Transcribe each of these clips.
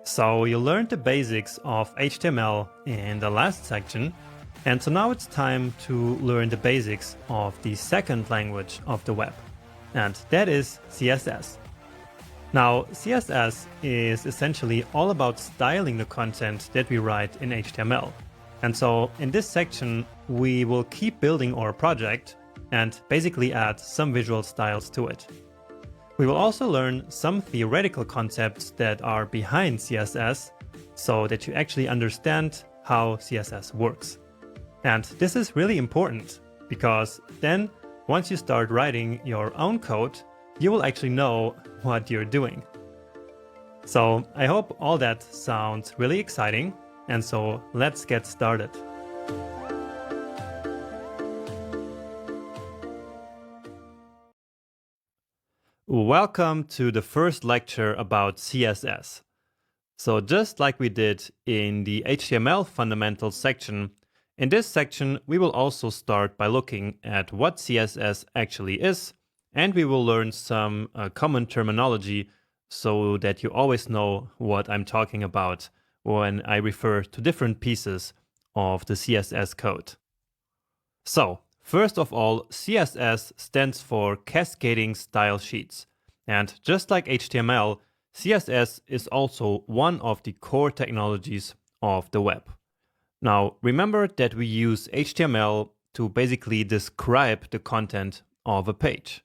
So you learned the basics of HTML in the last section, and so now it's time to learn the basics of the second language of the web, and that is CSS. Now, CSS is essentially all about styling the content that we write in HTML. And so in this section, we will keep building our project and basically add some visual styles to it. We will also learn some theoretical concepts that are behind CSS so that you actually understand how CSS works. And this is really important because then once you start writing your own code, you will actually know what you're doing. So I hope all that sounds really exciting, and so let's get started. Welcome to the first lecture about CSS. So just like we did in the HTML fundamentals section, in this section we will also start by looking at what CSS actually is, and we will learn some common terminology so that you always know what I'm talking about when I refer to different pieces of the CSS code. So, first of all, CSS stands for Cascading Style Sheets. And just like HTML, CSS is also one of the core technologies of the web. Now, remember that we use HTML to basically describe the content of a page.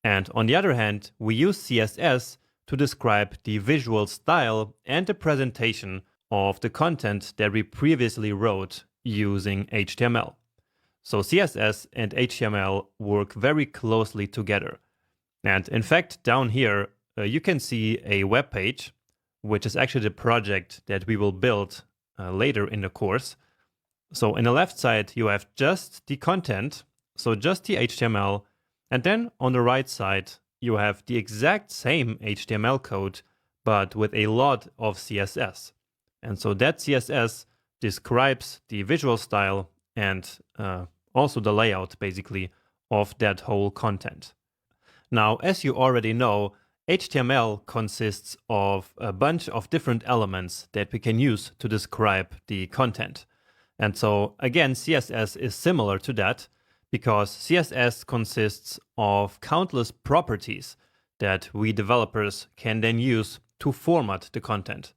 And on the other hand, we use CSS to describe the visual style and the presentation of the content that we previously wrote using HTML. So CSS and HTML work very closely together. And in fact, down here, you can see a web page, which is actually the project that we will build later in the course. So in the left side, you have just the content, so just the HTML. And then on the right side, you have the exact same HTML code, but with a lot of CSS. And so that CSS describes the visual style and also the layout, basically, of that whole content. Now, as you already know, HTML consists of a bunch of different elements that we can use to describe the content. And so, again, CSS is similar to that, because CSS consists of countless properties that we developers can then use to format the content.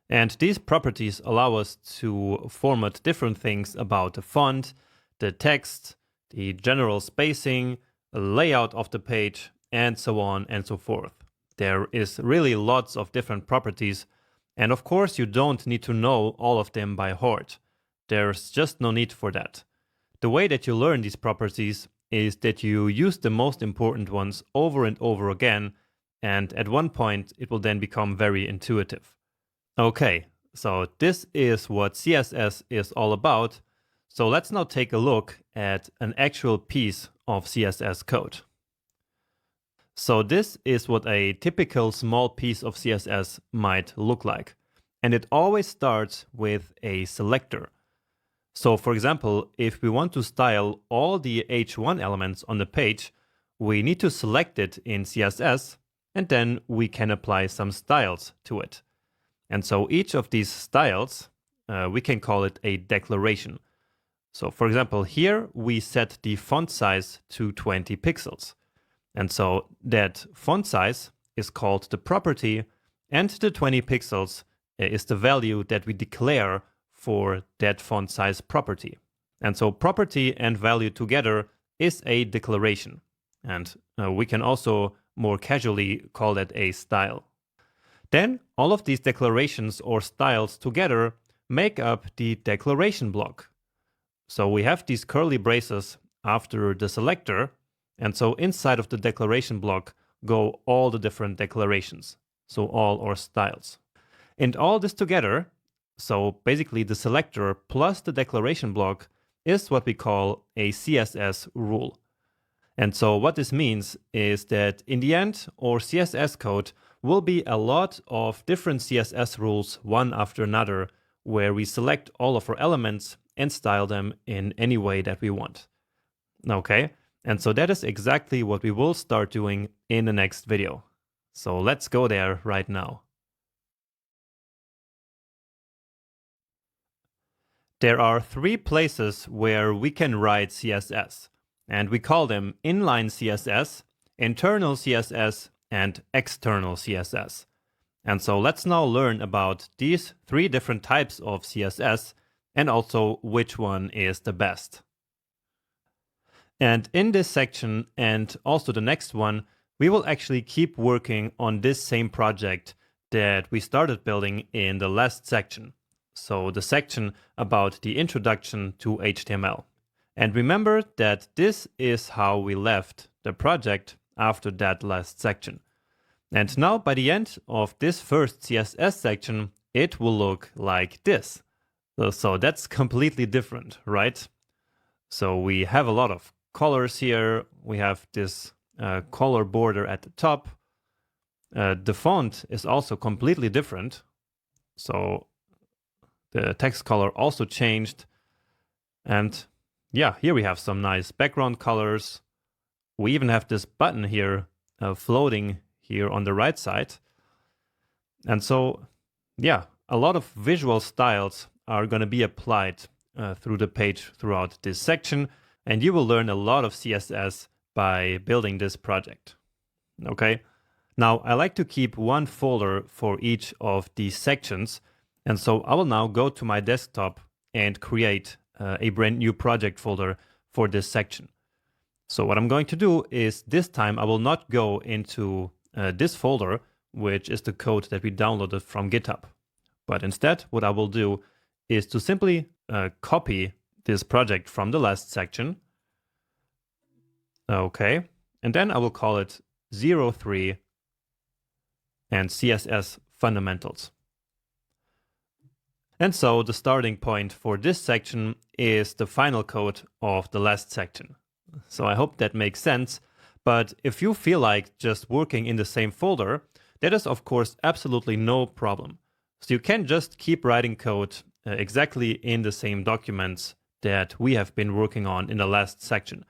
And these properties allow us to format different things about the font, the text, the general spacing, the layout of the page, and so on and so forth. There is really lots of different properties, and of course you don't need to know all of them by heart. There's just no need for that. The way that you learn these properties is that you use the most important ones over and over again, and at one point it will then become very intuitive. Okay, so this is what CSS is all about. So let's now take a look at an actual piece of CSS code. So this is what a typical small piece of CSS might look like. And it always starts with a selector. So for example, if we want to style all the H1 elements on the page, we need to select it in CSS, and then we can apply some styles to it. And so each of these styles, we can call it a declaration. So for example, here we set the font size to 20 pixels. And so that font size is called the property, and the 20 pixels is the value that we declare for that font size property. And so property and value together is a declaration. And we can also more casually call that a style. Then all of these declarations or styles together make up the declaration block. So we have these curly braces after the selector, and so inside of the declaration block go all the different declarations, so all our styles. And all this together, so basically the selector plus the declaration block, is what we call a CSS rule. And so what this means is that in the end, our CSS code will be a lot of different CSS rules, one after another, where we select all of our elements and style them in any way that we want. Okay, and so that is exactly what we will start doing in the next video. So let's go there right now. There are three places where we can write CSS, and we call them inline CSS, internal CSS, and external CSS. And so let's now learn about these three different types of CSS and also which one is the best. And in this section and also the next one, we will actually keep working on this same project that we started building in the last section. So the section about the introduction to HTML. And remember that this is how we left the project after that last section. And now by the end of this first CSS section, it will look like this. So that's completely different, right? So we have a lot of colors here. We have this color border at the top. The font is also completely different. So the text color also changed. And yeah, here we have some nice background colors. We even have this button here floating here on the right side. And so, yeah, a lot of visual styles are going to be applied through the page throughout this section. And you will learn a lot of CSS by building this project. Okay. Now, I like to keep one folder for each of these sections. And so I will now go to my desktop and create a brand new project folder for this section. So what I'm going to do is this time I will not go into this folder, which is the code that we downloaded from GitHub. But instead, what I will do is to simply copy this project from the last section. Okay. And then I will call it 03 and CSS fundamentals. And so the starting point for this section is the final code of the last section. So I hope that makes sense. But if you feel like just working in the same folder, that is of course absolutely no problem. So you can just keep writing code exactly in the same documents that we have been working on in the last section.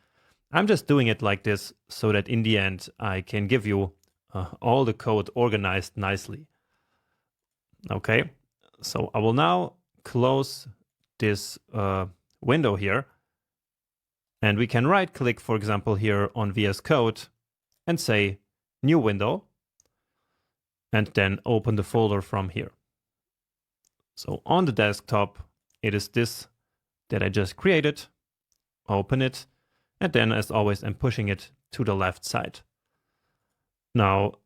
I'm just doing it like this so that in the end I can give you all the code organized nicely. Okay. So I will now close this window here, and we can right click, for example, here on VS Code and say new window, and then open the folder from here. So on the desktop, it is this that I just created. Open it, and then as always, I'm pushing it to the left side. Now,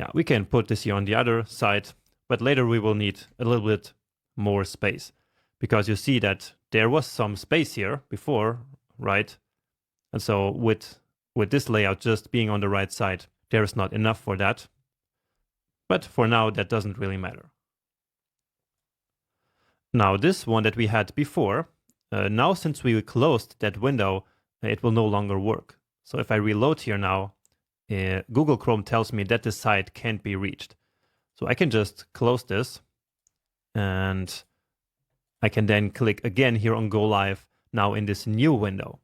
yeah, we can put this here on the other side. But later we will need a little bit more space, because you see that there was some space here before, right? And so with this layout just being on the right side, there is not enough for that. But for now, that doesn't really matter. Now this one that we had before, now since we closed that window, it will no longer work. So if I reload here now, Google Chrome tells me that this site can't be reached. So I can just close this, and I can then click again here on Go Live now in this new window.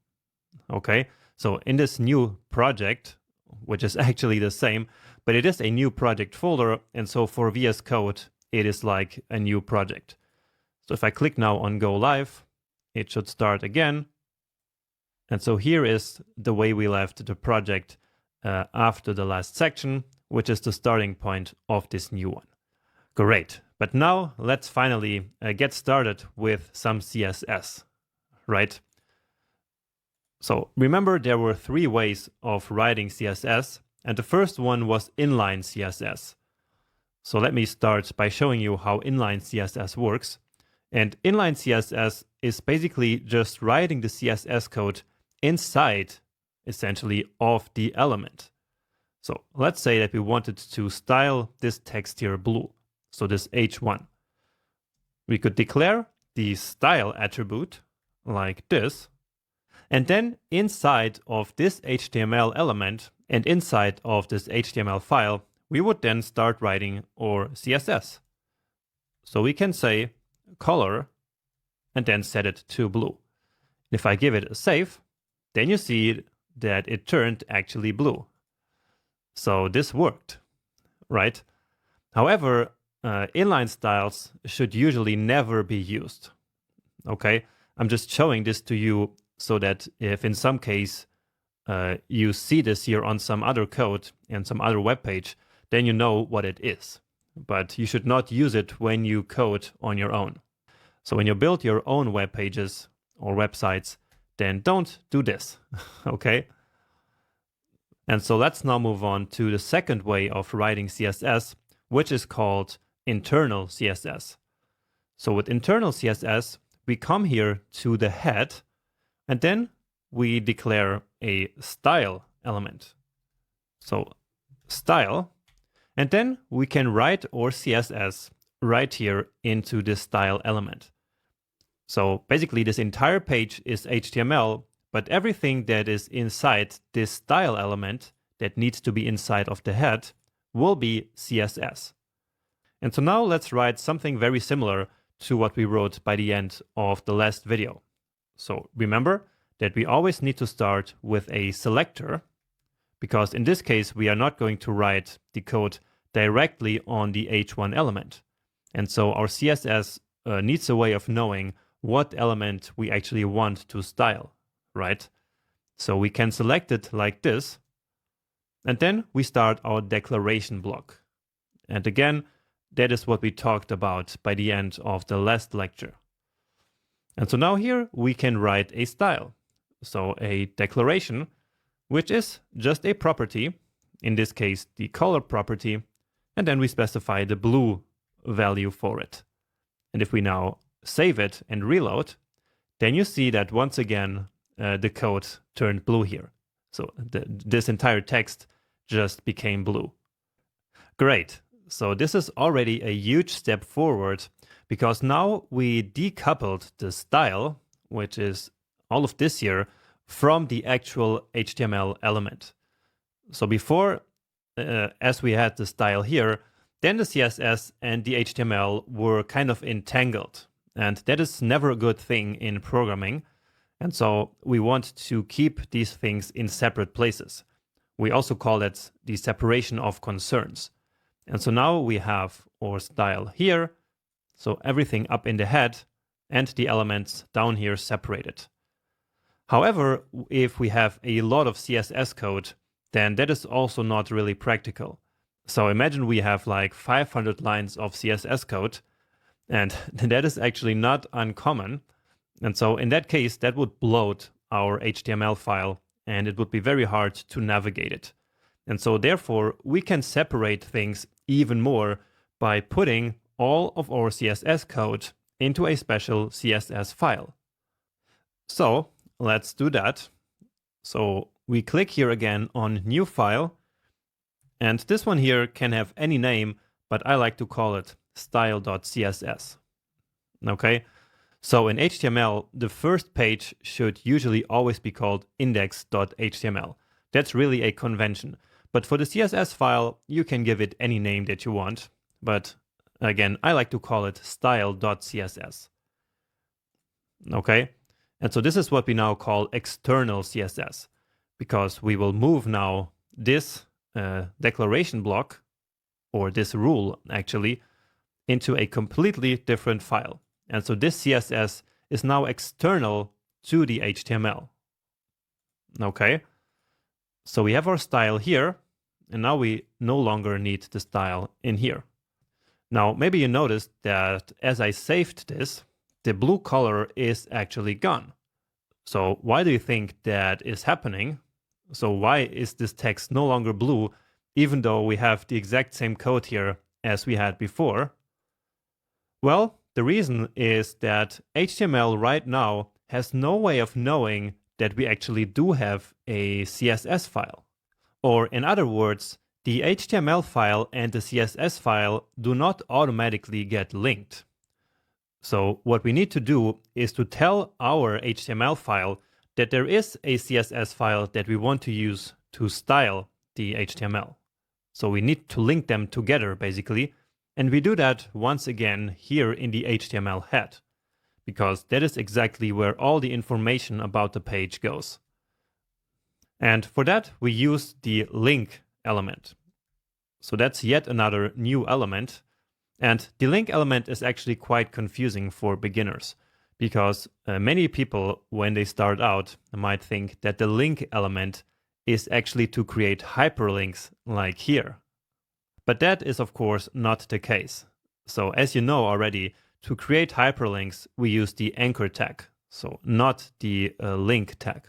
Okay, so in this new project, which is actually the same, but it is a new project folder. And so for VS Code, it is like a new project. So if I click now on Go Live, it should start again. And so here is the way we left the project after the last section, which is the starting point of this new one. Great. But now let's finally get started with some CSS, right? So remember, there were three ways of writing CSS, and the first one was inline CSS. So let me start by showing you how inline CSS works. And inline CSS is basically just writing the CSS code inside, essentially, of the element. So let's say that we wanted to style this text here blue, so this H1. We could declare the style attribute like this, and then inside of this HTML element and inside of this HTML file, we would then start writing our CSS. So we can say color and then set it to blue. If I give it a save, then you see that it turned actually blue. So this worked, right? However, inline styles should usually never be used. Okay, I'm just showing this to you so that if in some case you see this here on some other code and some other web page, then you know what it is. But you should not use it when you code on your own. So when you build your own web pages or websites, then don't do this, okay? And so let's now move on to the second way of writing CSS, which is called internal CSS. So with internal CSS, we come here to the head, and then we declare a style element. So style, and then we can write our CSS right here into this style element. So basically this entire page is HTML, but everything that is inside this style element that needs to be inside of the head will be CSS. And so now let's write something very similar to what we wrote by the end of the last video. So remember that we always need to start with a selector, because in this case we are not going to write the code directly on the H1 element. And so our CSS needs a way of knowing what element we actually want to style, right? So we can select it like this, and then we start our declaration block. And again, that is what we talked about by the end of the last lecture. And so now here we can write a style. So a declaration, which is just a property, in this case the color property, and then we specify the blue value for it. And if we now save it and reload, then you see that once again the code turned blue here. So this entire text just became blue. Great. So this is already a huge step forward, because now we decoupled the style, which is all of this here, from the actual HTML element. So before, as we had the style here, then the CSS and the HTML were kind of entangled. And that is never a good thing in programming. And so we want to keep these things in separate places. We also call it the separation of concerns. And so now we have our style here, so everything up in the head, and the elements down here separated. However, if we have a lot of CSS code, then that is also not really practical. So imagine we have like 500 lines of CSS code, and that is actually not uncommon. And so in that case, that would bloat our HTML file, and it would be very hard to navigate it. And so therefore, we can separate things even more by putting all of our CSS code into a special CSS file. So let's do that. So we click here again on New File, and this one here can have any name, but I like to call it style.css. Okay, so in HTML, the first page should usually always be called index.html. That's really a convention. But for the CSS file, you can give it any name that you want. But again, I like to call it style.css. Okay, and so this is what we now call external CSS, because we will move now this declaration block, or this rule actually, into a completely different file. And so this CSS is now external to the HTML. Okay, so we have our style here, and now we no longer need the style in here. Now, maybe you noticed that as I saved this, the blue color is actually gone. So why do you think that is happening? So why is this text no longer blue, even though we have the exact same code here as we had before? Well, the reason is that HTML right now has no way of knowing that we actually do have a CSS file. Or in other words, the HTML file and the CSS file do not automatically get linked. So what we need to do is to tell our HTML file that there is a CSS file that we want to use to style the HTML. So we need to link them together, basically. And we do that once again here in the HTML head, because that is exactly where all the information about the page goes. And for that, we use the link element. So that's yet another new element. And the link element is actually quite confusing for beginners, because many people, when they start out, might think that the link element is actually to create hyperlinks like here. But that is, of course, not the case. So as you know already, to create hyperlinks, we use the anchor tag, so not the link tag.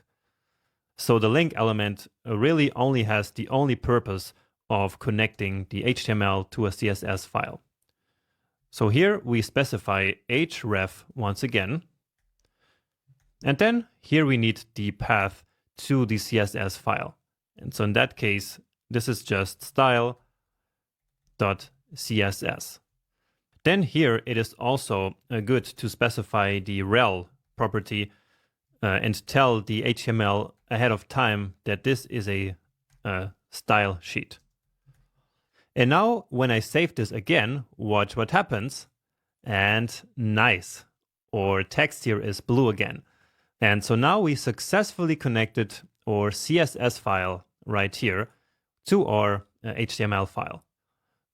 So the link element really only has the only purpose of connecting the HTML to a CSS file. So here we specify href once again. And then here we need the path to the CSS file. And so in that case, this is just style.css. Then here it is also good to specify the rel property and tell the HTML ahead of time that this is a style sheet. And now when I save this again, watch what happens. And nice, our text here is blue again. And so now we successfully connected our CSS file right here to our HTML file.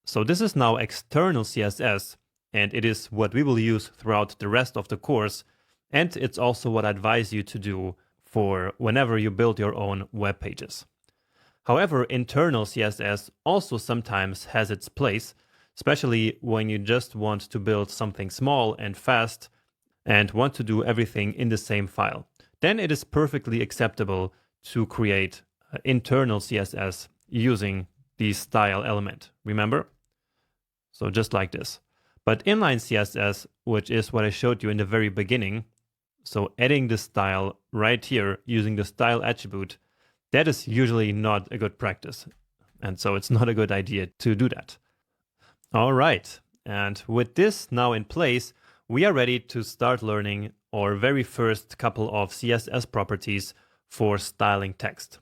So this is now external CSS, and it is what we will use throughout the rest of the course. And it's also what I advise you to do for whenever you build your own web pages. However, internal CSS also sometimes has its place, especially when you just want to build something small and fast and want to do everything in the same file. Then it is perfectly acceptable to create internal CSS using the style element, remember? So just like this. But inline CSS, which is what I showed you in the very beginning, so adding the style right here using the style attribute, that is usually not a good practice. And so it's not a good idea to do that. All right. And with this now in place, we are ready to start learning our very first couple of CSS properties for styling text.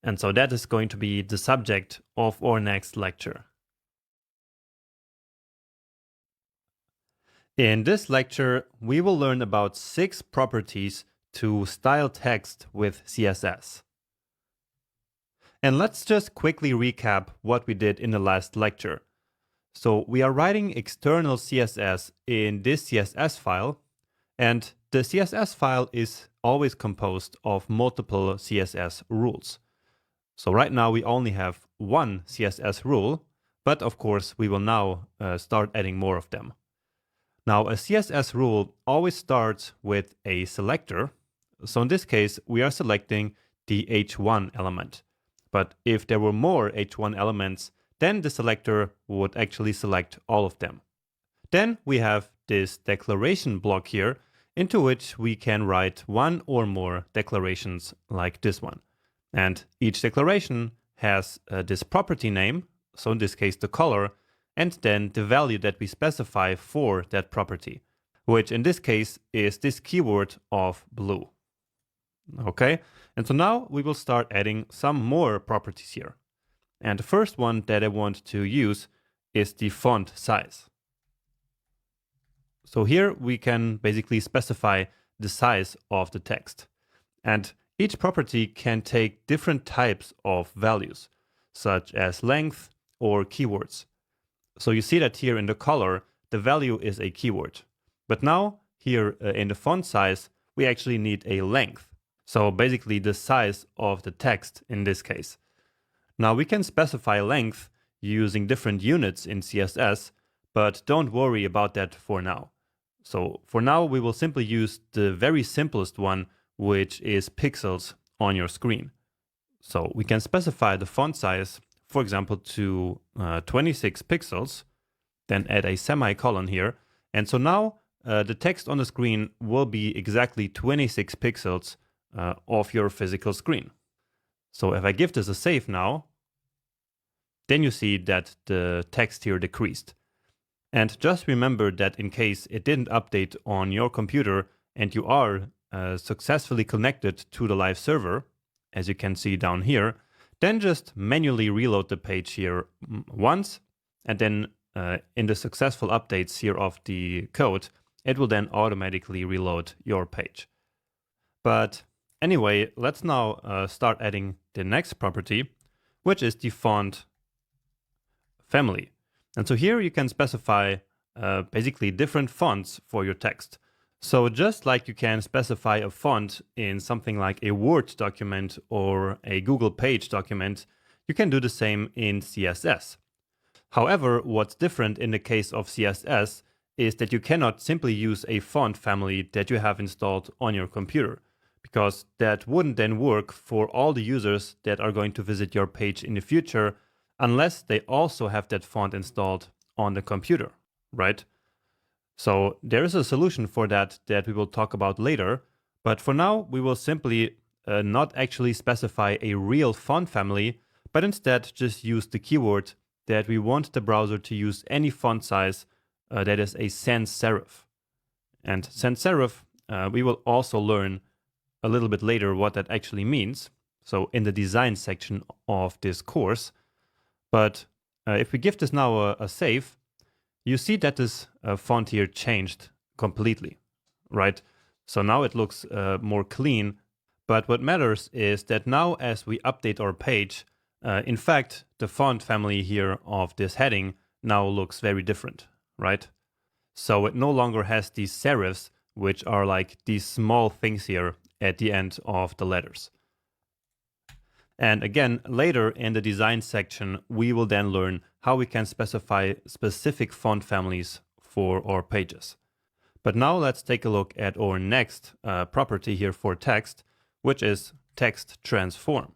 And so that is going to be the subject of our next lecture. In this lecture, we will learn about 6 properties to style text with CSS. And let's just quickly recap what we did in the last lecture. So we are writing external CSS in this CSS file, and the CSS file is always composed of multiple CSS rules. So right now we only have one CSS rule, but of course we will now start adding more of them. Now a CSS rule always starts with a selector. So in this case, we are selecting the h1 element. But if there were more h1 elements, then the selector would actually select all of them. Then we have this declaration block here, into which we can write one or more declarations like this one. And each declaration has this property name, so in this case the color, and then the value that we specify for that property, which in this case is this keyword of blue. Okay, and so now we will start adding some more properties here. And the first one that I want to use is the font size. So here we can basically specify the size of the text. And each property can take different types of values, such as length or keywords. So you see that here in the color, the value is a keyword. But now here in the font size, we actually need a length. So basically the size of the text in this case. Now we can specify length using different units in CSS, but don't worry about that for now. So for now we will simply use the very simplest one, which is pixels on your screen. So we can specify the font size, for example, to 26 pixels, then add a semicolon here. And so now the text on the screen will be exactly 26 pixels of your physical screen. So if I give this a save now, then you see that the text here decreased. And just remember that in case it didn't update on your computer and you are successfully connected to the live server, as you can see down here, then just manually reload the page here once, and then in the successful updates here of the code, it will then automatically reload your page. But anyway, let's now start adding the next property, which is the font family. And so here you can specify basically different fonts for your text. So just like you can specify a font in something like a Word document or a Google Page document, you can do the same in CSS. However, what's different in the case of CSS is that you cannot simply use a font family that you have installed on your computer, because that wouldn't then work for all the users that are going to visit your page in the future unless they also have that font installed on the computer, right? So there is a solution for that we will talk about later, but for now we will simply not actually specify a real font family, but instead just use the keyword that we want the browser to use any font size that is a sans serif. And sans serif, we will also learn a little bit later what that actually means, so in the design section of this course. But if we give this now a save, you see that this font here changed completely, right? So now it looks more clean, but what matters is that now as we update our page, in fact, the font family here of this heading now looks very different, right? So it no longer has these serifs, which are like these small things here at the end of the letters. And again, later in the design section, we will then learn how we can specify specific font families for our pages. But now let's take a look at our next property here for text, which is text transform.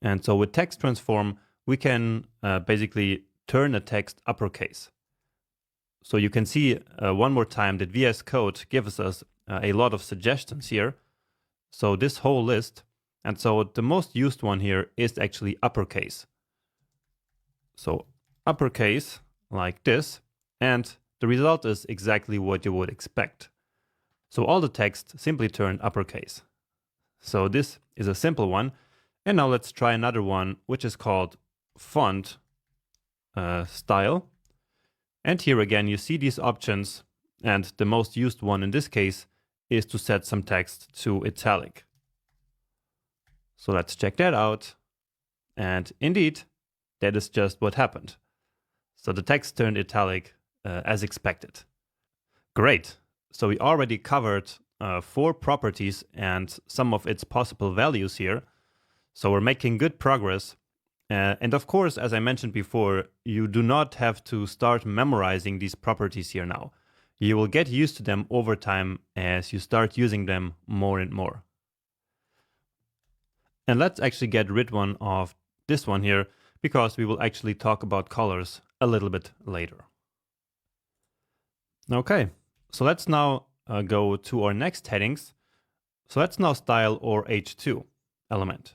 And so with text transform, we can basically turn a text uppercase. So you can see one more time that VS Code gives us a lot of suggestions here. So this whole list, and so the most used one here is actually uppercase. So uppercase like this, and the result is exactly what you would expect. So all the text simply turned uppercase. So this is a simple one. And now let's try another one, which is called font style. And here again, you see these options, and the most used one in this case is to set some text to italic. So let's check that out. And indeed, that is just what happened. So the text turned italic as expected. Great. So we already covered 4 properties and some of its possible values here. So we're making good progress. And of course, as I mentioned before, you do not have to start memorizing these properties here now. You will get used to them over time as you start using them more and more. And let's actually get rid of this one here, because we will actually talk about colors a little bit later. Okay, so let's now go to our next headings. So let's now style our H2 element.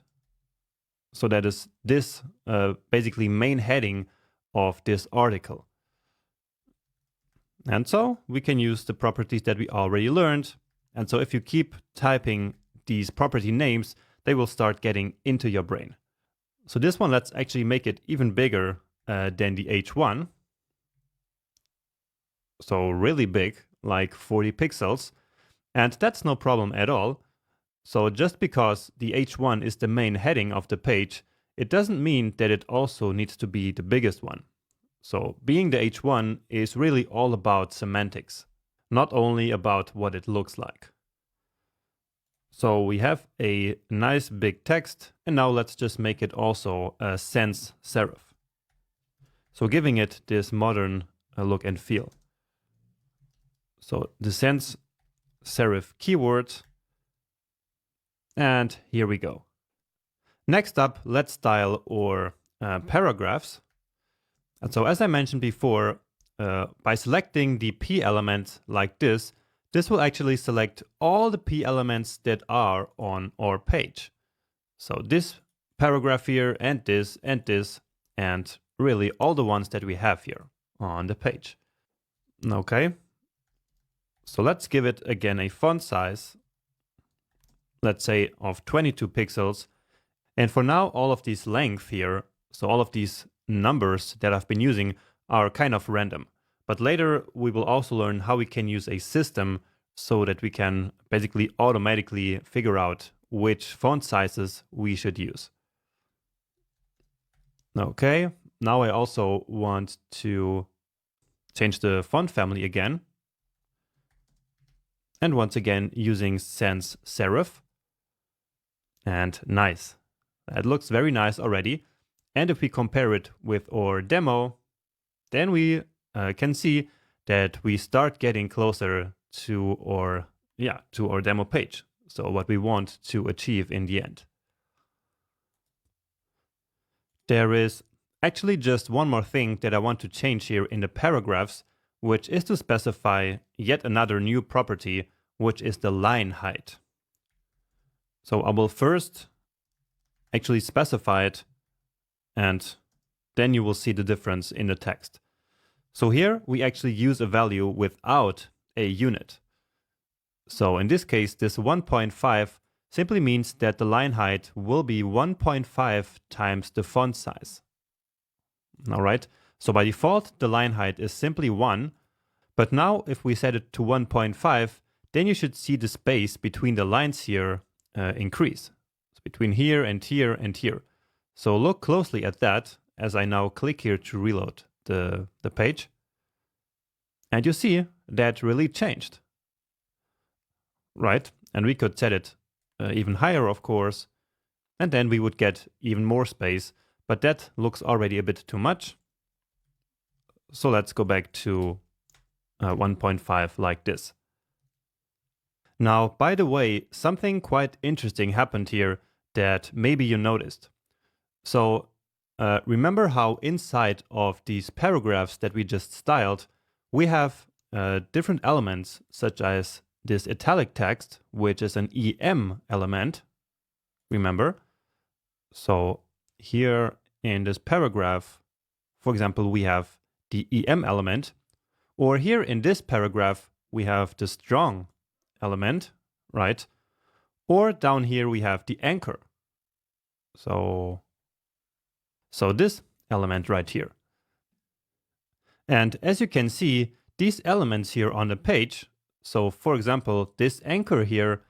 So that is this basically main heading of this article. And so we can use the properties that we already learned. And so if you keep typing these property names, they will start getting into your brain. So this one, let's actually make it even bigger than the H1. So really big, like 40 pixels. And that's no problem at all. So just because the H1 is the main heading of the page, it doesn't mean that it also needs to be the biggest one. So being the H1 is really all about semantics, not only about what it looks like. So we have a nice big text, and now let's just make it also a sans serif. So giving it this modern look and feel. So the sans serif keyword. And here we go. Next up, let's style our paragraphs. And so as I mentioned before, by selecting the P element like this will actually select all the P elements that are on our page. So this paragraph here, and this, and really all the ones that we have here on the page. Okay. So let's give it again a font size, let's say of 22 pixels. And for now, all of these length here, so all of these numbers that I've been using are kind of random. But later we will also learn how we can use a system so that we can basically automatically figure out which font sizes we should use. Okay, now I also want to change the font family again. And once again, using sans serif. And nice. That looks very nice already. And if we compare it with our demo, then we can see that we start getting closer to our demo page. So what we want to achieve in the end. There is actually just one more thing that I want to change here in the paragraphs, which is to specify yet another new property, which is the line height. So I will first actually specify it, and then you will see the difference in the text. So here we actually use a value without a unit. So in this case, this 1.5 simply means that the line height will be 1.5 times the font size. All right, so by default, the line height is simply 1. But now if we set it to 1.5, then you should see the space between the lines here increase. So between here and here and here. So look closely at that as I now click here to reload the page. And you see that really changed. Right? And we could set it even higher, of course. And then we would get even more space. But that looks already a bit too much. So let's go back to 1.5 like this. Now, by the way, something quite interesting happened here that maybe you noticed. So remember how inside of these paragraphs that we just styled, we have different elements such as this italic text, which is an EM element, remember? So here in this paragraph, for example, we have the EM element, or here in this paragraph, we have the strong element, right? Or down here we have the anchor. So this element right here. And as you can see, these elements here on the page, so for example, this anchor here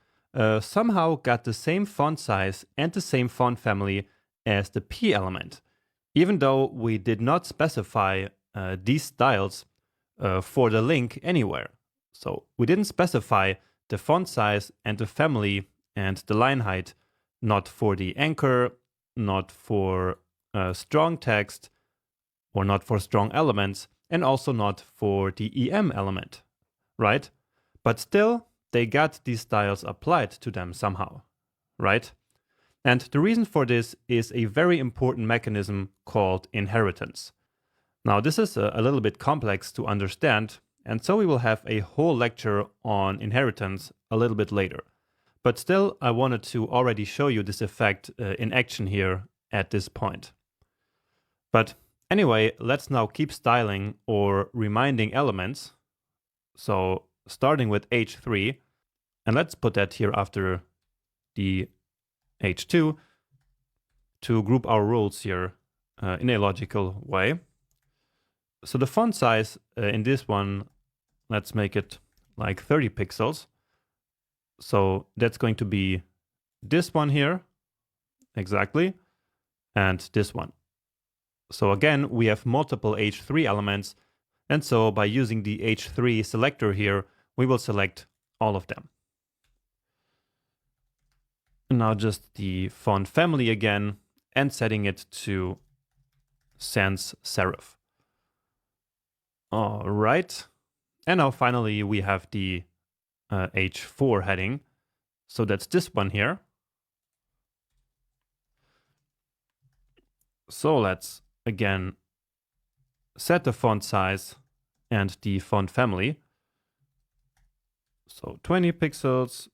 somehow got the same font size and the same font family as the P element, even though we did not specify these styles for the link anywhere. So we didn't specify the font size and the family and the line height, not for the anchor, not for strong text, or not for strong elements, and also not for the EM element, right? But still, they got these styles applied to them somehow, right? And the reason for this is a very important mechanism called inheritance. Now, this is a little bit complex to understand, and so we will have a whole lecture on inheritance a little bit later. But still, I wanted to already show you this effect in action here at this point. But anyway, let's now keep styling or reminding elements. So starting with H3, and let's put that here after the H2 to group our rules here in a logical way. So the font size in this one, let's make it like 30 pixels. So that's going to be this one here, exactly, and this one. So again, we have multiple H3 elements, and so by using the H3 selector here, we will select all of them. Now just the font family again, and setting it to sans serif. All right, and now finally we have the H4 heading. So that's this one here. So let's again set the font size and the font family. So 20 pixels.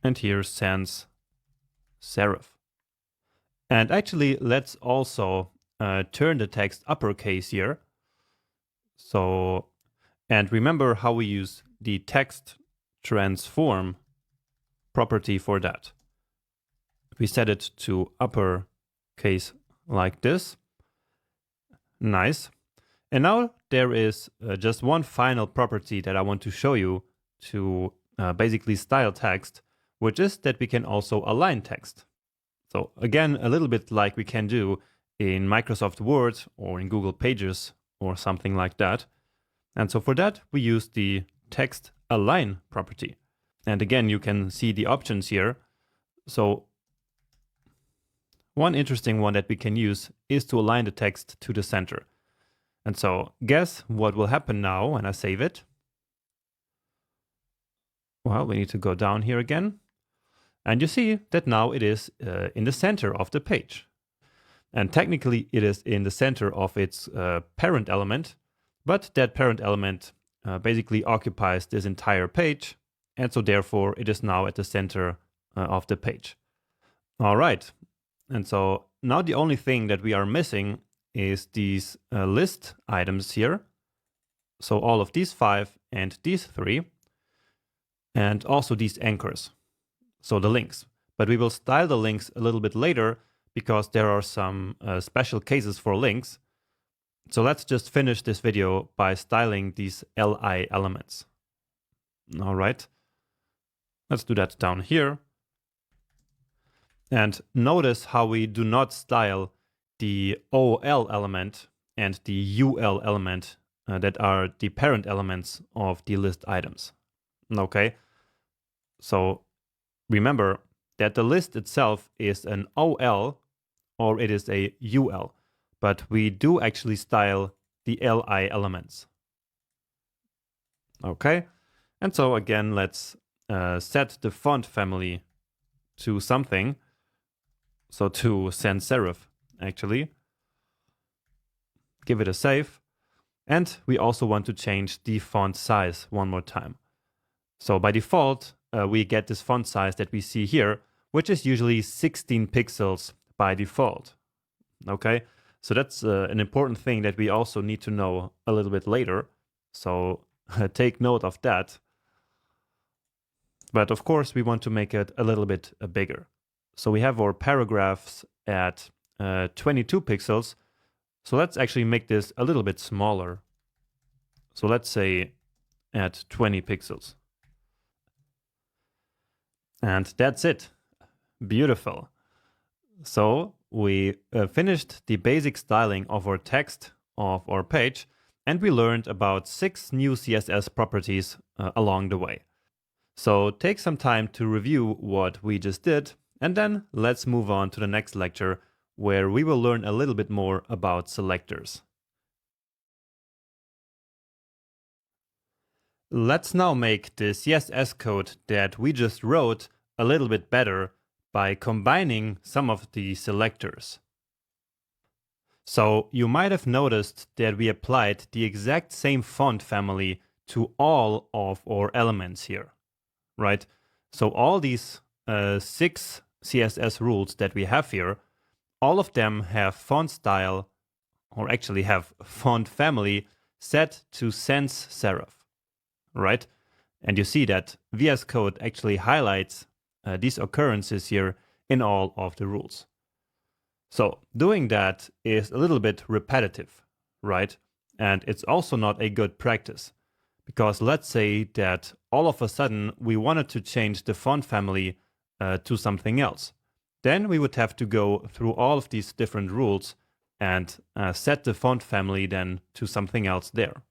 And here's sans serif. And actually, let's also turn the text uppercase here. So, and remember how we use the text transform property for that. We set it to uppercase like this. Nice. And now there is just one final property that I want to show you to basically style text, which is that we can also align text. So again, a little bit like we can do in Microsoft Word or in Google Pages or something like that. And so for that, we use the text align property. And again, you can see the options here. So one interesting one that we can use is to align the text to the center. And so guess what will happen now when I save it? Well, we need to go down here again. And you see that now it is in the center of the page. And technically it is in the center of its parent element, but that parent element basically occupies this entire page. And so therefore it is now at the center of the page. All right. And so now the only thing that we are missing is these list items here. So all of these 5 and these 3, and also these anchors. So the links. But we will style the links a little bit later because there are some special cases for links. So let's just finish this video by styling these li elements. All right. Let's do that down here. And notice how we do not style the OL element and the UL element that are the parent elements of the list items. Okay. So remember that the list itself is an OL or it is a UL, but we do actually style the LI elements. Okay, and so again, let's set the font family to something. So to sans serif, actually. Give it a save. And we also want to change the font size one more time. So by default, we get this font size that we see here, which is usually 16 pixels by default. Okay, so that's an important thing that we also need to know a little bit later. So take note of that. But of course, we want to make it a little bit bigger. So we have our paragraphs at 22 pixels. So let's actually make this a little bit smaller. So let's say at 20 pixels. And that's it. Beautiful. So we finished the basic styling of our text of our page, and we learned about 6 new CSS properties along the way. So take some time to review what we just did, and then let's move on to the next lecture where we will learn a little bit more about selectors. Let's now make the CSS code that we just wrote a little bit better by combining some of the selectors. So you might have noticed that we applied the exact same font family to all of our elements here, right? So all these 6 CSS rules that we have here, all of them have font style, or actually have font family set to sans serif, right? And you see that VS Code actually highlights these occurrences here in all of the rules. So doing that is a little bit repetitive, right? And it's also not a good practice, because let's say that all of a sudden we wanted to change the font family to something else. Then we would have to go through all of these different rules and set the font family then to something else there.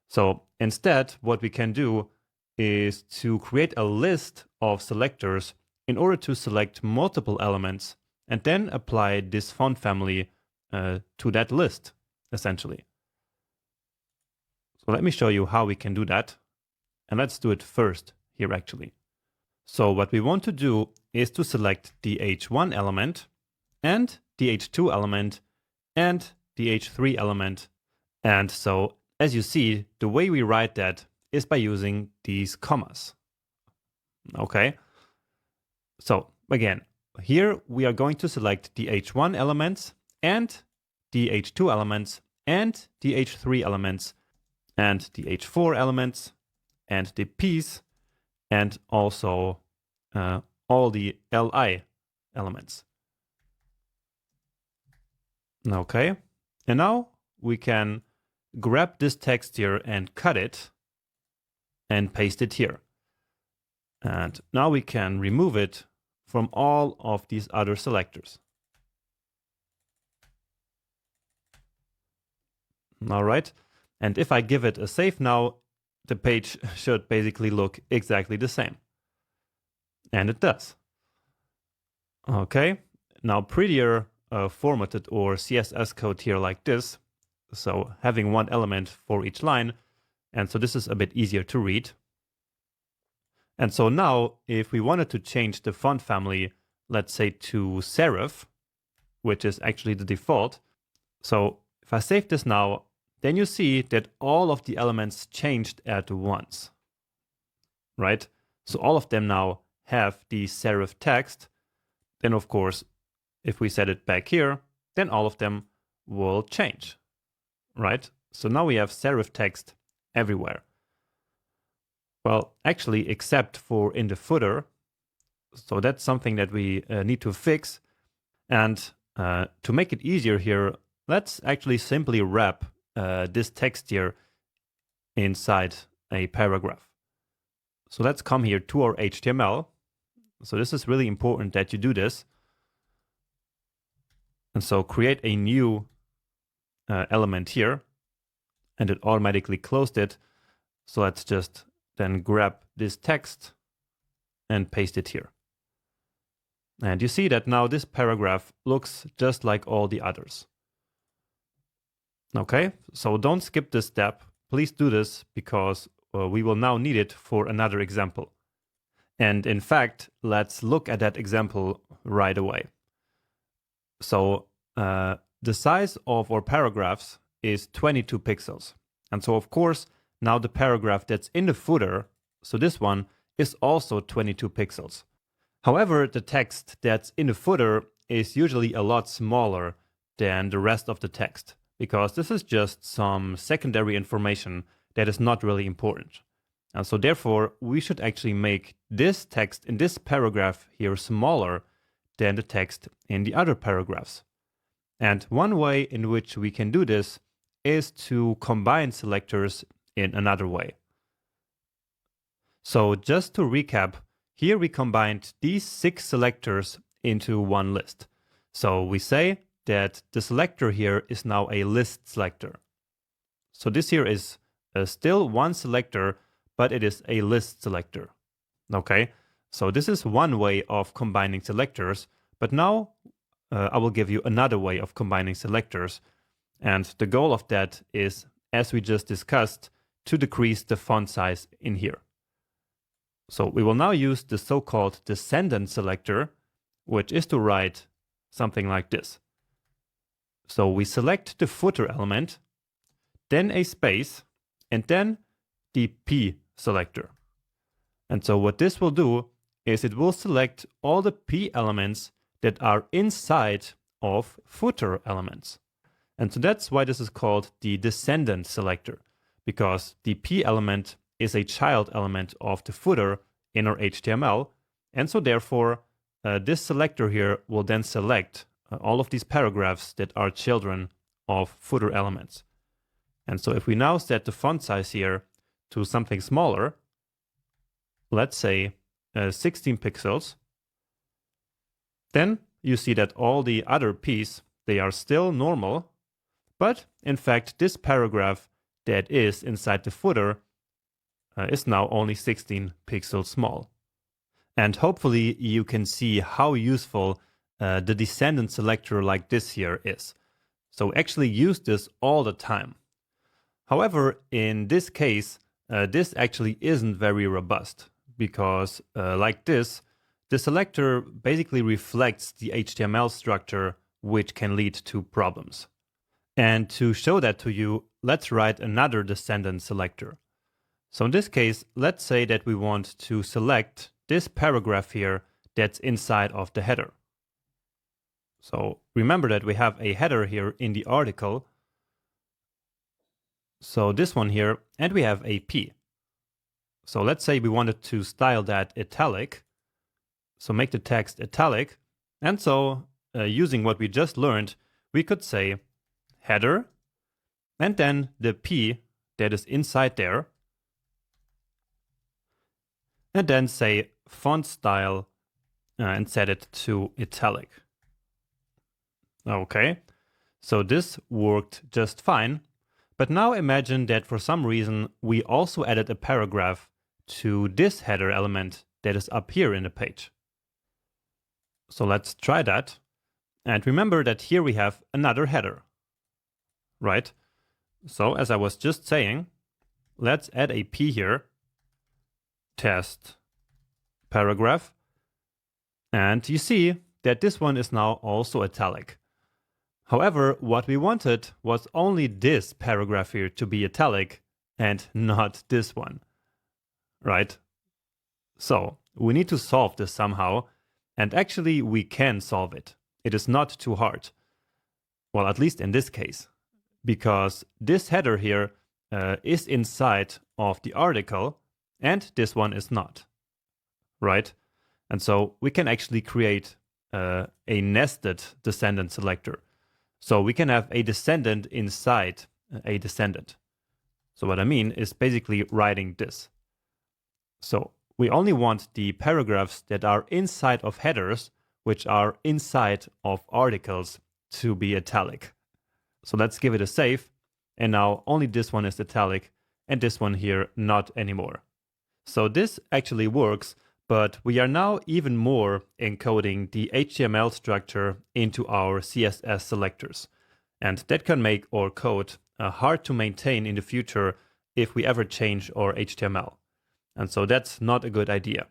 So instead, what we can do is to create a list of selectors in order to select multiple elements and then apply this font family to that list, essentially. So let me show you how we can do that. And let's do it first here, actually. So what we want to do is to select the H1 element and the H2 element and the H3 element. And so as you see, the way we write that is by using these commas. Okay. So again, here we are going to select the H1 elements and the H2 elements and the H3 elements and the H4 elements and the P's and also all the LI elements. Okay. And now we can grab this text here and cut it and paste it here. And now we can remove it from all of these other selectors. All right. And if I give it a save now, the page should basically look exactly the same. And it does. Okay, now prettier formatted or CSS code here like this. So having one element for each line. And so this is a bit easier to read. And so now if we wanted to change the font family, let's say to serif, which is actually the default. So if I save this now, then you see that all of the elements changed at once, right? So all of them now have the serif text. Then of course, if we set it back here, then all of them will change, right? So now we have serif text everywhere. Well, actually, except for in the footer. So that's something that we need to fix. And to make it easier here, let's actually simply wrap this text here inside a paragraph. So let's come here to our HTML. So this is really important that you do this. And so create a new element here, and it automatically closed it. So let's just then grab this text and paste it here. And you see that now this paragraph looks just like all the others. Okay, so don't skip this step. Please do this because we will now need it for another example. And in fact, let's look at that example right away. So the size of our paragraphs is 22 pixels. And so of course, now the paragraph that's in the footer, so this one, is also 22 pixels. However, the text that's in the footer is usually a lot smaller than the rest of the text, because this is just some secondary information that is not really important. And so therefore, we should actually make this text in this paragraph here smaller than the text in the other paragraphs. And one way in which we can do this is to combine selectors in another way. So just to recap, here we combined these 6 selectors into one list. So we say that the selector here is now a list selector. So this here is still one selector, but it is a list selector. Okay, so this is one way of combining selectors, but now I will give you another way of combining selectors. And the goal of that is, as we just discussed, to decrease the font size in here. So we will now use the so-called descendant selector, which is to write something like this. So we select the footer element, then a space, and then the P selector. And so what this will do is it will select all the P elements that are inside of footer elements. And so that's why this is called the descendant selector, because the P element is a child element of the footer in our HTML. And so therefore, this selector here will then select all of these paragraphs that are children of footer elements. And so if we now set the font size here to something smaller, let's say 16 pixels, then you see that all the other P's, they are still normal, but in fact, this paragraph that is inside the footer is now only 16 pixels small. And hopefully you can see how useful the descendant selector like this here is. So actually use this all the time. However, in this case, this actually isn't very robust because like this, the selector basically reflects the HTML structure, which can lead to problems. And to show that to you, let's write another descendant selector. So in this case, let's say that we want to select this paragraph here that's inside of the header. So remember that we have a header here in the article. So this one here, and we have a P. So let's say we wanted to style that italic. So make the text italic. And so using what we just learned, we could say header, and then the P that is inside there, and then say font style and set it to italic. Okay, so this worked just fine, But now imagine that for some reason we also added a paragraph to this header element that is up here in the page. So let's try that. And remember that here we have another header, right? So as I was just saying, let's add a P here, test paragraph. And you see that this one is now also italic. However, what we wanted was only this paragraph here to be italic and not this one, right? So we need to solve this somehow, and actually we can solve it. It is not too hard. Well, at least in this case, because this header here is inside of the article and this one is not, right? And so we can actually create a nested descendant selector. So we can have a descendant inside a descendant. So what I mean is basically writing this. So we only want the paragraphs that are inside of headers, which are inside of articles, to be italic. So let's give it a save. And now only this one is italic and this one here not anymore. So this actually works, but we are now even more encoding the HTML structure into our CSS selectors. And that can make our code hard to maintain in the future if we ever change our HTML. And so that's not a good idea.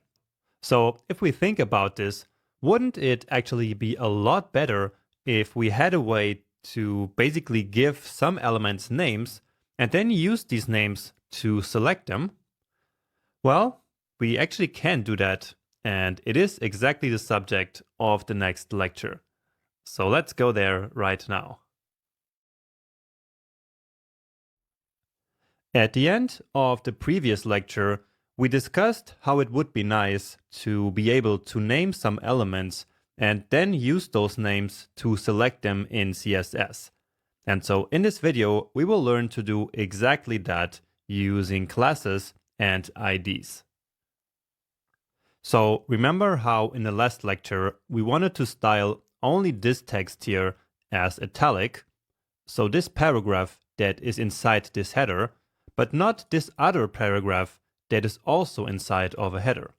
So if we think about this, wouldn't it actually be a lot better if we had a way to basically give some elements names and then use these names to select them? Well, we actually can do that, and it is exactly the subject of the next lecture. So let's go there right now. At the end of the previous lecture, we discussed how it would be nice to be able to name some elements and then use those names to select them in CSS. And so in this video, we will learn to do exactly that using classes and IDs. So remember how in the last lecture, we wanted to style only this text here as italic, so this paragraph that is inside this header, but not this other paragraph that is also inside of a header.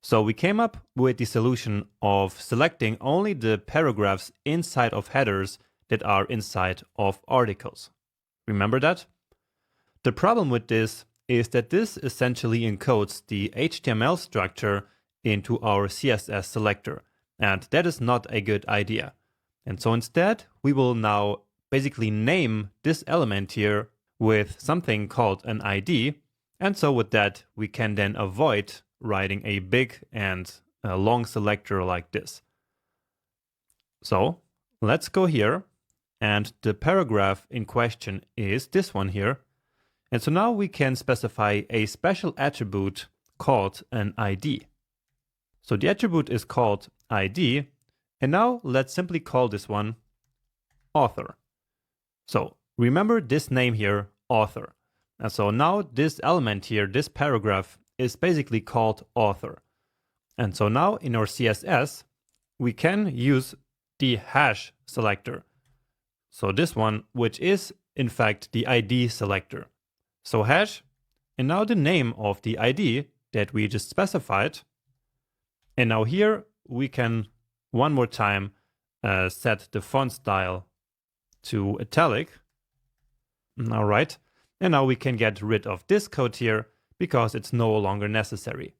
So we came up with the solution of selecting only the paragraphs inside of headers that are inside of articles. Remember that? The problem with this is that this essentially encodes the HTML structure into our CSS selector, and that is not a good idea. And so instead, we will now basically name this element here with something called an ID, and so with that, we can then avoid writing a big and a long selector like this. So let's go here, and the paragraph in question is this one here. And so now we can specify a special attribute called an ID. So the attribute is called ID, and now let's simply call this one author. So remember this name here, author. And so now this element here, this paragraph, is basically called author. And so now in our CSS, we can use the hash selector. So this one, which is in fact the ID selector. So hash, and now the name of the ID that we just specified. And now here we can one more time set the font style to italic. All right. And now we can get rid of this code here because it's no longer necessary.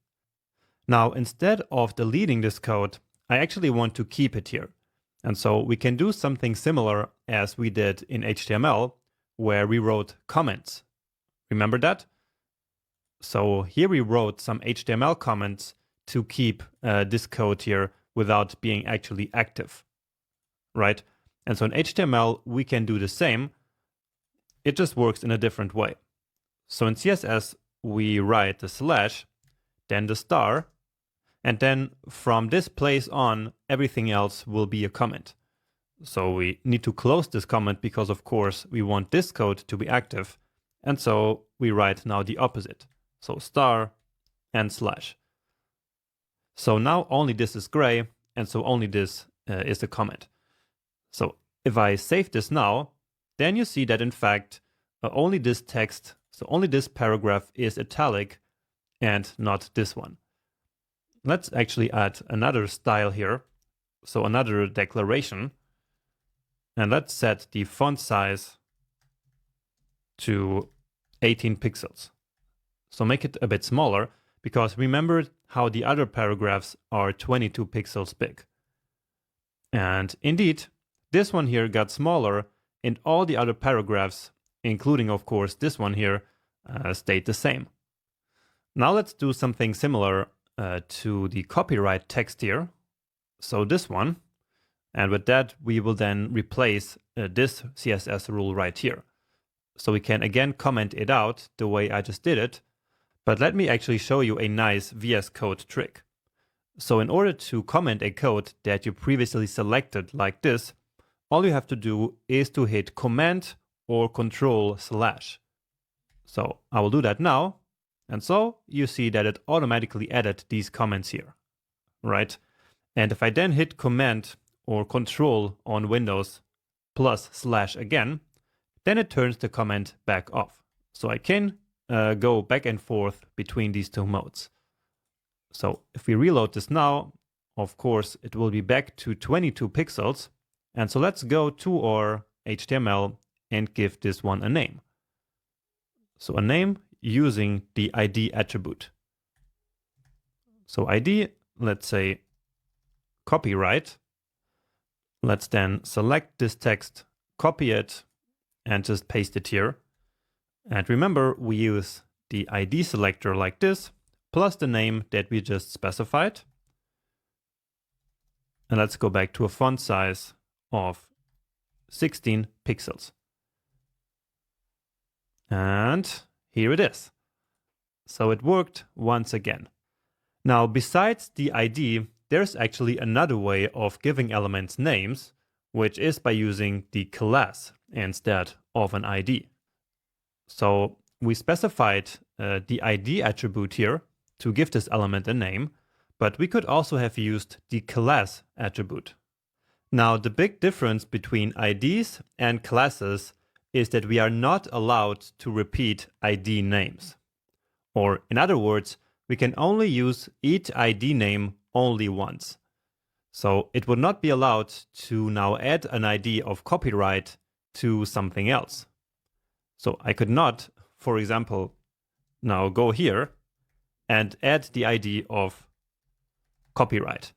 Now, instead of deleting this code, I actually want to keep it here. And so we can do something similar as we did in HTML, where we wrote comments. Remember that? So here we wrote some HTML comments to keep this code here without being actually active, right? And so in HTML, we can do the same. It just works in a different way. So in CSS, we write the slash, then the star, and then from this place on, everything else will be a comment. So we need to close this comment because, of course, we want this code to be active. And so we write now the opposite. So star and slash. So now only this is gray, and so only this is a comment. So if I save this now, then you see that in fact, only this text, so only this paragraph is italic and not this one. Let's actually add another style here, so another declaration, and let's set the font size to 18 pixels. So make it a bit smaller, because remember how the other paragraphs are 22 pixels big. And indeed, this one here got smaller, and all the other paragraphs, including of course this one here, stayed the same. Now let's do something similar to the copyright text here. So this one, and with that we will then replace this CSS rule right here. So we can again comment it out the way I just did it, but let me actually show you a nice VS Code trick. So in order to comment a code that you previously selected like this, all you have to do is to hit Command or Control/. So I will do that now. And so you see that it automatically added these comments here, right? And if I then hit Command or Control on Windows +/ again, then it turns the comment back off. So I can go back and forth between these two modes. So if we reload this now, of course, it will be back to 22 pixels. And so let's go to our HTML and give this one a name. So a name using the ID attribute. So ID, let's say copyright. Let's then select this text, copy it, and just paste it here. And remember, we use the ID selector like this, plus the name that we just specified. And let's go back to a font size of 16 pixels. And here it is. So it worked once again. Now, besides the ID, there's actually another way of giving elements names, which is by using the class instead of an ID. So we specified the ID attribute here to give this element a name, but we could also have used the class attribute. Now, the big difference between IDs and classes is that we are not allowed to repeat ID names. Or in other words, we can only use each ID name only once. So it would not be allowed to now add an ID of copyright to something else. So I could not, for example, now go here and add the ID of copyright.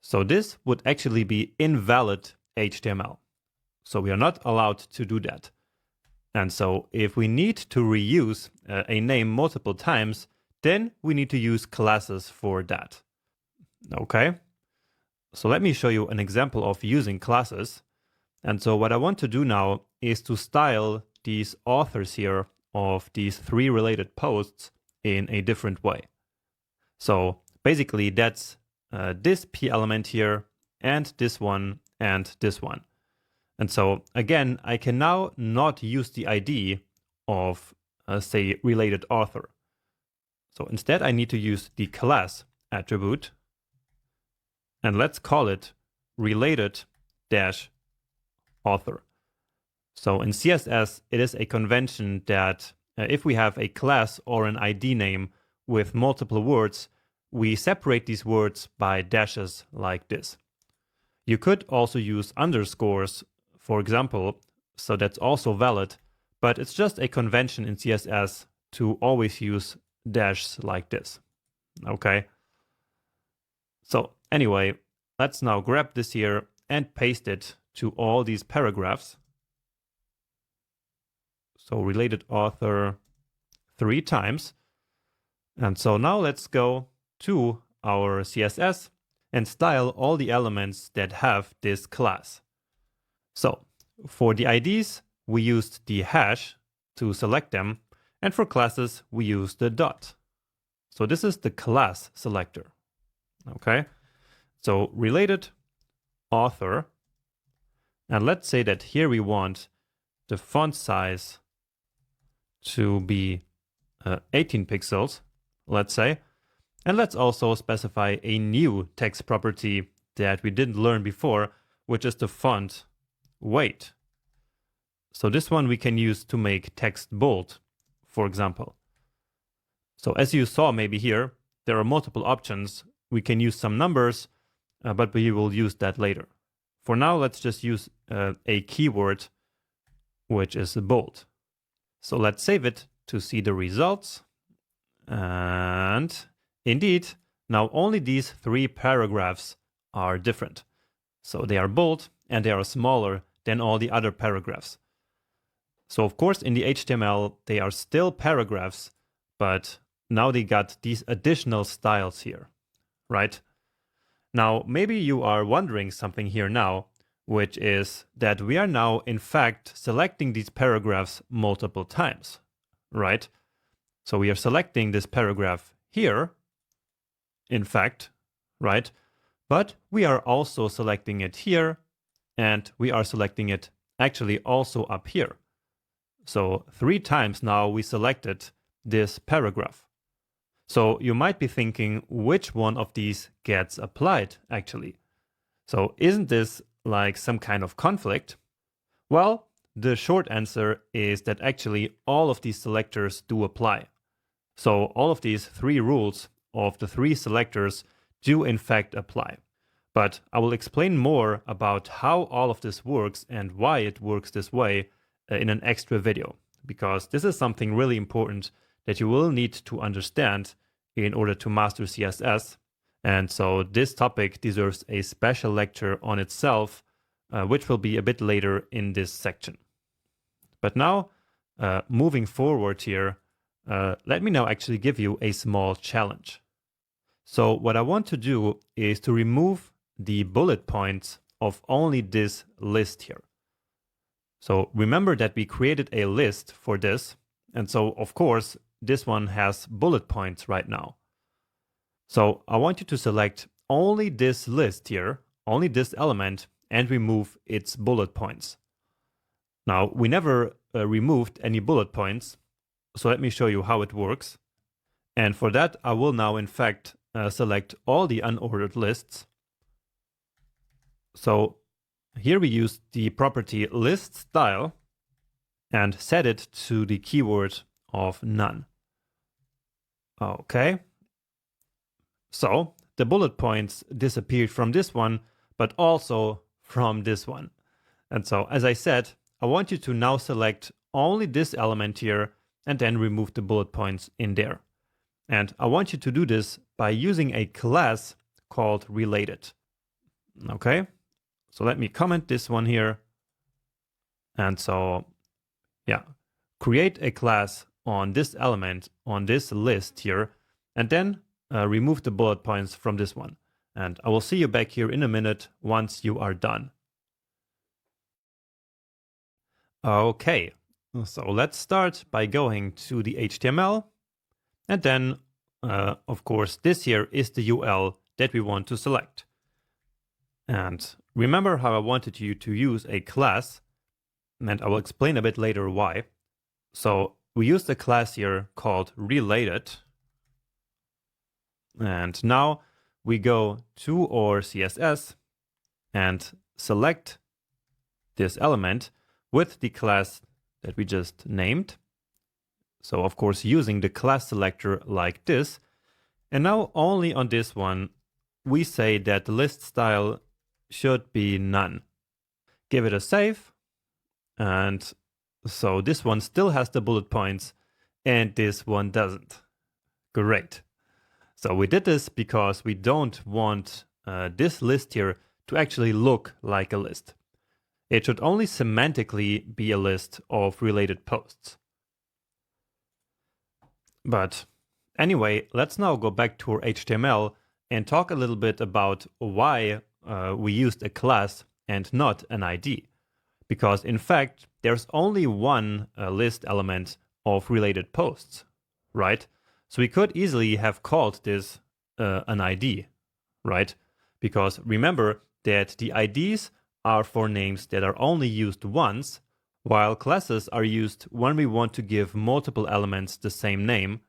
So this would actually be invalid HTML. So we are not allowed to do that. And so if we need to reuse a name multiple times, then we need to use classes for that. Okay, so let me show you an example of using classes. And so what I want to do now is to style these authors here of these 3 related posts in a different way. So basically that's this P element here, and this one, and this one. And so again, I can now not use the ID of, say, related author. So instead, I need to use the class attribute, and let's call it related-author. So in CSS, it is a convention that if we have a class or an ID name with multiple words, we separate these words by dashes like this. You could also use underscores, for example, so that's also valid, but it's just a convention in CSS to always use dashes like this. Okay. So anyway, let's now grab this here and paste it to all these paragraphs. So related author 3 times. And so now let's go to our CSS and style all the elements that have this class. So for the IDs, we used the hash to select them, and for classes, we use the dot. So this is the class selector. Okay, so related author, and let's say that here we want the font size to be 18 pixels, let's say. And let's also specify a new text property that we didn't learn before, which is the font weight. So this one we can use to make text bold, for example. So as you saw maybe here, there are multiple options. We can use some numbers, but we will use that later. For now, let's just use a keyword, which is bold. So let's save it to see the results. And indeed, now only these 3 paragraphs are different. So they are bold and they are smaller than all the other paragraphs. So of course, in the HTML, they are still paragraphs, but now they got these additional styles here, right? Now, maybe you are wondering something here now, which is that we are now in fact selecting these paragraphs multiple times, right? So we are selecting this paragraph here, in fact, right? But we are also selecting it here, and we are selecting it actually also up here. So 3 times now we selected this paragraph. So you might be thinking which one of these gets applied actually. So isn't this like some kind of conflict? Well, the short answer is that actually all of these selectors do apply. So all of these 3 rules of the 3 selectors do in fact apply. But I will explain more about how all of this works and why it works this way in an extra video, because this is something really important that you will need to understand in order to master CSS. And so this topic deserves a special lecture on itself, which will be a bit later in this section. But now, moving forward here, let me now actually give you a small challenge. So what I want to do is to remove the bullet points of only this list here. So remember that we created a list for this, and so of course this one has bullet points right now. So I want you to select only this list here, only this element, and remove its bullet points. Now we never removed any bullet points, so let me show you how it works. And for that I will now in fact select all the unordered lists. So here we use the property list style and set it to the keyword of none. Okay. So the bullet points disappeared from this one, but also from this one. And so, as I said, I want you to now select only this element here and then remove the bullet points in there. And I want you to do this by using a class called related. Okay. So let me comment this one here. And so, yeah, create a class on this element, on this list here, and then remove the bullet points from this one. And I will see you back here in a minute once you are done. Okay, so let's start by going to the HTML. And then, of course, this here is the UL that we want to select. And remember how I wanted you to use a class, and I will explain a bit later why. So we used a class here called related. And now we go to our CSS and select this element with the class that we just named. So of course using the class selector like this. And now only on this one, we say that the list style should be none. Give it a save. And so this one still has the bullet points and this one doesn't. Great. So we did this because we don't want this list here to actually look like a list. It should only semantically be a list of related posts. But anyway, let's now go back to our HTML and talk a little bit about why we used a class and not an ID. Because in fact, there's only one list element of related posts, right? So we could easily have called this an ID, right? Because remember that the IDs are for names that are only used once, while classes are used when we want to give multiple elements the same name.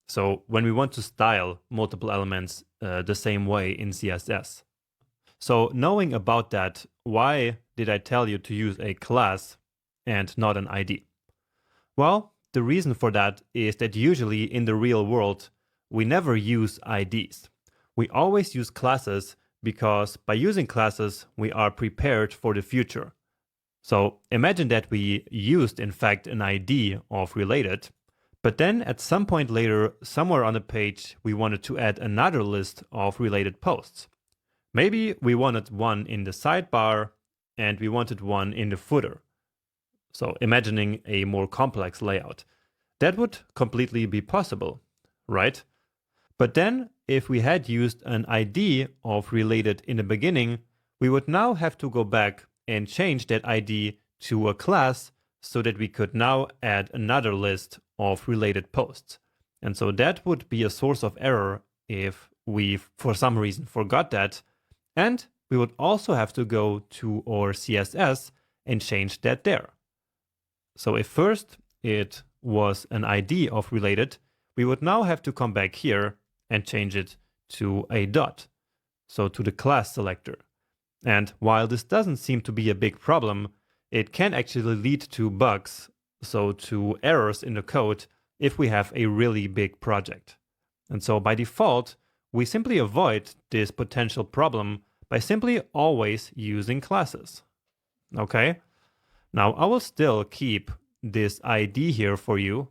So when we want to style multiple elements the same way in CSS. So knowing about that, why did I tell you to use a class and not an ID? Well, the reason for that is that usually in the real world, we never use IDs. We always use classes because by using classes, we are prepared for the future. So imagine that we used, in fact, an ID of related, but then at some point later, somewhere on the page, we wanted to add another list of related posts. Maybe we wanted one in the sidebar and we wanted one in the footer. So imagining a more complex layout. That would completely be possible, right? But then if we had used an ID of related in the beginning, we would now have to go back and change that ID to a class so that we could now add another list of related posts. And so that would be a source of error if we, for some reason, forgot that. And we would also have to go to our CSS and change that there. So if first it was an ID of related, we would now have to come back here and change it to a dot, so to the class selector. And while this doesn't seem to be a big problem, it can actually lead to bugs, so to errors in the code if we have a really big project. And so by default, we simply avoid this potential problem by simply always using classes. Okay? Now I will still keep this ID here for you.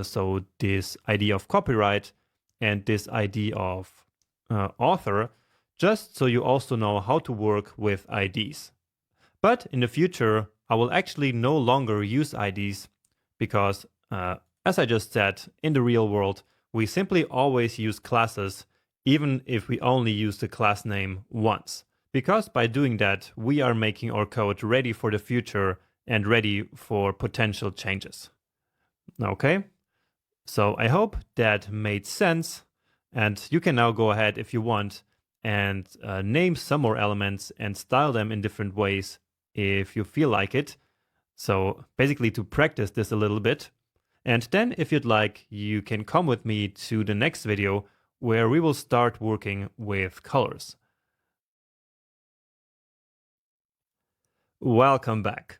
So this ID of copyright and this ID of author, just so you also know how to work with IDs. But in the future, I will actually no longer use IDs because, as I just said, in the real world, we simply always use classes, even if we only use the class name once. Because by doing that, we are making our code ready for the future and ready for potential changes. Okay? So I hope that made sense. And you can now go ahead if you want and name some more elements and style them in different ways if you feel like it. So basically to practice this a little bit. And then if you'd like, you can come with me to the next video where we will start working with colors. Welcome back.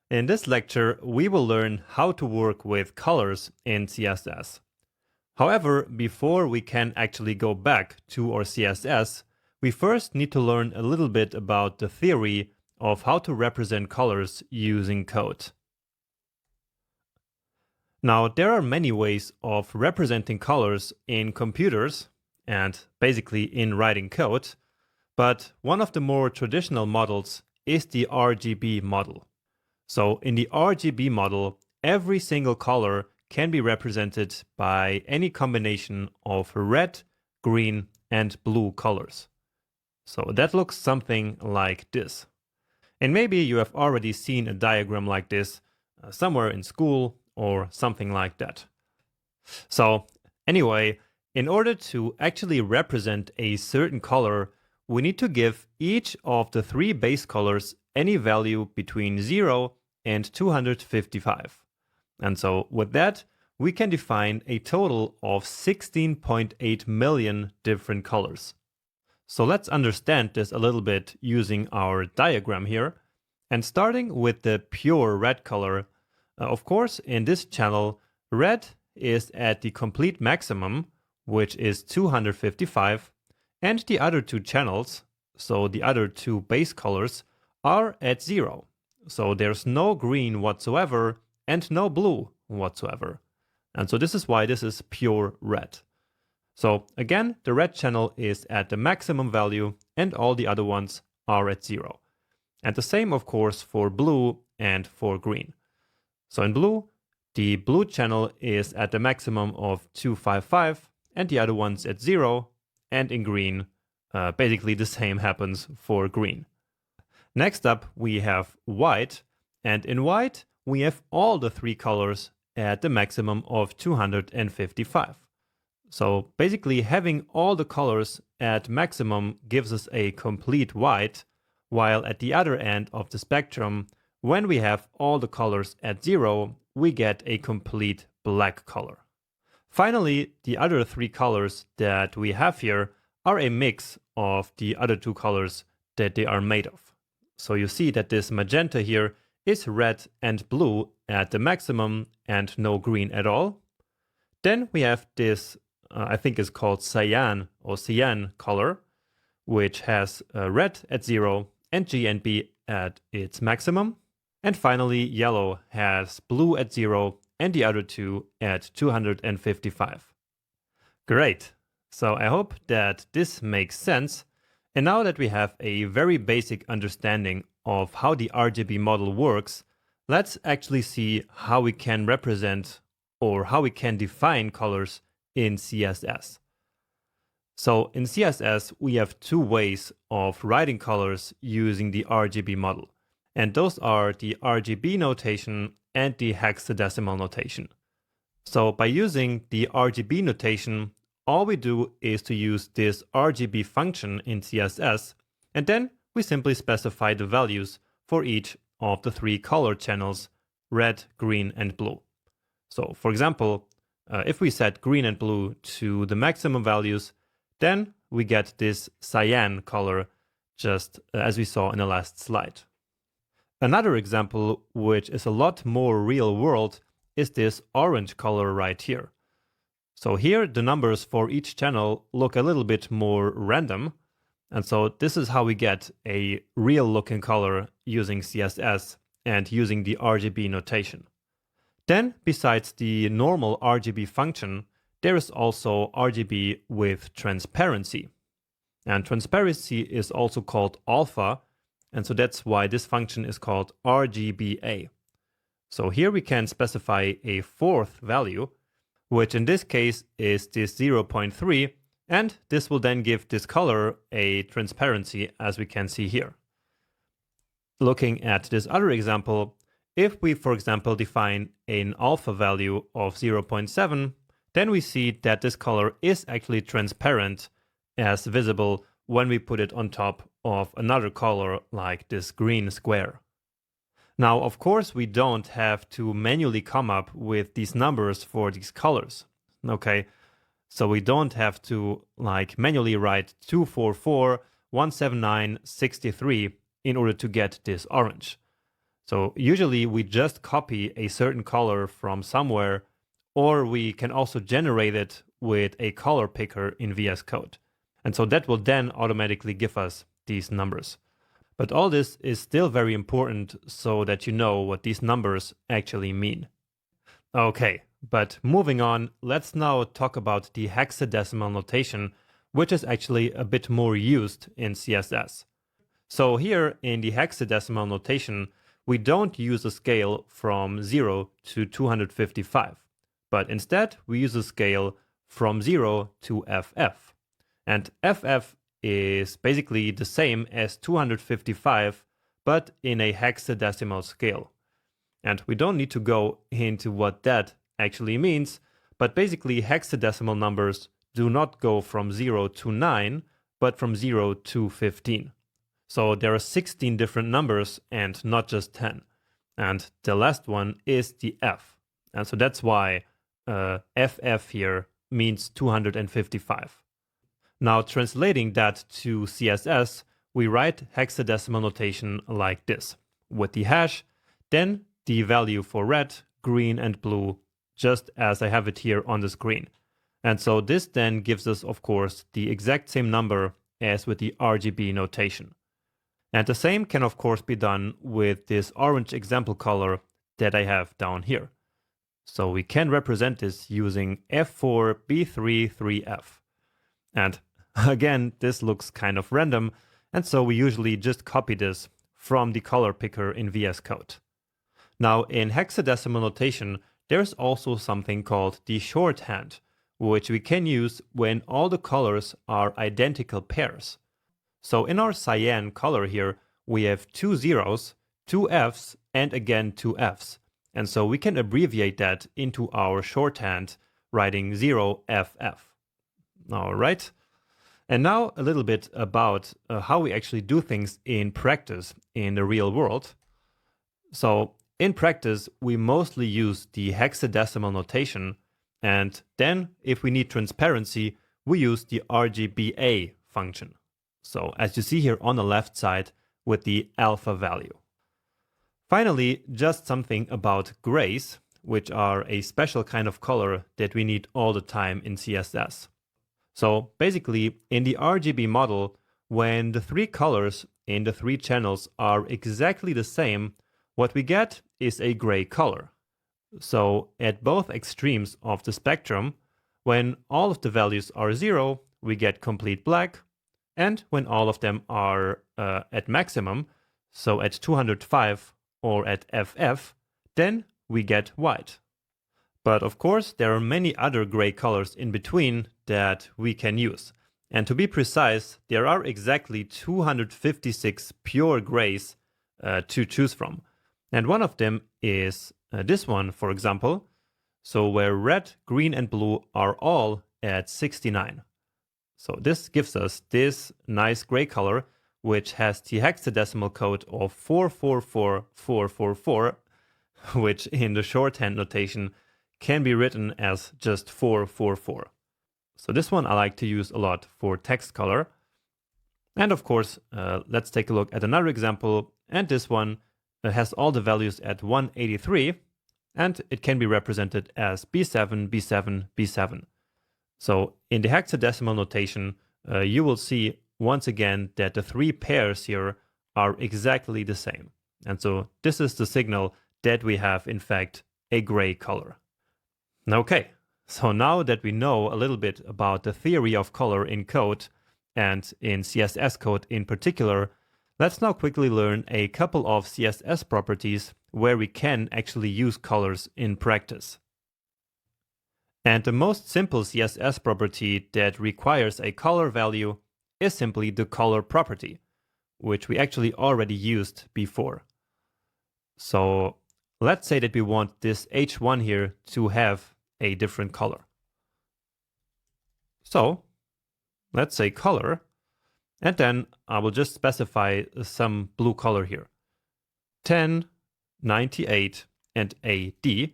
In this lecture, we will learn how to work with colors in CSS. However, before we can actually go back to our CSS, we first need to learn a little bit about the theory of how to represent colors using code. Now, there are many ways of representing colors in computers and basically in writing code, but one of the more traditional models is the RGB model. So in the RGB model, every single color can be represented by any combination of red, green, and blue colors. So that looks something like this. And maybe you have already seen a diagram like this somewhere in school or something like that. So anyway, in order to actually represent a certain color, we need to give each of the three base colors any value between 0 and 255. And so with that, we can define a total of 16.8 million different colors. So let's understand this a little bit using our diagram here. And starting with the pure red color, of course, in this channel, red is at the complete maximum, which is 255, and the other two channels, so the other two base colors, are at 0. So there's no green whatsoever and no blue whatsoever. And so this is why this is pure red. So again, the red channel is at the maximum value and all the other ones are at 0. And the same, of course, for blue and for green. So in blue, the blue channel is at the maximum of 255 and the other ones at 0. And in green, basically the same happens for green. Next up, we have white. And in white, we have all the three colors at the maximum of 255. So basically having all the colors at maximum gives us a complete white, while at the other end of the spectrum, when we have all the colors at 0, we get a complete black color. Finally, the other three colors that we have here are a mix of the other two colors that they are made of. So you see that this magenta here is red and blue at the maximum and no green at all. Then we have this, I think is called cyan or cyan color, which has red at 0 and G and B at its maximum. And finally, yellow has blue at 0 and the other two at 255. Great. So I hope that this makes sense. And now that we have a very basic understanding of how the RGB model works, let's actually see how we can represent or how we can define colors in CSS. So in CSS, we have two ways of writing colors using the RGB model. And those are the RGB notation and the hexadecimal notation. So by using the RGB notation, all we do is to use this RGB function in CSS, and then we simply specify the values for each of the three color channels, red, green, and blue. So for example, if we set green and blue to the maximum values, then we get this cyan color, just as we saw in the last slide. Another example, which is a lot more real world, is this orange color right here. So here the numbers for each channel look a little bit more random. And so this is how we get a real looking color using CSS and using the RGB notation. Then besides the normal RGB function, there is also RGB with transparency. And transparency is also called alpha. And so that's why this function is called RGBA. So here we can specify a fourth value, which in this case is this 0.3, and this will then give this color a transparency, as we can see here. Looking at this other example, if we, for example, define an alpha value of 0.7, then we see that this color is actually transparent as visible when we put it on top of another color like this green square. Now, of course, we don't have to manually come up with these numbers for these colors, okay? So we don't have to manually write 244, 179, 63 in order to get this orange. So usually we just copy a certain color from somewhere, or we can also generate it with a color picker in VS Code. And so that will then automatically give us these numbers. But all this is still very important so that you know what these numbers actually mean. Okay, but moving on, let's now talk about the hexadecimal notation, which is actually a bit more used in CSS. So here in the hexadecimal notation, we don't use a scale from 0 to 255, but instead we use a scale from 0 to FF. And FF is basically the same as 255, but in a hexadecimal scale. And we don't need to go into what that actually means, but basically hexadecimal numbers do not go from 0 to 9, but from 0 to 15. So there are 16 different numbers and not just 10. And the last one is the F. And so that's why FF here means 255. Now, translating that to CSS, we write hexadecimal notation like this, with the hash, then the value for red, green, and blue, just as I have it here on the screen. And so this then gives us, of course, the exact same number as with the RGB notation. And the same can, of course, be done with this orange example color that I have down here. So we can represent this using F4B33F. And again, this looks kind of random, and so we usually just copy this from the color picker in VS Code. Now, in hexadecimal notation, there's also something called the shorthand, which we can use when all the colors are identical pairs. So in our cyan color here, we have 2 zeros, 2 Fs, and again 2 Fs. And so we can abbreviate that into our shorthand, writing 0FF. All right. And now a little bit about how we actually do things in practice in the real world. So in practice, we mostly use the hexadecimal notation. And then if we need transparency, we use the RGBA function. So as you see here on the left side with the alpha value. Finally, just something about grays, which are a special kind of color that we need all the time in CSS. So basically, in the RGB model, when the three colors in the three channels are exactly the same, what we get is a gray color. So at both extremes of the spectrum, when all of the values are 0, we get complete black, and when all of them are at maximum, so at 205 or at FF, then we get white. But of course, there are many other gray colors in between that we can use. And to be precise, there are exactly 256 pure grays to choose from. And one of them is this one, for example. So where red, green, and blue are all at 69. So this gives us this nice gray color, which has the hexadecimal code of 444444, which in the shorthand notation can be written as just 444. So this one I like to use a lot for text color. And of course, let's take a look at another example. And this one has all the values at 183, and it can be represented as B7, B7, B7. So in the hexadecimal notation, you will see once again that the three pairs here are exactly the same. And so this is the signal that we have, in fact, a gray color. Okay, so now that we know a little bit about the theory of color in code, and in CSS code in particular, let's now quickly learn a couple of CSS properties where we can actually use colors in practice. And the most simple CSS property that requires a color value is simply the color property, which we actually already used before. So let's say that we want this H1 here to have a different color. So let's say color, and then I will just specify some blue color here. 10, 98, and AD.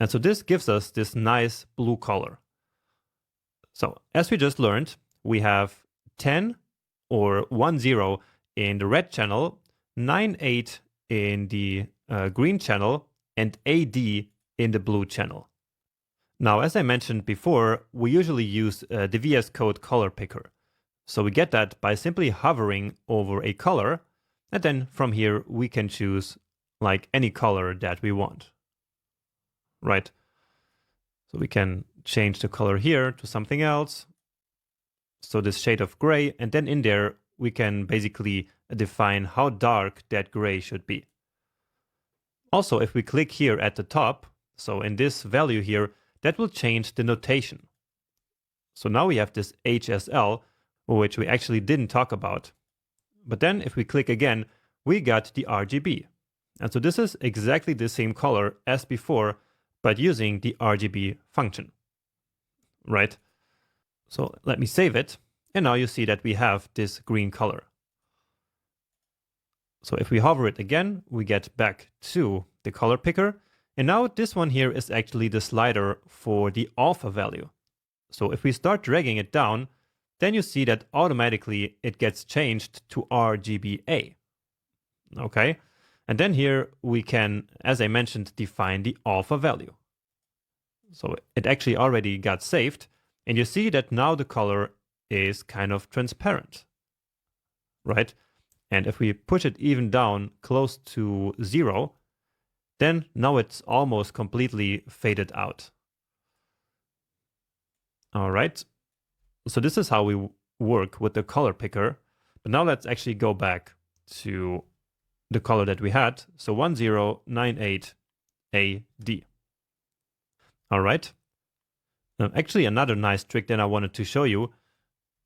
And so this gives us this nice blue color. So as we just learned, we have 10 or 10 in the red channel, 98 in the green channel, and AD in the blue channel. Now, as I mentioned before, we usually use the VS Code color picker. So we get that by simply hovering over a color, and then from here we can choose like any color that we want. Right? So we can change the color here to something else. So this shade of gray, and then in there we can basically define how dark that gray should be. Also, if we click here at the top, so in this value here, that will change the notation. So now we have this HSL, which we actually didn't talk about. But then if we click again, we got the RGB. And so this is exactly the same color as before, but using the RGB function, right? So let me save it. And now you see that we have this green color. So if we hover it again, we get back to the color picker. And now this one here is actually the slider for the alpha value. So if we start dragging it down, then you see that automatically it gets changed to RGBA. Okay. And then here we can, as I mentioned, define the alpha value. So it actually already got saved. And you see that now the color is kind of transparent, right? And if we push it even down close to 0, then now it's almost completely faded out. All right. So this is how we work with the color picker. But now let's actually go back to the color that we had. So 1098 AD. All right. Actually, another nice trick that I wanted to show you.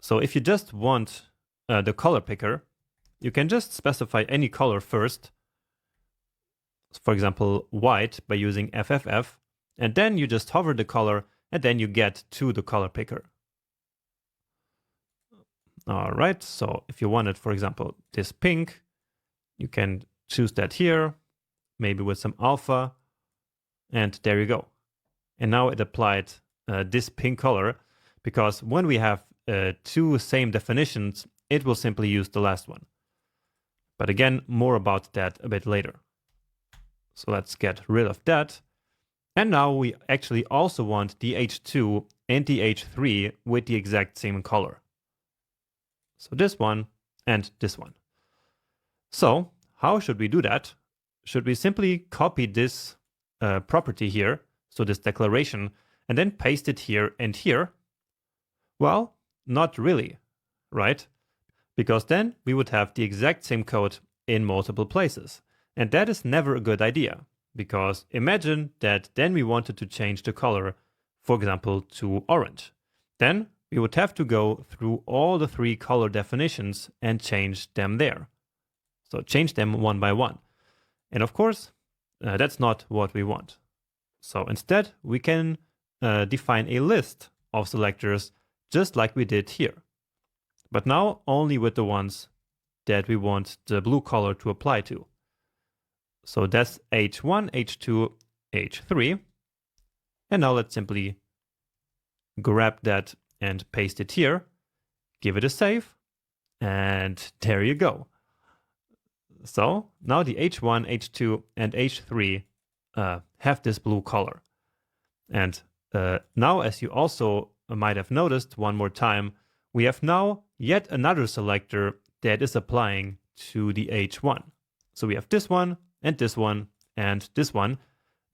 So if you just want the color picker, you can just specify any color first. For example, white by using FFF, and then you just hover the color, and then you get to the color picker. All right, so if you wanted, for example, this pink, you can choose that here, maybe with some alpha, and there you go. And now it applied this pink color, because when we have two same definitions, it will simply use the last one. But again, more about that a bit later. So let's get rid of that. And now we actually also want the H2 and the H3 with the exact same color. So this one and this one. So how should we do that? Should we simply copy this property here, so this declaration, and then paste it here and here? Well, not really, right? Because then we would have the exact same code in multiple places. And that is never a good idea, because imagine that then we wanted to change the color, for example, to orange. Then we would have to go through all the 3 color definitions and change them there. So change them one by one. And of course, that's not what we want. So instead, we can define a list of selectors just like we did here. But now only with the ones that we want the blue color to apply to. So that's H1, H2, H3. And now let's simply grab that and paste it here, give it a save, and there you go. So now the H1, H2, and H3 have this blue color. And now, as you also might have noticed one more time, we have now yet another selector that is applying to the H1. So we have this one, and this one, and this one.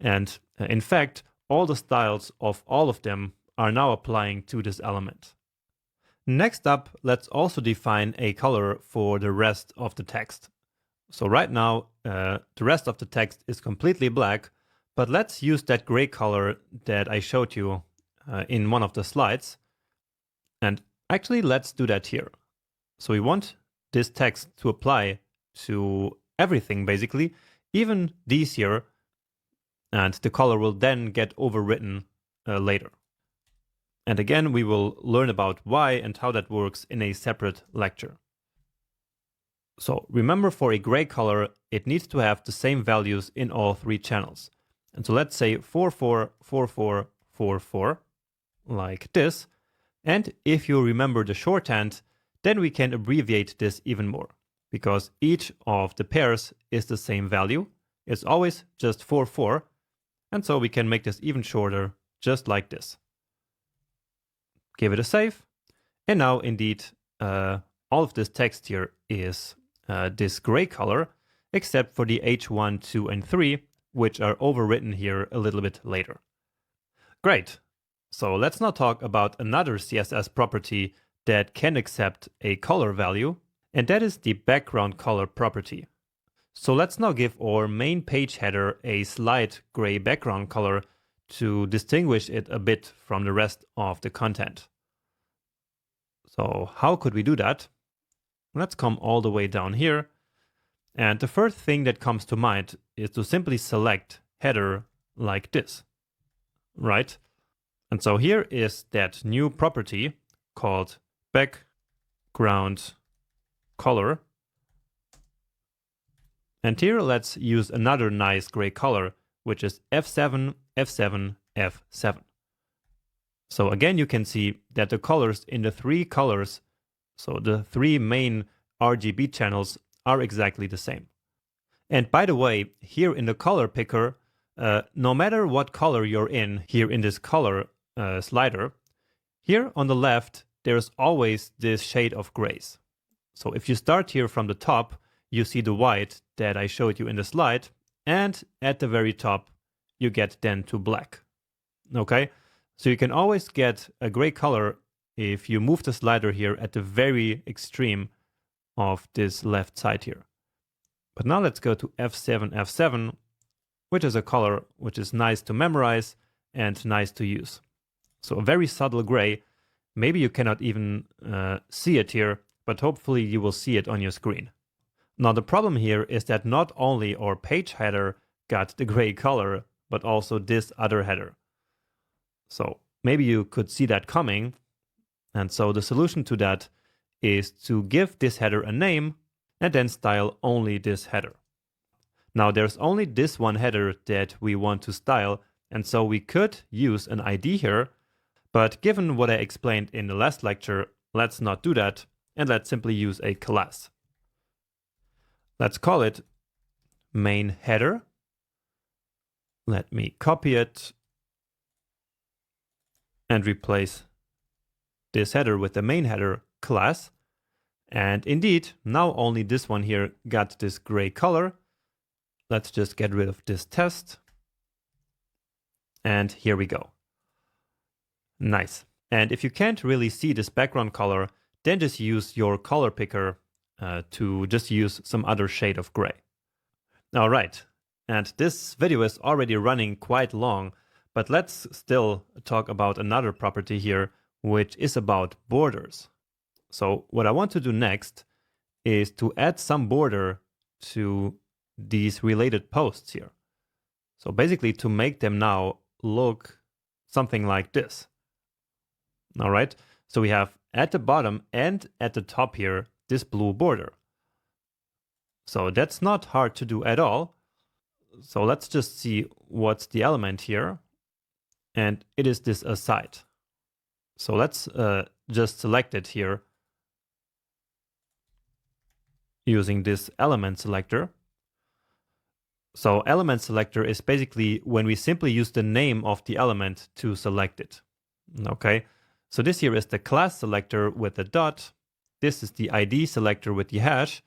And in fact, all the styles of all of them are now applying to this element. Next up, let's also define a color for the rest of the text. So right now, the rest of the text is completely black, but let's use that gray color that I showed you in one of the slides. And actually, let's do that here. So we want this text to apply to everything, basically, even these here, and the color will then get overwritten later. And again, we will learn about why and how that works in a separate lecture. So remember, for a gray color, it needs to have the same values in all 3 channels. And so let's say 444444, like this. And if you remember the shorthand, then we can abbreviate this even more, because each of the pairs is the same value. It's always just 44. And so we can make this even shorter, just like this. Give it a save. And now indeed, all of this text here is this gray color, except for the H1, 2, and 3, which are overwritten here a little bit later. Great. So let's now talk about another CSS property that can accept a color value, and that is the background color property. So let's now give our main page header a slight gray background color to distinguish it a bit from the rest of the content. So how could we do that? Let's come all the way down here. And the first thing that comes to mind is to simply select header like this, right? And so here is that new property called background color. And here let's use another nice gray color, which is F7, F7, F7. So again, you can see that the colors in the 3 colors, so the 3 main RGB channels, are exactly the same. And by the way, here in the color picker, no matter what color you're in here in this color slider, here on the left, there's always this shade of grays. So if you start here from the top, you see the white that I showed you in the slide, and at the very top, you get then to black. Okay, so you can always get a gray color if you move the slider here at the very extreme of this left side here. But now let's go to F7, F7, which is a color which is nice to memorize and nice to use. So a very subtle gray. Maybe you cannot even see it here, but hopefully you will see it on your screen. Now the problem here is that not only our page header got the gray color, but also this other header. So maybe you could see that coming. And so the solution to that is to give this header a name and then style only this header. Now there's only this one header that we want to style, and so we could use an ID here, but given what I explained in the last lecture, let's not do that, and let's simply use a class. Let's call it main header. Let me copy it and replace this header with the main header class. And indeed, now only this one here got this gray color. Let's just get rid of this test. And here we go. Nice. And if you can't really see this background color, then just use your color picker to just use some other shade of gray. All right. And this video is already running quite long, but let's still talk about another property here, which is about borders. So what I want to do next is to add some border to these related posts here. So basically to make them now look something like this. All right, so we have at the bottom and at the top here, this blue border. So that's not hard to do at all. So let's just see what's the element here. And it is this aside. So let's just select it here using this element selector. So element selector is basically when we simply use the name of the element to select it. Okay, so this here is the class selector with the dot. This is the ID selector with the hash.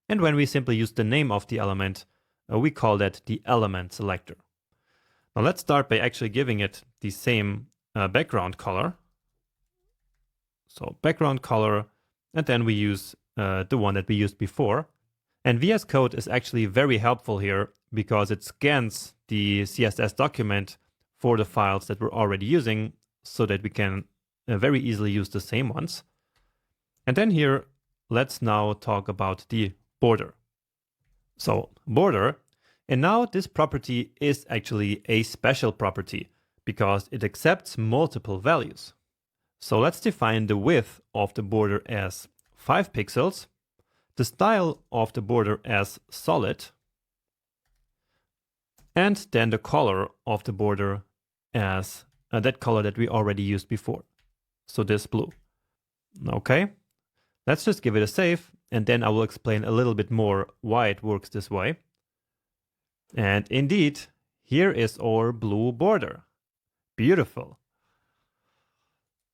And when we simply use the name of the element, we call that the element selector. Now let's start by actually giving it the same background color. So background color, and then we use the one that we used before. And VS Code is actually very helpful here because it scans the CSS document for the files that we're already using so that we can very easily use the same ones. And then here, let's now talk about the border. So border, and now this property is actually a special property because it accepts multiple values. So let's define the width of the border as 5 pixels, the style of the border as solid, and then the color of the border as that color that we already used before. So this blue. Okay, let's just give it a save, and then I will explain a little bit more why it works this way. And indeed, here is our blue border. Beautiful.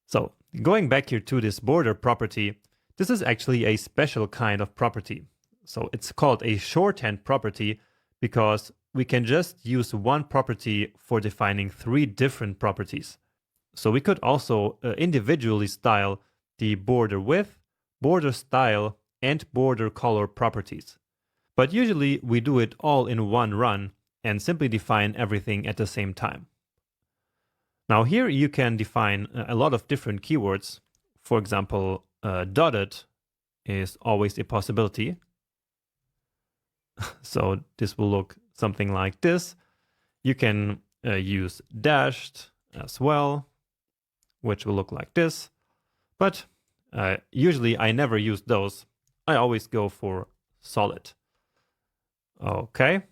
So going back here to this border property, this is actually a special kind of property. So it's called a shorthand property because we can just use one property for defining 3 different properties. So we could also individually style the border width, border style, and border color properties. But usually we do it all in one run and simply define everything at the same time. Now here you can define a lot of different keywords. For example, dotted is always a possibility. So this will look something like this. You can use dashed as well, which will look like this. But usually I never use those. I always go for solid. Okay.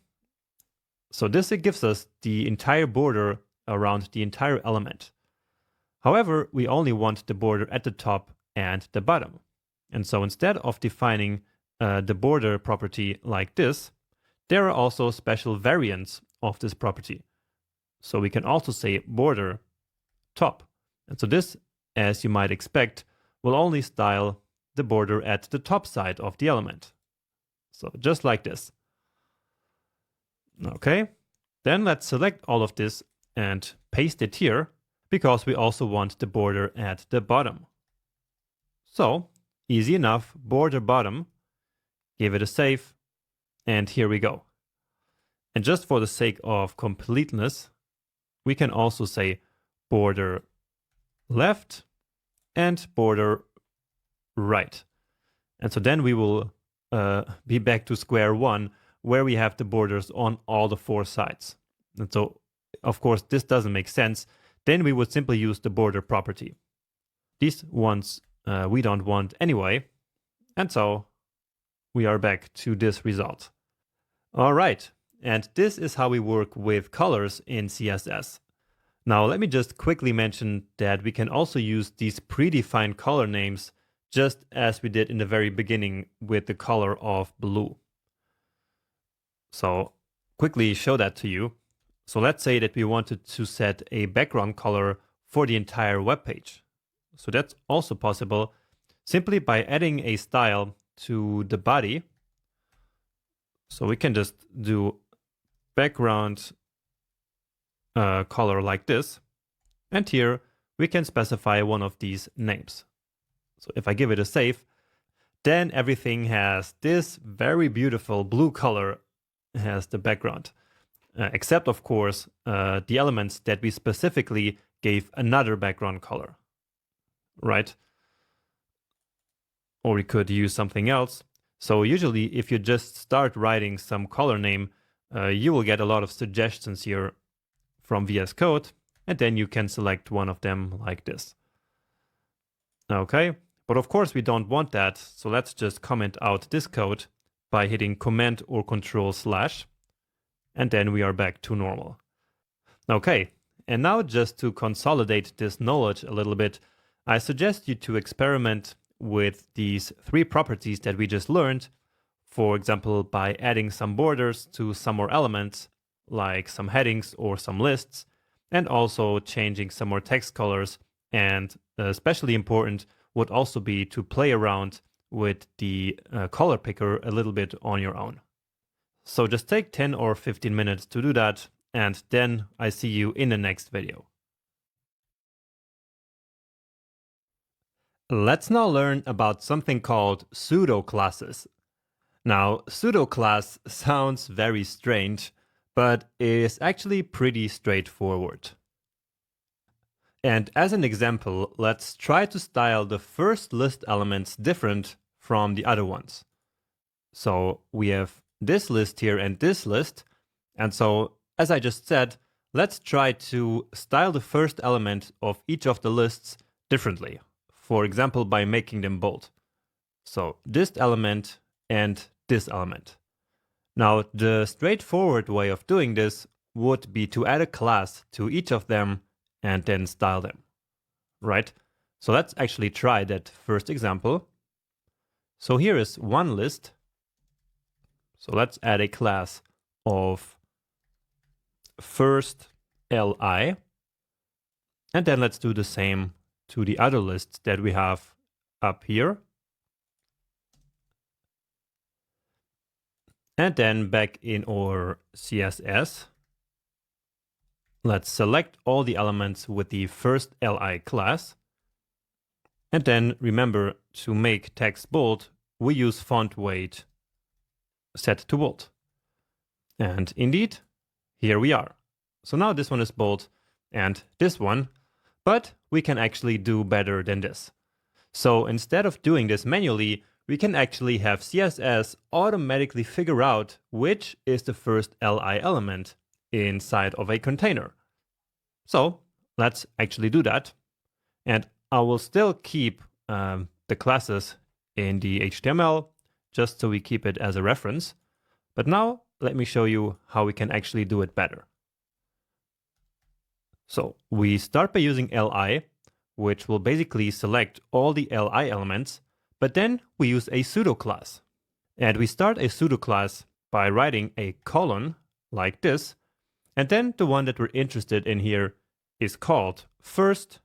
So this gives us the entire border around the entire element. However, we only want the border at the top and the bottom. And so instead of defining the border property like this, there are also special variants of this property. So we can also say border top. And so this, as you might expect, will only style the border at the top side of the element. So just like this. Okay, then let's select all of this and paste it here because we also want the border at the bottom. So easy enough, border bottom, give it a save, and here we go. And just for the sake of completeness, we can also say border left and border right. And so then we will be back to square one where we have the borders on all the 4 sides. And so, of course, this doesn't make sense. Then we would simply use the border property. These ones we don't want anyway. And so we are back to this result. All right. And this is how we work with colors in CSS. Now, let me just quickly mention that we can also use these predefined color names just as we did in the very beginning with the color of blue. So quickly show that to you. So let's say that we wanted to set a background color for the entire web page. So that's also possible simply by adding a style to the body. So we can just do background color like this. And here we can specify one of these names. So if I give it a save, then everything has this very beautiful blue color as the background. Except, of course, the elements that we specifically gave another background color, right? Or we could use something else. So usually if you just start writing some color name, you will get a lot of suggestions here from VS Code, and then you can select one of them like this. Okay, but of course we don't want that, so let's just comment out this code by hitting Command or Control /, and then we are back to normal. Okay, and now just to consolidate this knowledge a little bit, I suggest you to experiment with these 3 properties that we just learned. For example, by adding some borders to some more elements, like some headings or some lists, and also changing some more text colors. And especially important would also be to play around with the color picker a little bit on your own. So just take 10 or 15 minutes to do that, and then I see you in the next video. Let's now learn about something called pseudo-classes. Now, pseudo-class sounds very strange, but it is actually pretty straightforward. And as an example, let's try to style the first list elements different from the other ones. So we have this list here and this list. And so, as I just said, let's try to style the first element of each of the lists differently. For example, by making them bold. So this element and this element. Now, the straightforward way of doing this would be to add a class to each of them and then style them, right? So let's actually try that first example. So here is one list. So let's add a class of firstLi, and then let's do the same to the other lists that we have up here. And then back in our CSS, let's select all the elements with the firstLi class. And then remember, to make text bold, we use font weight set to bold. And indeed, here we are. So now this one is bold and this one, but we can actually do better than this. So instead of doing this manually, we can actually have CSS automatically figure out which is the first Li element inside of a container. So let's actually do that. And I will still keep the classes in the HTML just so we keep it as a reference. But now let me show you how we can actually do it better. So we start by using Li, which will basically select all the Li elements, but then we use a pseudo class. And we start a pseudo class by writing a colon like this, and then the one that we're interested in here is called first-child.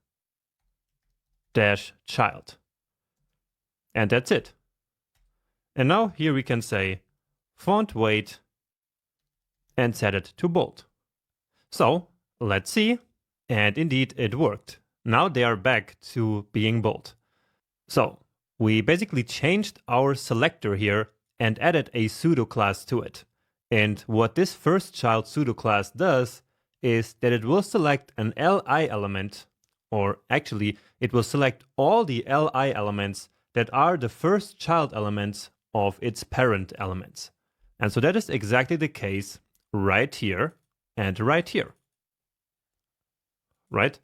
And that's it. And now here we can say font weight and set it to bold. So let's see. And indeed it worked. Now they are back to being bold. So we basically changed our selector here and added a pseudo class to it. And what this first-child pseudo class does is that it will select an Li element, or actually it will select all the Li elements that are the first-child elements of its parent elements. And so that is exactly the case right here and right here. Right?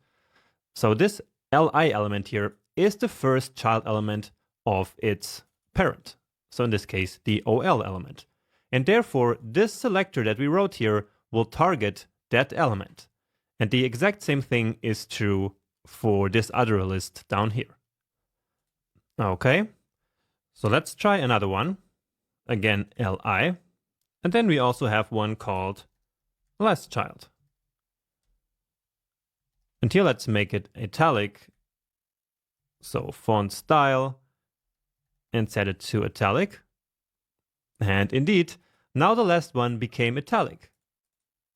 So this Li element here is the first child element of its parent. So in this case, the OL element. And therefore, this selector that we wrote here will target that element. And the exact same thing is true for this other list down here. Okay, so let's try another one. Again, Li. And then we also have one called lastchild. And here let's make it italic. So font style and set it to italic. And indeed, now the last one became italic.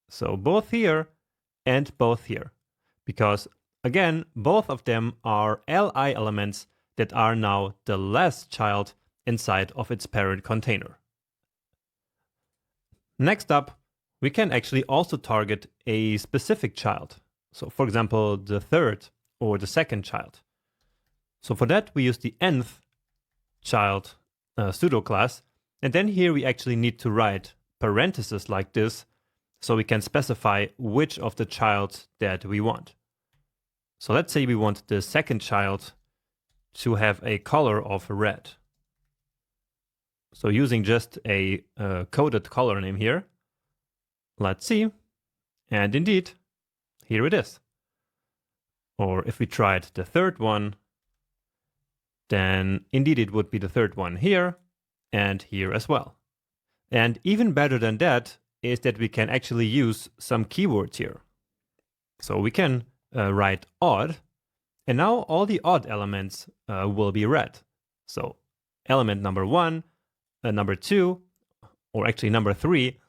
So both here and both here. Because again, both of them are li elements that are now the last child inside of its parent container. Next up, we can actually also target a specific child. So for example, the third or the second child. So for that, we use the nth child pseudoclass. And then here we actually need to write parentheses like this, so we can specify which of the childs that we want. So let's say we want the second child to have a color of red. So using just a coded color name here, let's see, and indeed, here it is. Or if we tried the third one, then indeed it would be the third one here and here as well. And even better than that is that we can actually use some keywords here. So we can write odd, and now all the odd elements will be red. So element number 1, number 2, or actually number 3,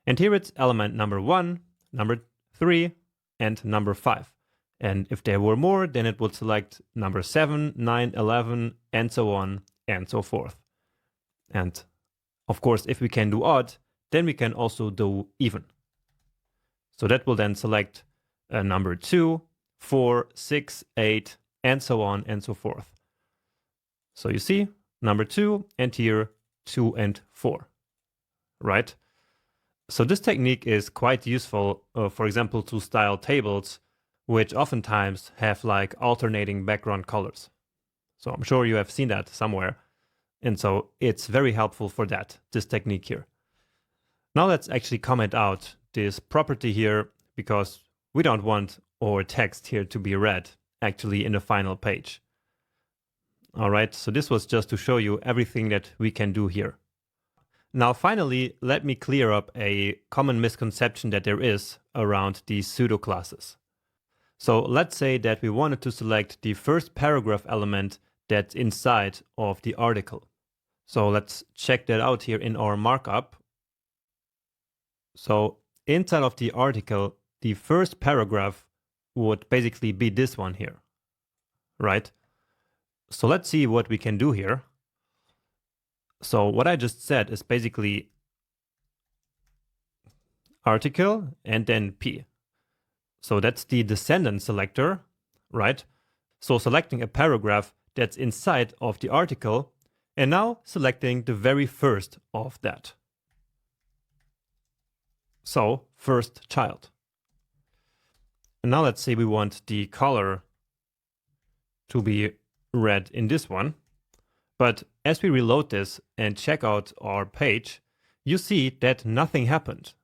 and here it's element number 1, number 3, and number 5. And if there were more, then it would select number 7, 9, 11, and so on and so forth. And of course, if we can do odd, then we can also do even. So that will then select number 2, 4, 6, 8, and so on and so forth. So you see, number 2, and here 2 and 4, right? So this technique is quite useful, for example, to style tables, which oftentimes have like alternating background colors. So I'm sure you have seen that somewhere. And so it's very helpful for that, this technique here. Now let's actually comment out this property here, because we don't want our text here to be red actually in the final page. All right, so this was just to show you everything that we can do here. Now finally, let me clear up a common misconception that there is around these pseudoclasses. So let's say that we wanted to select the first paragraph element that's inside of the article. So let's check that out here in our markup. So inside of the article, the first paragraph would basically be this one here, right? So let's see what we can do here. So what I just said is basically article and then P. So that's the descendant selector, right? So selecting a paragraph that's inside of the article, and now selecting the very first of that. So first child. And now let's say we want the color to be red in this one. But as we reload this and check out our page, you see that nothing happened.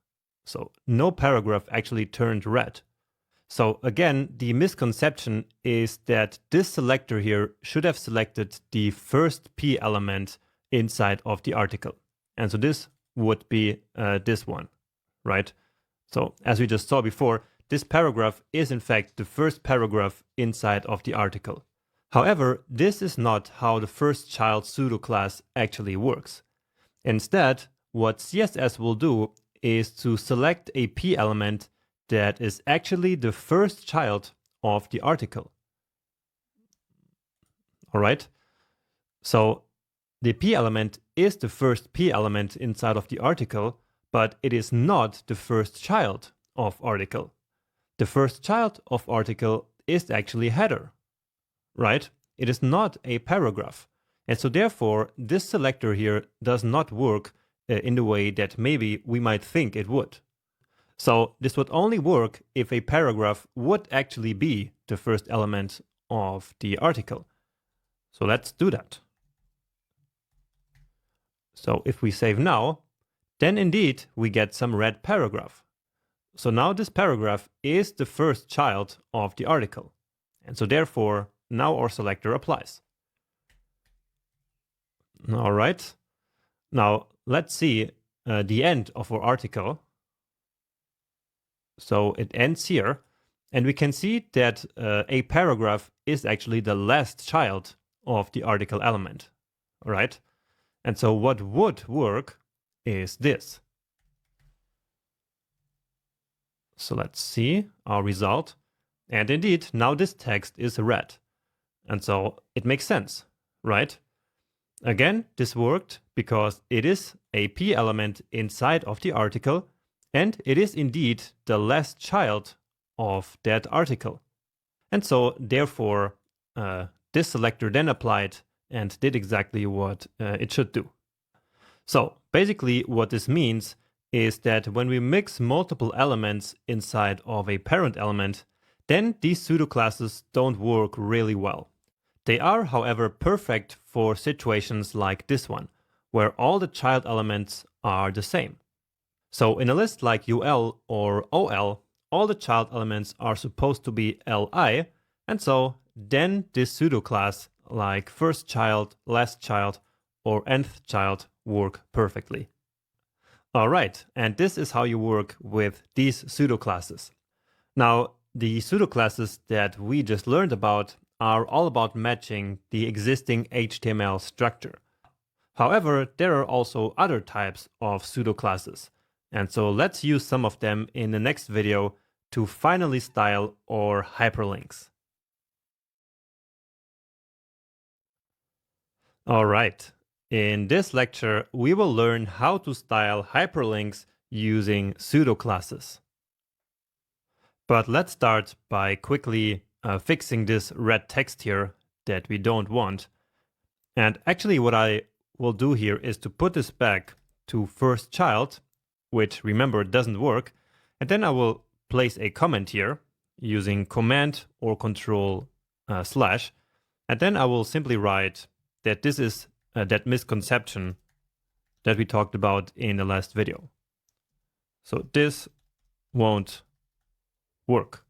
So no paragraph actually turned red. So again, the misconception is that this selector here should have selected the first P element inside of the article. And so this would be this one, right? So as we just saw before, this paragraph is in fact the first paragraph inside of the article. However, this is not how the firstchild pseudoclass actually works. Instead, what CSS will do is to select a P element that is actually the first child of the article. All right. So the P element is the first P element inside of the article, but it is not the first child of article. The first child of article is actually header, right? It is not a paragraph. And so therefore, this selector here does not work in the way that maybe we might think it would. So this would only work if a paragraph would actually be the first element of the article. So let's do that. So if we save now, then indeed we get some red paragraph. So now this paragraph is the first child of the article. And so therefore, now our selector applies. All right. Now let's see the end of our article. So it ends here. And we can see that a paragraph is actually the last child of the article element, right? And so what would work is this. So let's see our result. And indeed, now this text is red. And so it makes sense, right? Again, this worked because it is a p element inside of the article, and it is indeed the last child of that article. And so therefore, this selector then applied and did exactly what it should do. So basically what this means is that when we mix multiple elements inside of a parent element, then these pseudoclasses don't work really well. They are, however, perfect for situations like this one, where all the child elements are the same. So in a list like UL or OL, all the child elements are supposed to be LI, and so then this pseudoclass like firstchild, lastchild, or nth child work perfectly. Alright, and this is how you work with these pseudoclasses. Now, the pseudoclasses that we just learned about are all about matching the existing HTML structure. However, there are also other types of pseudoclasses, and so let's use some of them in the next video to finally style our hyperlinks. Alright, in this lecture we will learn how to style hyperlinks using pseudoclasses. But let's start by quickly fixing this red text here that we don't want. And actually what I will do here is to put this back to firstchild, which remember doesn't work, and then I will place a comment here using command or control slash, and then I will simply write that this is that misconception that we talked about in the last video. So this won't work.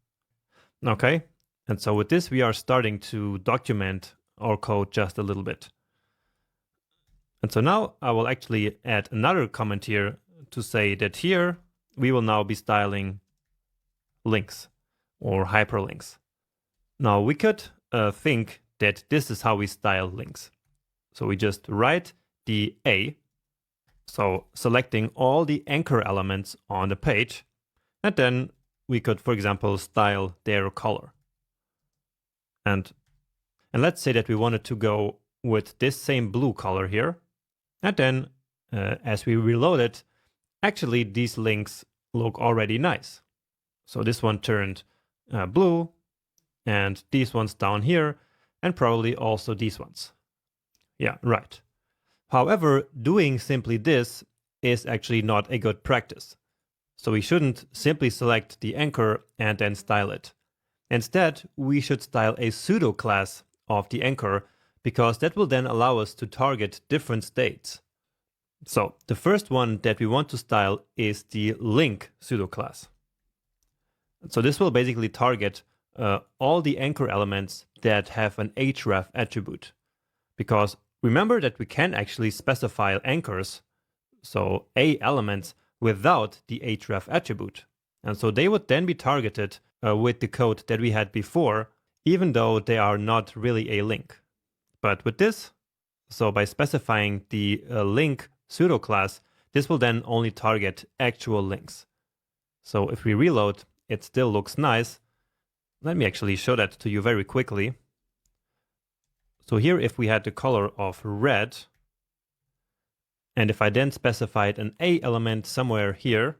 Okay, and so with this we are starting to document our code just a little bit. And so now I will actually add another comment here to say that here we will now be styling links or hyperlinks. Now we could think that this is how we style links. So we just write the A, so selecting all the anchor elements on the page, and then we could, for example, style their color. And let's say that we wanted to go with this same blue color here. And then as we reload it, actually these links look already nice. So this one turned blue, and these ones down here, and probably also these ones. Yeah, right. However, doing simply this is actually not a good practice. So we shouldn't simply select the anchor and then style it. Instead, we should style a pseudoclass of the anchor, because that will then allow us to target different states. So the first one that we want to style is the link pseudoclass. So this will basically target all the anchor elements that have an href attribute. Because remember that we can actually specify anchors, so A elements, without the href attribute. And so they would then be targeted with the code that we had before, even though they are not really a link. But with this, so by specifying the link pseudoclass, this will then only target actual links. So if we reload, it still looks nice. Let me actually show that to you very quickly. So here, if we had the color of red, and if I then specified an A element somewhere here,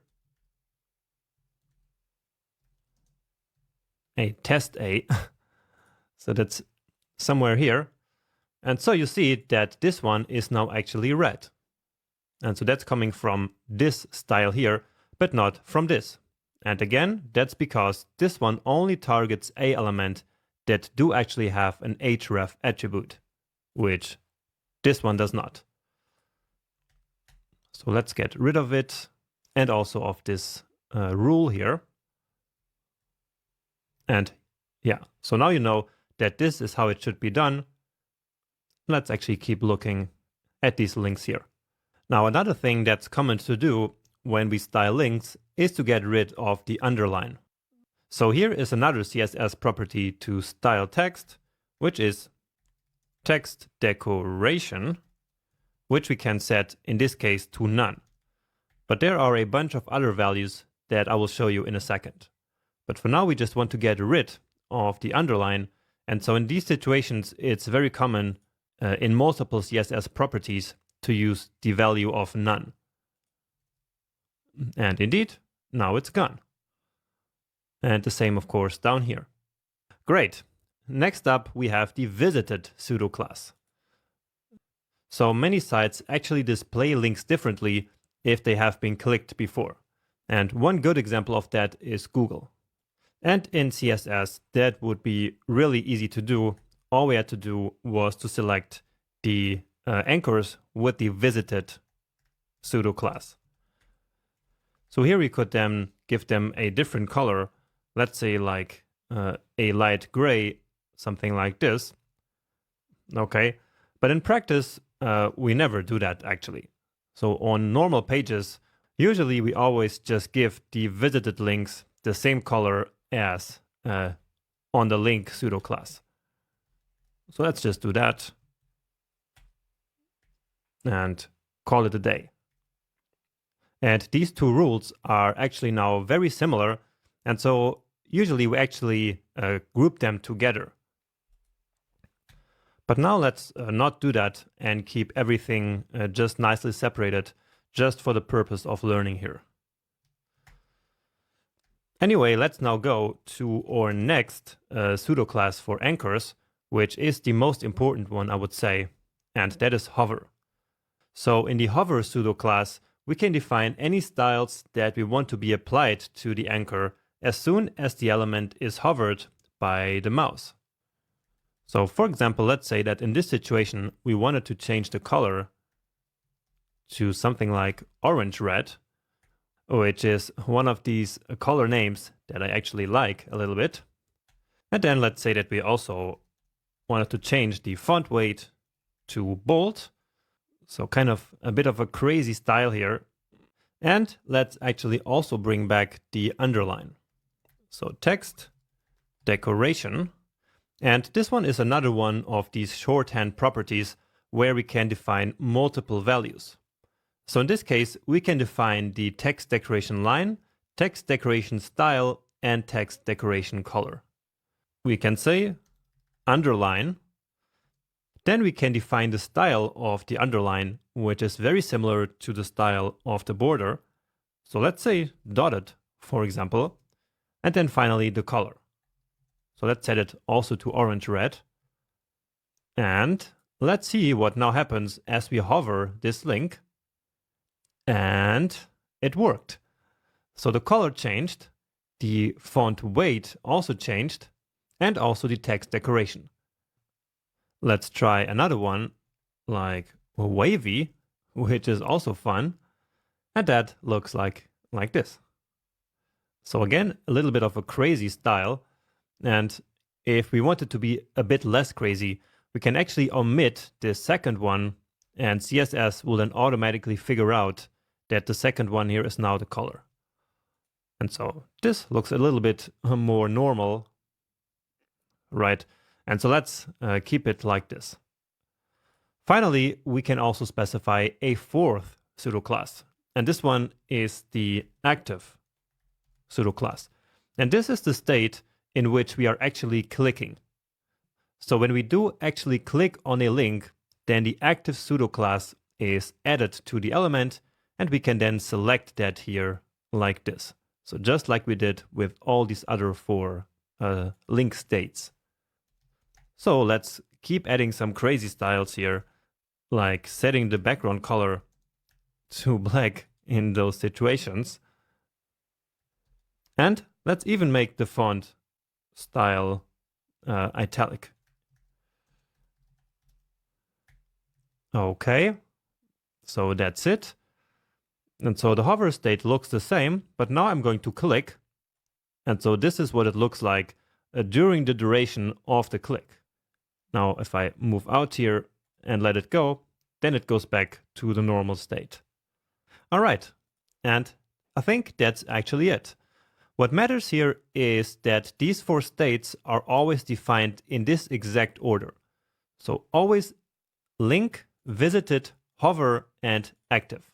a test A, so that's somewhere here. And so you see that this one is now actually red. And so that's coming from this style here, but not from this. And again, that's because this one only targets A element that do actually have an href attribute, which this one does not. So let's get rid of it, and also of this rule here. And yeah, so now you know that this is how it should be done. Let's actually keep looking at these links here. Now, another thing that's common to do when we style links is to get rid of the underline. So here is another CSS property to style text, which is text decoration, which we can set in this case to none. But there are a bunch of other values that I will show you in a second. But for now, we just want to get rid of the underline. And so in these situations, it's very common in multiple CSS properties to use the value of none. And indeed, now it's gone. And the same, of course, down here. Great. Next up, we have the visited pseudoclass. So many sites actually display links differently if they have been clicked before. And one good example of that is Google. And in CSS, that would be really easy to do. All we had to do was to select the anchors with the visited pseudoclass. So here we could then give them a different color, let's say like a light gray, something like this. Okay, but in practice, we never do that actually. So on normal pages, usually we always just give the visited links the same color as on the link pseudoclass. So let's just do that and call it a day. And these two rules are actually now very similar. And so usually we actually group them together. But now let's not do that and keep everything just nicely separated just for the purpose of learning here. Anyway, let's now go to our next pseudoclass for anchors, which is the most important one, I would say, and that is hover. So in the hover pseudoclass, we can define any styles that we want to be applied to the anchor as soon as the element is hovered by the mouse. So for example, let's say that in this situation, we wanted to change the color to something like orange-red, which is one of these color names that I actually like a little bit. And then let's say that we also wanted to change the font weight to bold. So kind of a bit of a crazy style here. And let's actually also bring back the underline. So text decoration. And this one is another one of these shorthand properties where we can define multiple values. So in this case, we can define the text decoration line, text decoration style, and text decoration color. We can say underline. Then we can define the style of the underline, which is very similar to the style of the border. So let's say dotted, for example. And then finally the color. So let's set it also to orange-red. And let's see what now happens as we hover this link. And it worked. So the color changed, the font weight also changed, and also the text decoration. Let's try another one, like wavy, which is also fun. And that looks like this. So again, a little bit of a crazy style. And if we want it to be a bit less crazy, we can actually omit the second one, and CSS will then automatically figure out that the second one here is now the color. And so this looks a little bit more normal, right? And so let's keep it like this. Finally, we can also specify a fourth pseudoclass. And this one is the active pseudoclass. And this is the state in which we are actually clicking. So when we do actually click on a link, then the active pseudoclass is added to the element, and we can then select that here like this. So just like we did with all these other four link states. So let's keep adding some crazy styles here, like setting the background color to black in those situations. And let's even make the font style italic. Okay, so that's it. And so the hover state looks the same, but now I'm going to click. And so this is what it looks like during the duration of the click. Now, if I move out here and let it go, then it goes back to the normal state. All right, and I think that's actually it. What matters here is that these 4 states are always defined in this exact order. So always link, visited, hover, and active.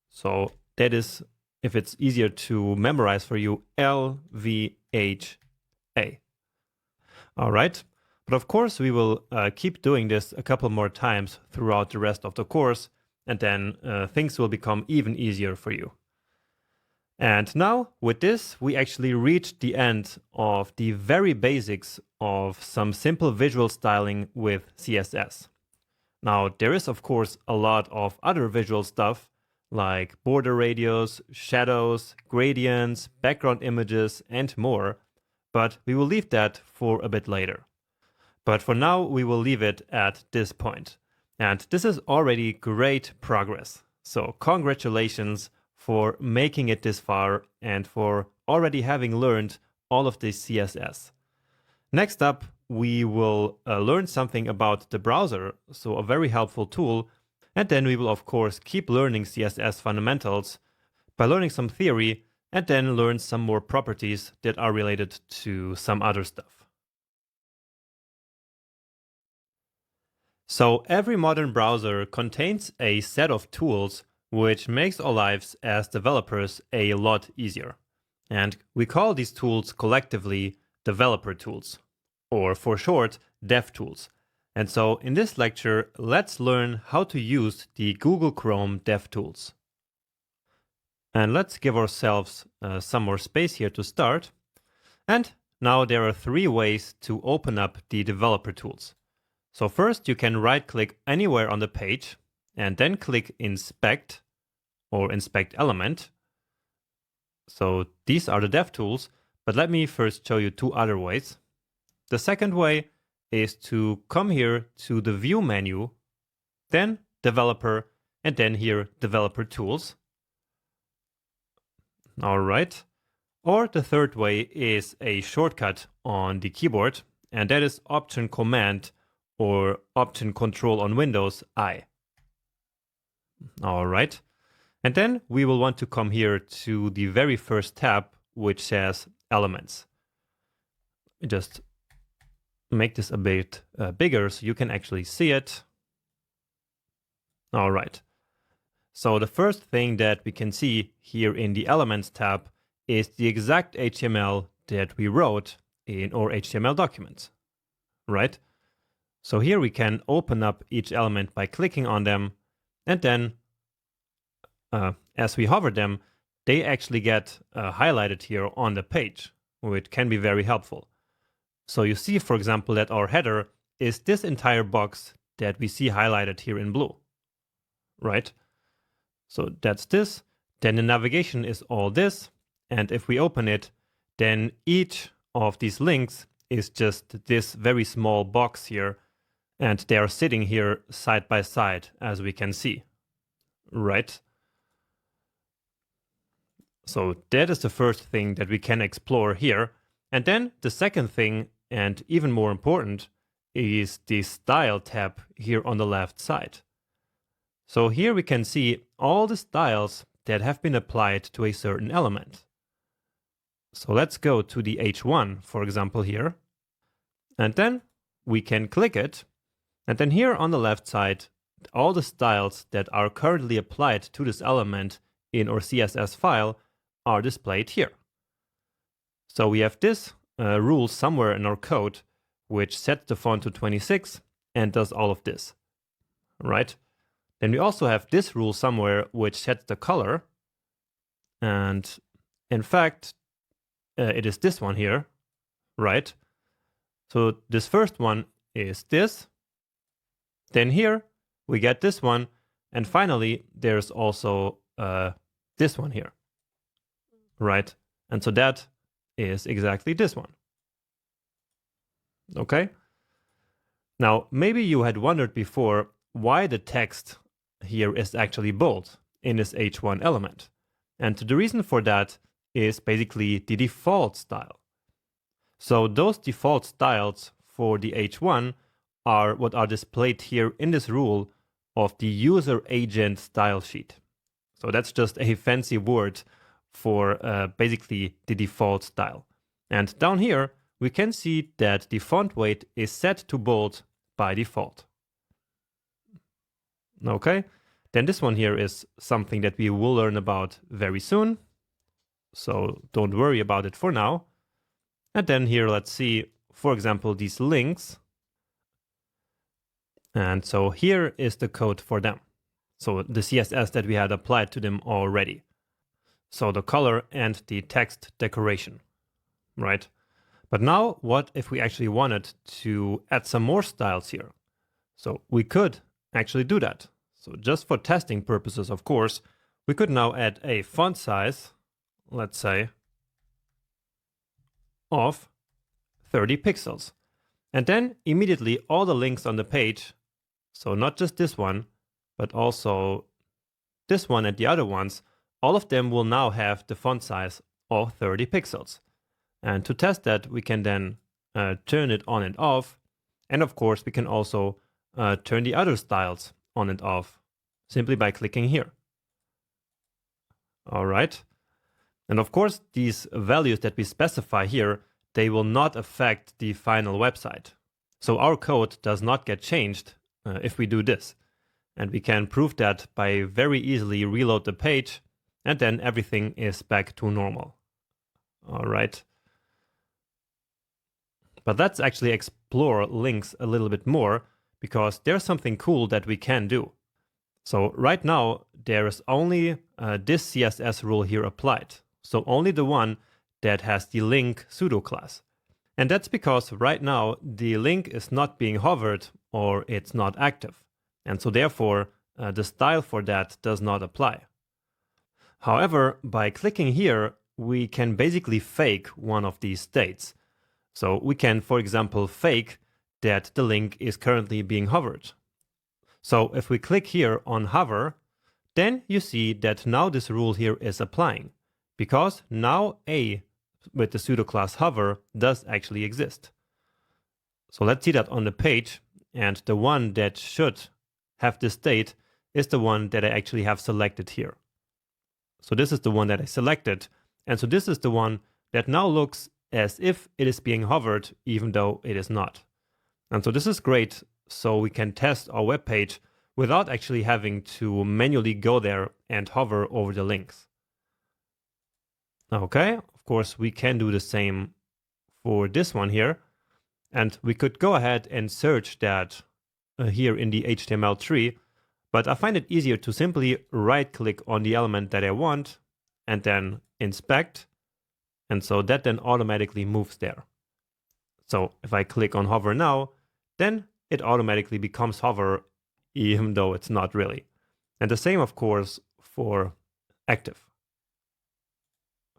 So that is, if it's easier to memorize for you, L, V, H, A. All right, but of course we will keep doing this a couple more times throughout the rest of the course, and then things will become even easier for you. And now, with this, we actually reached the end of the very basics of some simple visual styling with CSS. Now, there is, of course, a lot of other visual stuff, like border radius, shadows, gradients, background images, and more, but we will leave that for a bit later. But for now, we will leave it at this point. And this is already great progress. So congratulations for making it this far and for already having learned all of this CSS. Next up, we will learn something about the browser, so a very helpful tool, and then we will of course keep learning CSS fundamentals by learning some theory and then learn some more properties that are related to some other stuff. So every modern browser contains a set of tools which makes our lives as developers a lot easier. And we call these tools collectively developer tools, or for short, dev tools. And so in this lecture, let's learn how to use the Google Chrome dev tools. And let's give ourselves some more space here to start. And now there are 3 ways to open up the developer tools. So first, you can right-click anywhere on the page and then click Inspect or Inspect Element. So these are the dev tools, but let me first show you 2 other ways. The second way is to come here to the View menu, then Developer, and then here Developer Tools. All right. Or the third way is a shortcut on the keyboard, and that is Option Command or Option Control on Windows I. All right. And then we will want to come here to the very first tab, which says Elements. Just make this a bit bigger so you can actually see it. All right. So the first thing that we can see here in the Elements tab is the exact HTML that we wrote in our HTML document, right? So here we can open up each element by clicking on them, and then as we hover them, they actually get highlighted here on the page, which can be very helpful. So you see, for example, that our header is this entire box that we see highlighted here in blue, right? So that's this. Then the navigation is all this. And if we open it, then each of these links is just this very small box here. And they are sitting here side by side, as we can see, right? So that is the first thing that we can explore here. And then the second thing, and even more important, is the Style tab here on the left side. So here we can see all the styles that have been applied to a certain element. So let's go to the H1, for example, here. And then we can click it. And then here on the left side, all the styles that are currently applied to this element in our CSS file are displayed here. So we have this rule somewhere in our code, which sets the font to 26 and does all of this, right? Then we also have this rule somewhere, which sets the color. And in fact, it is this one here, right? So this first one is this. Then here we get this one. And finally, there's also this one here, right? And so that is exactly this one. Okay. Now, maybe you had wondered before why the text here is actually bold in this H1 element. And the reason for that is basically the default style. So those default styles for the H1 are what are displayed here in this rule of the user agent style sheet. So that's just a fancy word for basically the default style. And down here, we can see that the font weight is set to bold by default. Okay, then this one here is something that we will learn about very soon. So don't worry about it for now. And then here, let's see, for example, these links. And so here is the code for them. So the CSS that we had applied to them already. So the color and the text decoration, right? But now what if we actually wanted to add some more styles here? So we could actually do that. So just for testing purposes, of course, we could now add a font size, let's say, of 30 pixels. And then immediately all the links on the page, so not just this one, but also this one and the other ones, all of them will now have the font size of 30 pixels. And to test that, we can then turn it on and off. And of course, we can also turn the other styles on and off simply by clicking here. All right. And of course, these values that we specify here, they will not affect the final website. So our code does not get changed if we do this. And we can prove that by very easily reload the page, and then everything is back to normal. All right. But let's actually explore links a little bit more, because there's something cool that we can do. So right now, there is only this CSS rule here applied. So only the one that has the link pseudo-class. And that's because right now, the link is not being hovered or it's not active. And so therefore, the style for that does not apply. However, by clicking here, we can basically fake one of these states. So we can, for example, fake that the link is currently being hovered. So if we click here on hover, then you see that now this rule here is applying, because now A with the pseudo-class hover does actually exist. So let's see that on the page, and the one that should have this state is the one that I actually have selected here. So this is the one that I selected, and so this is the one that now looks as if it is being hovered, even though it is not. And so this is great, so we can test our web page without actually having to manually go there and hover over the links. Okay, of course, we can do the same for this one here. And we could go ahead and search that here in the HTML tree, but I find it easier to simply right-click on the element that I want and then inspect. And so that then automatically moves there. So if I click on hover now, then it automatically becomes hover, even though it's not really. And the same, of course, for active,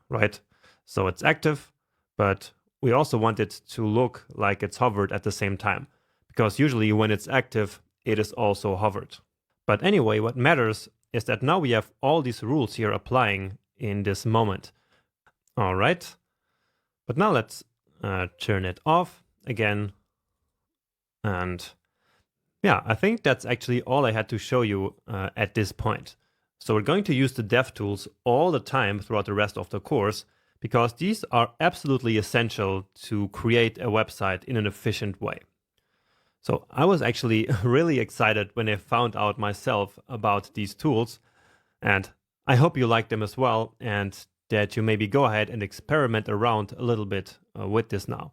right? So it's active, but we also want it to look like it's hovered at the same time, because usually when it's active, it is also hovered. But anyway, what matters is that now we have all these rules here applying in this moment. All right, but now let's turn it off again. And yeah, I think that's actually all I had to show you at this point. So we're going to use the dev tools all the time throughout the rest of the course, because these are absolutely essential to create a website in an efficient way. So I was actually really excited when I found out myself about these tools, and I hope you like them as well, and that you maybe go ahead and experiment around a little bit with this now.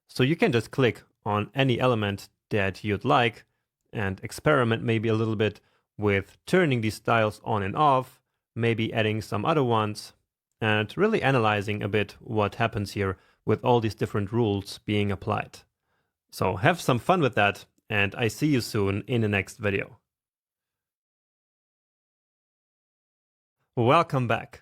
So you can just click on any element that you'd like and experiment maybe a little bit with turning these styles on and off, maybe adding some other ones, and really analyzing a bit what happens here with all these different rules being applied. So have some fun with that, and I see you soon in the next video. Welcome back.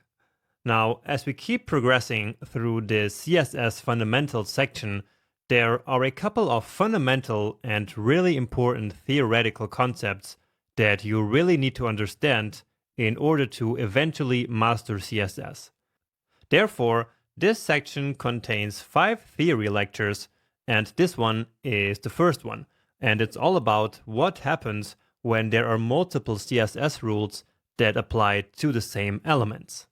Now, as we keep progressing through the CSS fundamentals section, there are a couple of fundamental and really important theoretical concepts that you really need to understand in order to eventually master CSS. Therefore, this section contains 5 theory lectures, and this one is the first one, and it's all about what happens when there are multiple CSS rules that apply to the same elements.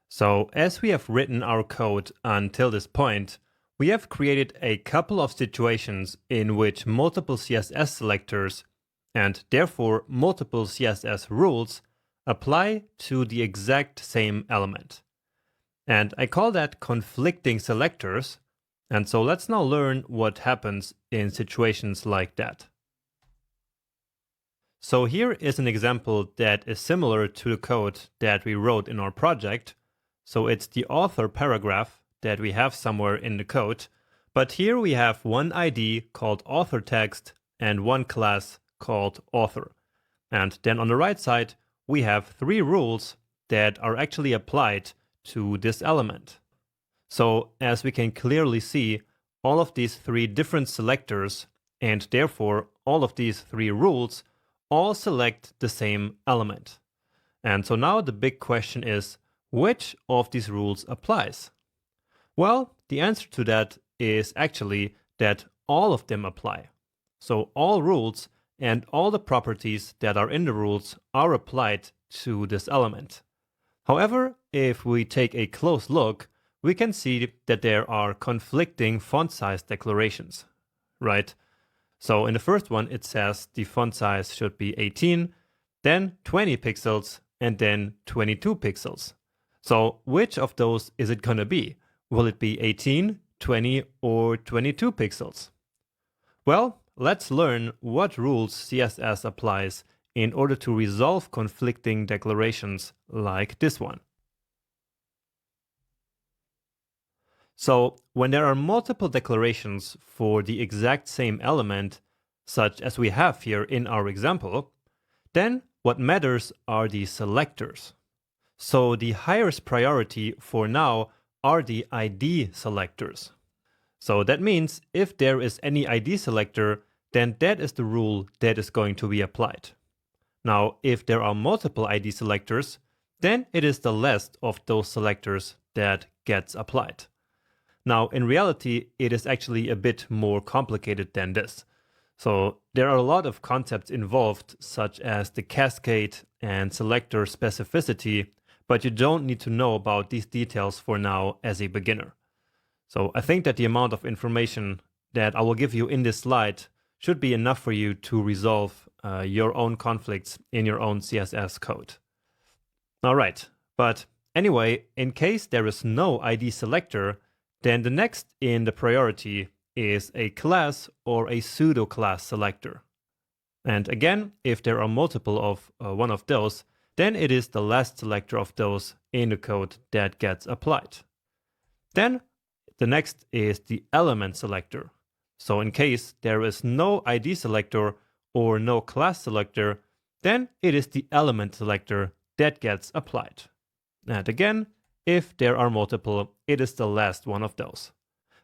So as we have written our code until this point, we have created a couple of situations in which multiple CSS selectors, and therefore multiple CSS rules, apply to the exact same element. And I call that conflicting selectors. And so let's now learn what happens in situations like that. So here is an example that is similar to the code that we wrote in our project. So it's the author paragraph that we have somewhere in the code. But here we have one ID called author text and one class called author. And then on the right side, we have three rules that are actually applied to this element. So as we can clearly see, all of these three different selectors, and therefore all of these three rules, all select the same element. And so now the big question is, which of these rules applies? Well, the answer to that is actually that all of them apply. So all rules and all the properties that are in the rules are applied to this element. However, if we take a close look, we can see that there are conflicting font size declarations, right? So in the first one, it says the font size should be 18, then 20 pixels, and then 22 pixels. So which of those is it going to be? Will it be 18, 20, or 22 pixels? Well, let's learn what rules CSS applies in order to resolve conflicting declarations like this one. So when there are multiple declarations for the exact same element, such as we have here in our example, then what matters are the selectors. So the highest priority for now are the ID selectors. So that means if there is any ID selector, then that is the rule that is going to be applied. Now, if there are multiple ID selectors, then it is the last of those selectors that gets applied. Now, in reality, it is actually a bit more complicated than this. So there are a lot of concepts involved, such as the cascade and selector specificity, but you don't need to know about these details for now as a beginner. So I think that the amount of information that I will give you in this slide should be enough for you to resolve your own conflicts in your own CSS code. All right, but anyway, in case there is no ID selector, then the next in the priority is a class or a pseudo-class selector. And again, if there are multiple of one of those, then it is the last selector of those in the code that gets applied. Then the next is the element selector. So in case there is no ID selector or no class selector, then it is the element selector that gets applied. And again, if there are multiple, it is the last one of those.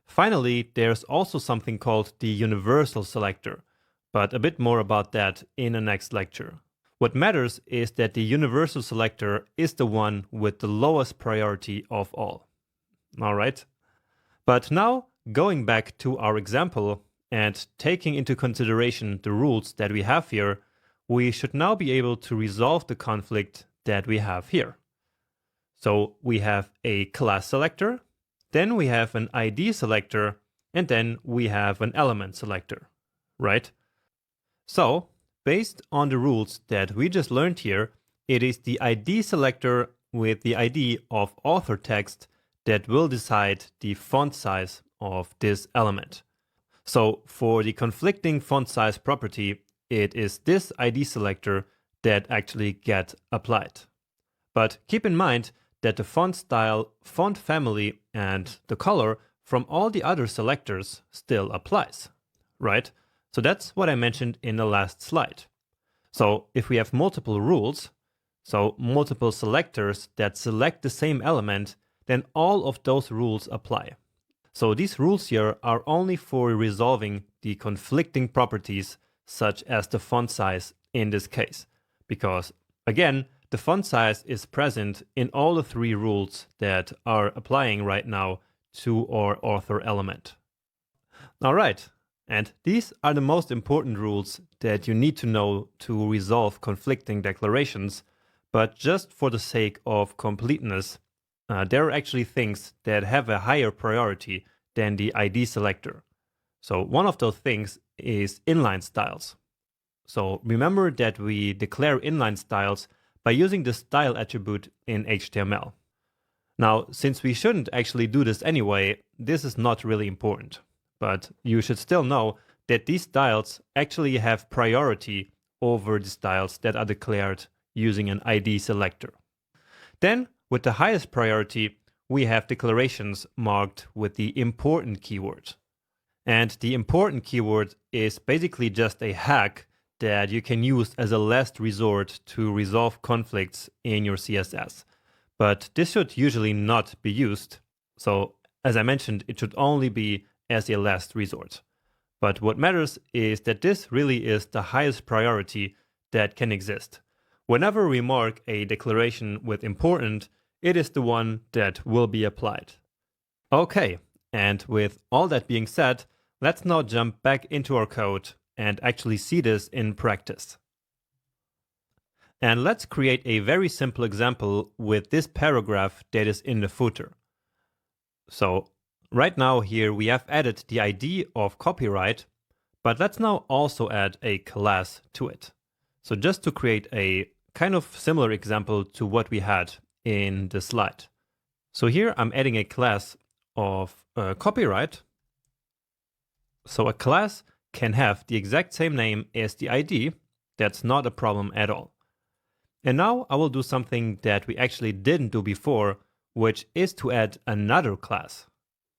Finally, there's also something called the universal selector, but a bit more about that in the next lecture. What matters is that the universal selector is the one with the lowest priority of all. All right? But now, going back to our example and taking into consideration the rules that we have here, we should now be able to resolve the conflict that we have here. So we have a class selector, then we have an ID selector, and then we have an element selector, right? So, based on the rules that we just learned here, it is the ID selector with the ID of author text that will decide the font size of this element. So for the conflicting font size property, it is this ID selector that actually gets applied. But keep in mind that the font style, font family, and the color from all the other selectors still applies, right? So that's what I mentioned in the last slide. So if we have multiple rules, so multiple selectors that select the same element, then all of those rules apply. So these rules here are only for resolving the conflicting properties, such as the font size in this case, because again, the font size is present in all the three rules that are applying right now to our author element. All right, And these are the most important rules that you need to know to resolve conflicting declarations, but just for the sake of completeness, there are actually things that have a higher priority than the ID selector. So one of those things is inline styles. So remember that we declare inline styles by using the style attribute in HTML. Now, since we shouldn't actually do this anyway, this is not really important. But you should still know that these styles actually have priority over the styles that are declared using an ID selector. Then, with the highest priority, we have declarations marked with the important keyword. And the important keyword is basically just a hack that you can use as a last resort to resolve conflicts in your CSS. But this should usually not be used. So, as I mentioned, it should only be as a last resort. But what matters is that this really is the highest priority that can exist. Whenever we mark a declaration with important, it is the one that will be applied. Okay, and with all that being said, let's now jump back into our code and actually see this in practice. And let's create a very simple example with this paragraph that is in the footer. So right now here we have added the ID of copyright, but let's now also add a class to it. So just to create a kind of similar example to what we had in the slide. So here I'm adding a class of copyright. So a class can have the exact same name as the ID. That's not a problem at all. And now I will do something that we actually didn't do before, which is to add another class.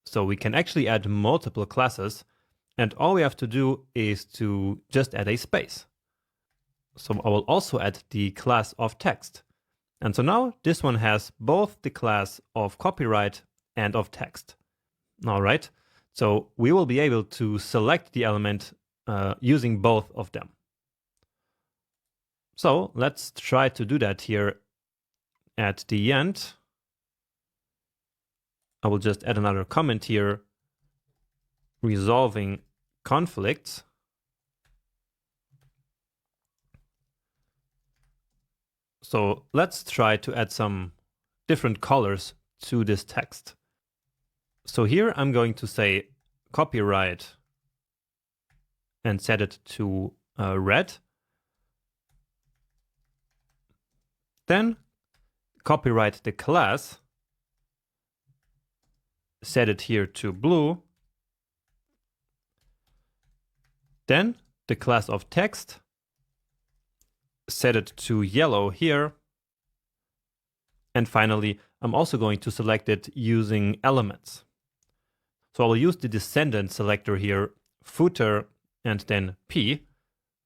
So we can actually add multiple classes, and all we have to do is to just add a space. So I will also add the class of text. And so now this one has both the class of copyright and of text. All right, so we will be able to select the element using both of them. So let's try to do that here at the end. I will just add another comment here, resolving conflicts. So let's try to add some different colors to this text. So here I'm going to say copyright and set it to red. Then copyright the class, set it here to blue. Then the class of text, set it to yellow here. And finally, I'm also going to select it using elements. So I will use the descendant selector here, footer, and then P.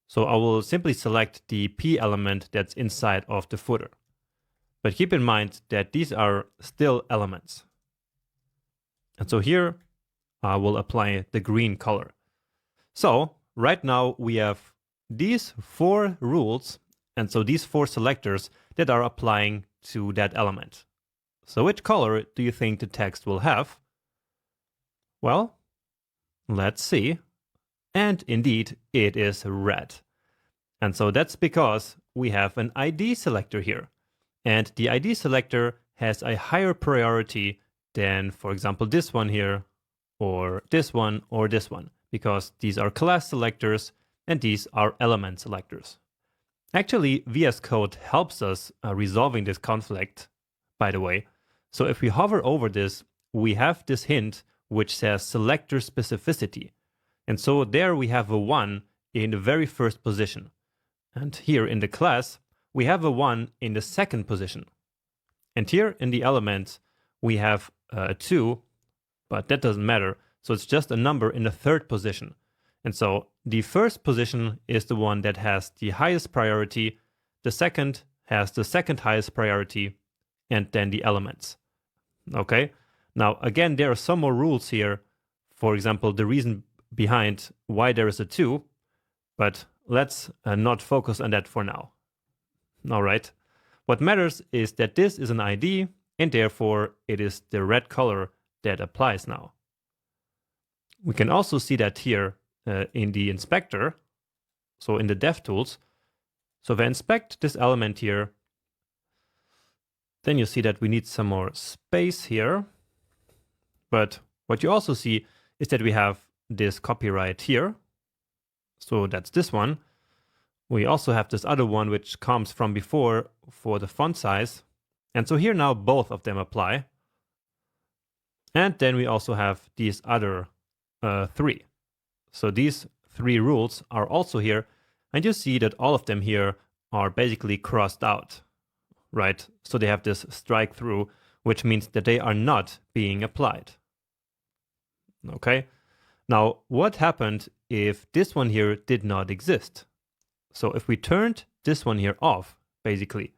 So I will simply select the P element that's inside of the footer. But keep in mind that these are still elements. And so here I will apply the green color. So right now we have these 4 rules, and so these 4 selectors that are applying to that element. So which color do you think the text will have? Well, let's see. And indeed, it is red. And so that's because we have an ID selector here. And the ID selector has a higher priority than, for example, this one here, or this one, or this one, because these are class selectors and these are element selectors. Actually, VS Code helps us resolving this conflict, by the way. So if we hover over this, we have this hint which says selector specificity. And so there we have a 1 in the very first position. And here in the class, we have a 1 in the second position. And here in the element, we have a 2, but that doesn't matter. So it's just a number in the third position. And so the first position is the one that has the highest priority. The second has the second highest priority, and then the elements. Okay. Now, again, there are some more rules here. For example, the reason behind why there is a 2, but let's not focus on that for now. All right. What matters is that this is an ID, and therefore it is the red color that applies now. We can also see that here in the inspector, so in the DevTools. So if I inspect this element here, then you see that we need some more space here. But what you also see is that we have this copyright here. So that's this one. We also have this other one which comes from before for the font size. And so here now both of them apply. And then we also have these other three. So these three rules are also here. And you see that all of them here are basically crossed out, right? So they have this strike through, which means that they are not being applied. Okay. Now, what happened if this one here did not exist? So if we turned this one here off, basically,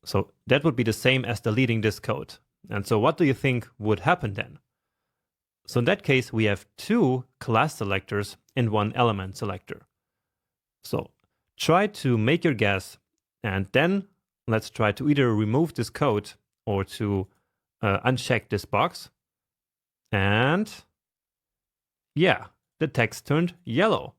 so that would be the same as deleting this code. And so what do you think would happen then? So in that case, we have two class selectors and one element selector. So try to make your guess, and then let's try to either remove this code or to uncheck this box. And yeah, the text turned yellow.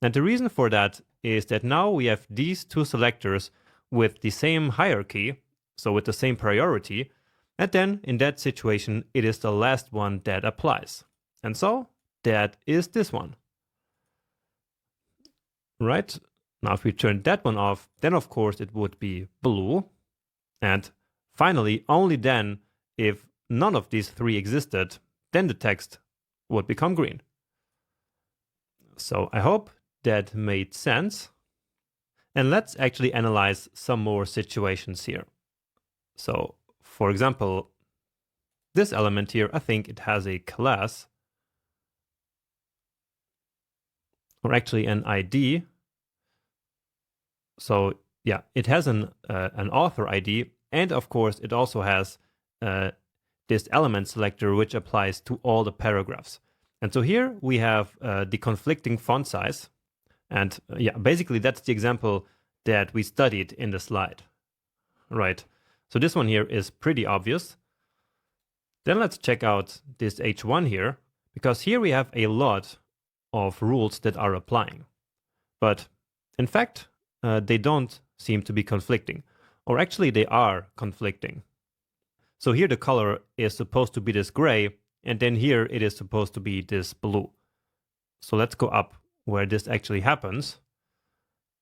And the reason for that is that now we have these two selectors with the same hierarchy, so with the same priority, and then in that situation, it is the last one that applies. And so that is this one. Right? Now if we turn that one off, then of course it would be blue. And finally, only then, if none of these three existed, then the text would become green. So I hope that made sense. And let's actually analyze some more situations here. So for example, this element here, I think it has a class, or actually an ID. So yeah, it has an author ID, and of course it also has this element selector which applies to all the paragraphs. And so here we have the conflicting font size, and yeah, basically that's the example that we studied in the slide, right? So this one here is pretty obvious. Then let's check out this H1 here, because here we have a lot of rules that are applying. But in fact, they don't seem to be conflicting, or actually they are conflicting. So here the color is supposed to be this gray, and then here it is supposed to be this blue. So let's go up where this actually happens.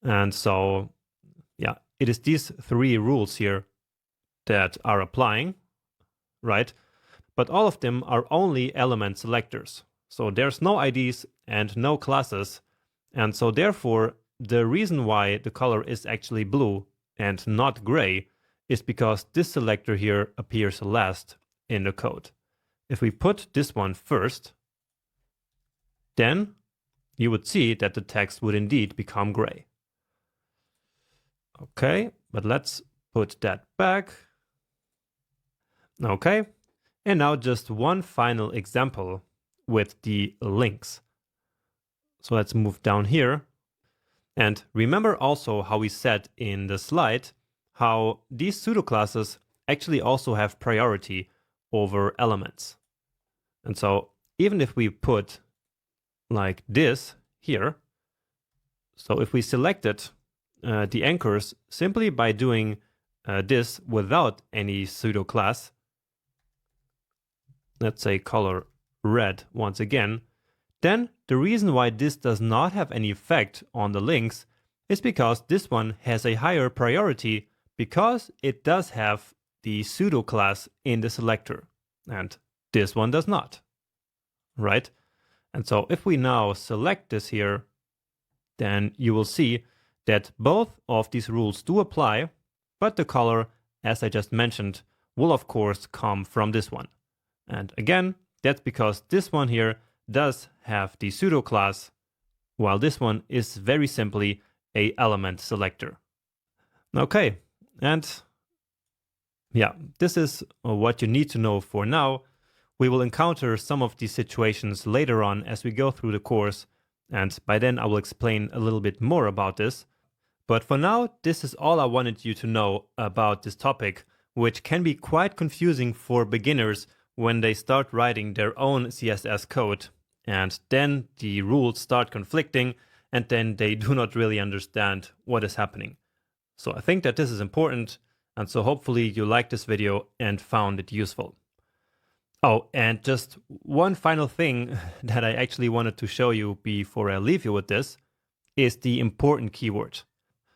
And so, yeah, it is these three rules here that are applying, right? But all of them are only element selectors. So there's no IDs and no classes. And so therefore, the reason why the color is actually blue and not gray is because this selector here appears last in the code. If we put this one first, then you would see that the text would indeed become gray. Okay, but let's put that back. Okay, and now just one final example with the links. So let's move down here. And remember also how we said in the slide how these pseudoclasses actually also have priority over elements. And so even if we put like this here, so if we selected the anchors simply by doing this without any pseudoclass, let's say color red once again, then the reason why this does not have any effect on the links is because this one has a higher priority because it does have the pseudoclass in the selector, and this one does not, right? And so if we now select this here, then you will see that both of these rules do apply, but the color, as I just mentioned, will of course come from this one. And again, that's because this one here does have the pseudoclass, while this one is very simply a element selector. Okay, and yeah, this is what you need to know for now. We will encounter some of these situations later on as we go through the course, and by then I will explain a little bit more about this. But for now, this is all I wanted you to know about this topic, which can be quite confusing for beginners when they start writing their own CSS code. and then the rules start conflicting, and then they do not really understand what is happening. So I think that this is important, and so hopefully you liked this video and found it useful. Oh, and just one final thing that I actually wanted to show you before I leave you with this is the important keyword.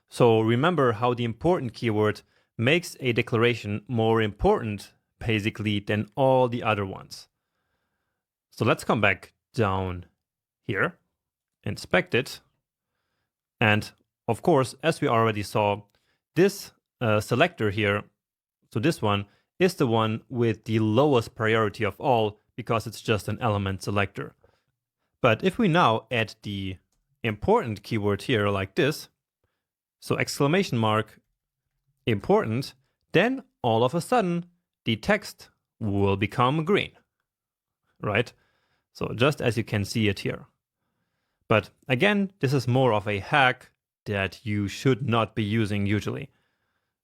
So remember how the important keyword makes a declaration more important, basically, than all the other ones. So let's come back down here, inspect it, and of course, as we already saw, this selector here, so this one, is the one with the lowest priority of all because it's just an element selector. But if we now add the important keyword here like this, so exclamation mark important, then all of a sudden the text will become green, right? So just as you can see it here. But again, this is more of a hack that you should not be using usually.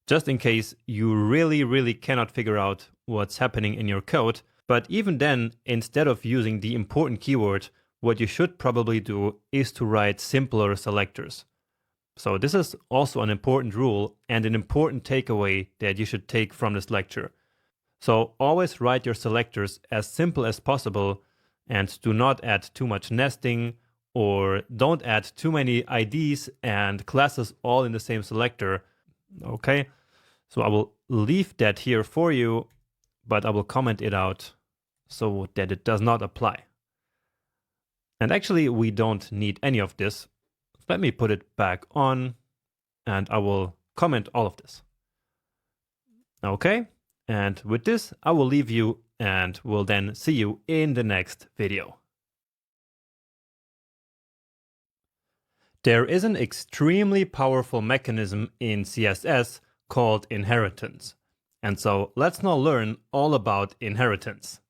Just in case you really cannot figure out what's happening in your code. But even then, instead of using the important keyword, what you should probably do is to write simpler selectors. So this is also an important rule and an important takeaway that you should take from this lecture. So always write your selectors as simple as possible and do not add too much nesting, or don't add too many IDs and classes all in the same selector. Okay, so I will leave that here for you, but I will comment it out so that it does not apply. And actually, we don't need any of this. Let me put it back on, and I will comment all of this. Okay, and with this, I will leave you and will then see you in the next video. There is an extremely powerful mechanism in CSS called inheritance. And so let's now learn all about inheritance.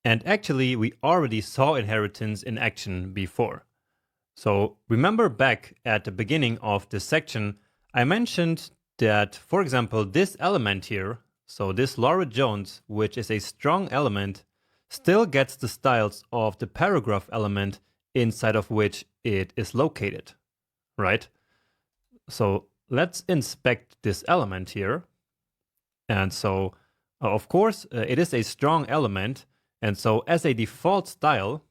And actually, we already saw inheritance in action before. So remember back at the beginning of this section, I mentioned that, for example, this element here, so this Laura Jones, which is a strong element, still gets the styles of the paragraph element inside of which it is located, right? So let's inspect this element here. And so, of course, it is a strong element. And so as a default style,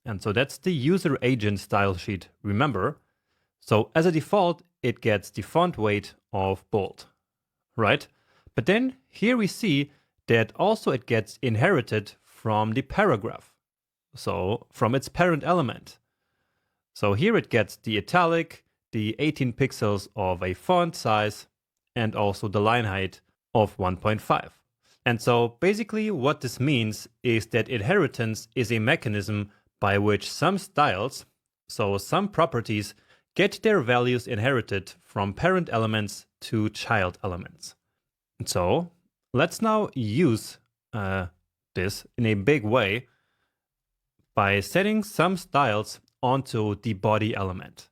and so that's the user agent style sheet, remember. So as a default, it gets the font weight of bold, right? But then here we see that also it gets inherited from the paragraph. So from its parent element. So here it gets the italic, the 18 pixels of a font size, and also the line height of 1.5. And so basically what this means is that inheritance is a mechanism by which some styles, so some properties, get their values inherited from parent elements to child elements. So let's now use this in a big way by setting some styles onto the body element.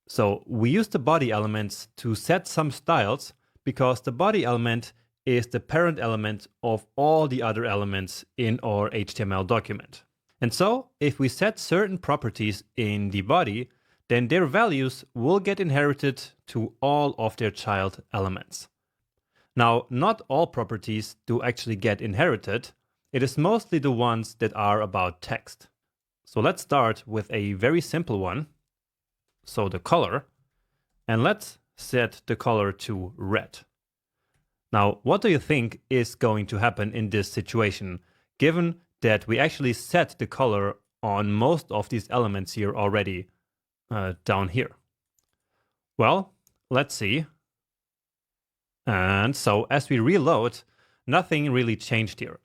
So we use the body elements to set some styles because the body element is the parent element of all the other elements in our HTML document. And so if we set certain properties in the body, then their values will get inherited to all of their child elements. Now, not all properties do actually get inherited. It is mostly the ones that are about text. So let's start with a very simple one. So the color, and let's set the color to red. Now, what do you think is going to happen in this situation, given that we actually set the color on most of these elements here already down here? Well, let's see. And so as we reload, nothing really changed here.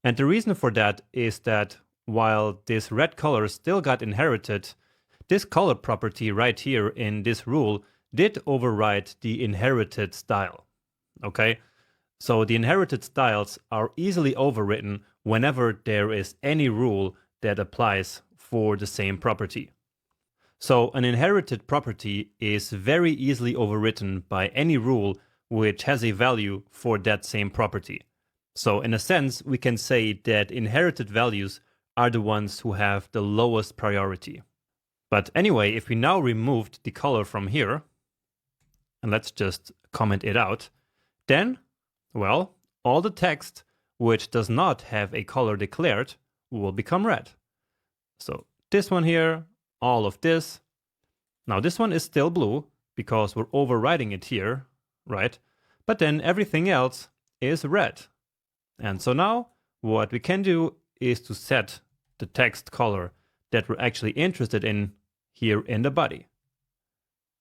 And the reason for that is that while this red color still got inherited, this color property right here in this rule did override the inherited style. Okay, so the inherited styles are easily overwritten whenever there is any rule that applies for the same property. So an inherited property is very easily overwritten by any rule which has a value for that same property. So in a sense, we can say that inherited values are the ones who have the lowest priority. But anyway, if we now removed the color from here, and let's just comment it out, then, well, all the text which does not have a color declared will become red. So this one here, all of this. Now this one is still blue because we're overriding it here, right? But then everything else is red. And so now what we can do is to set the text color that we're actually interested in here in the body.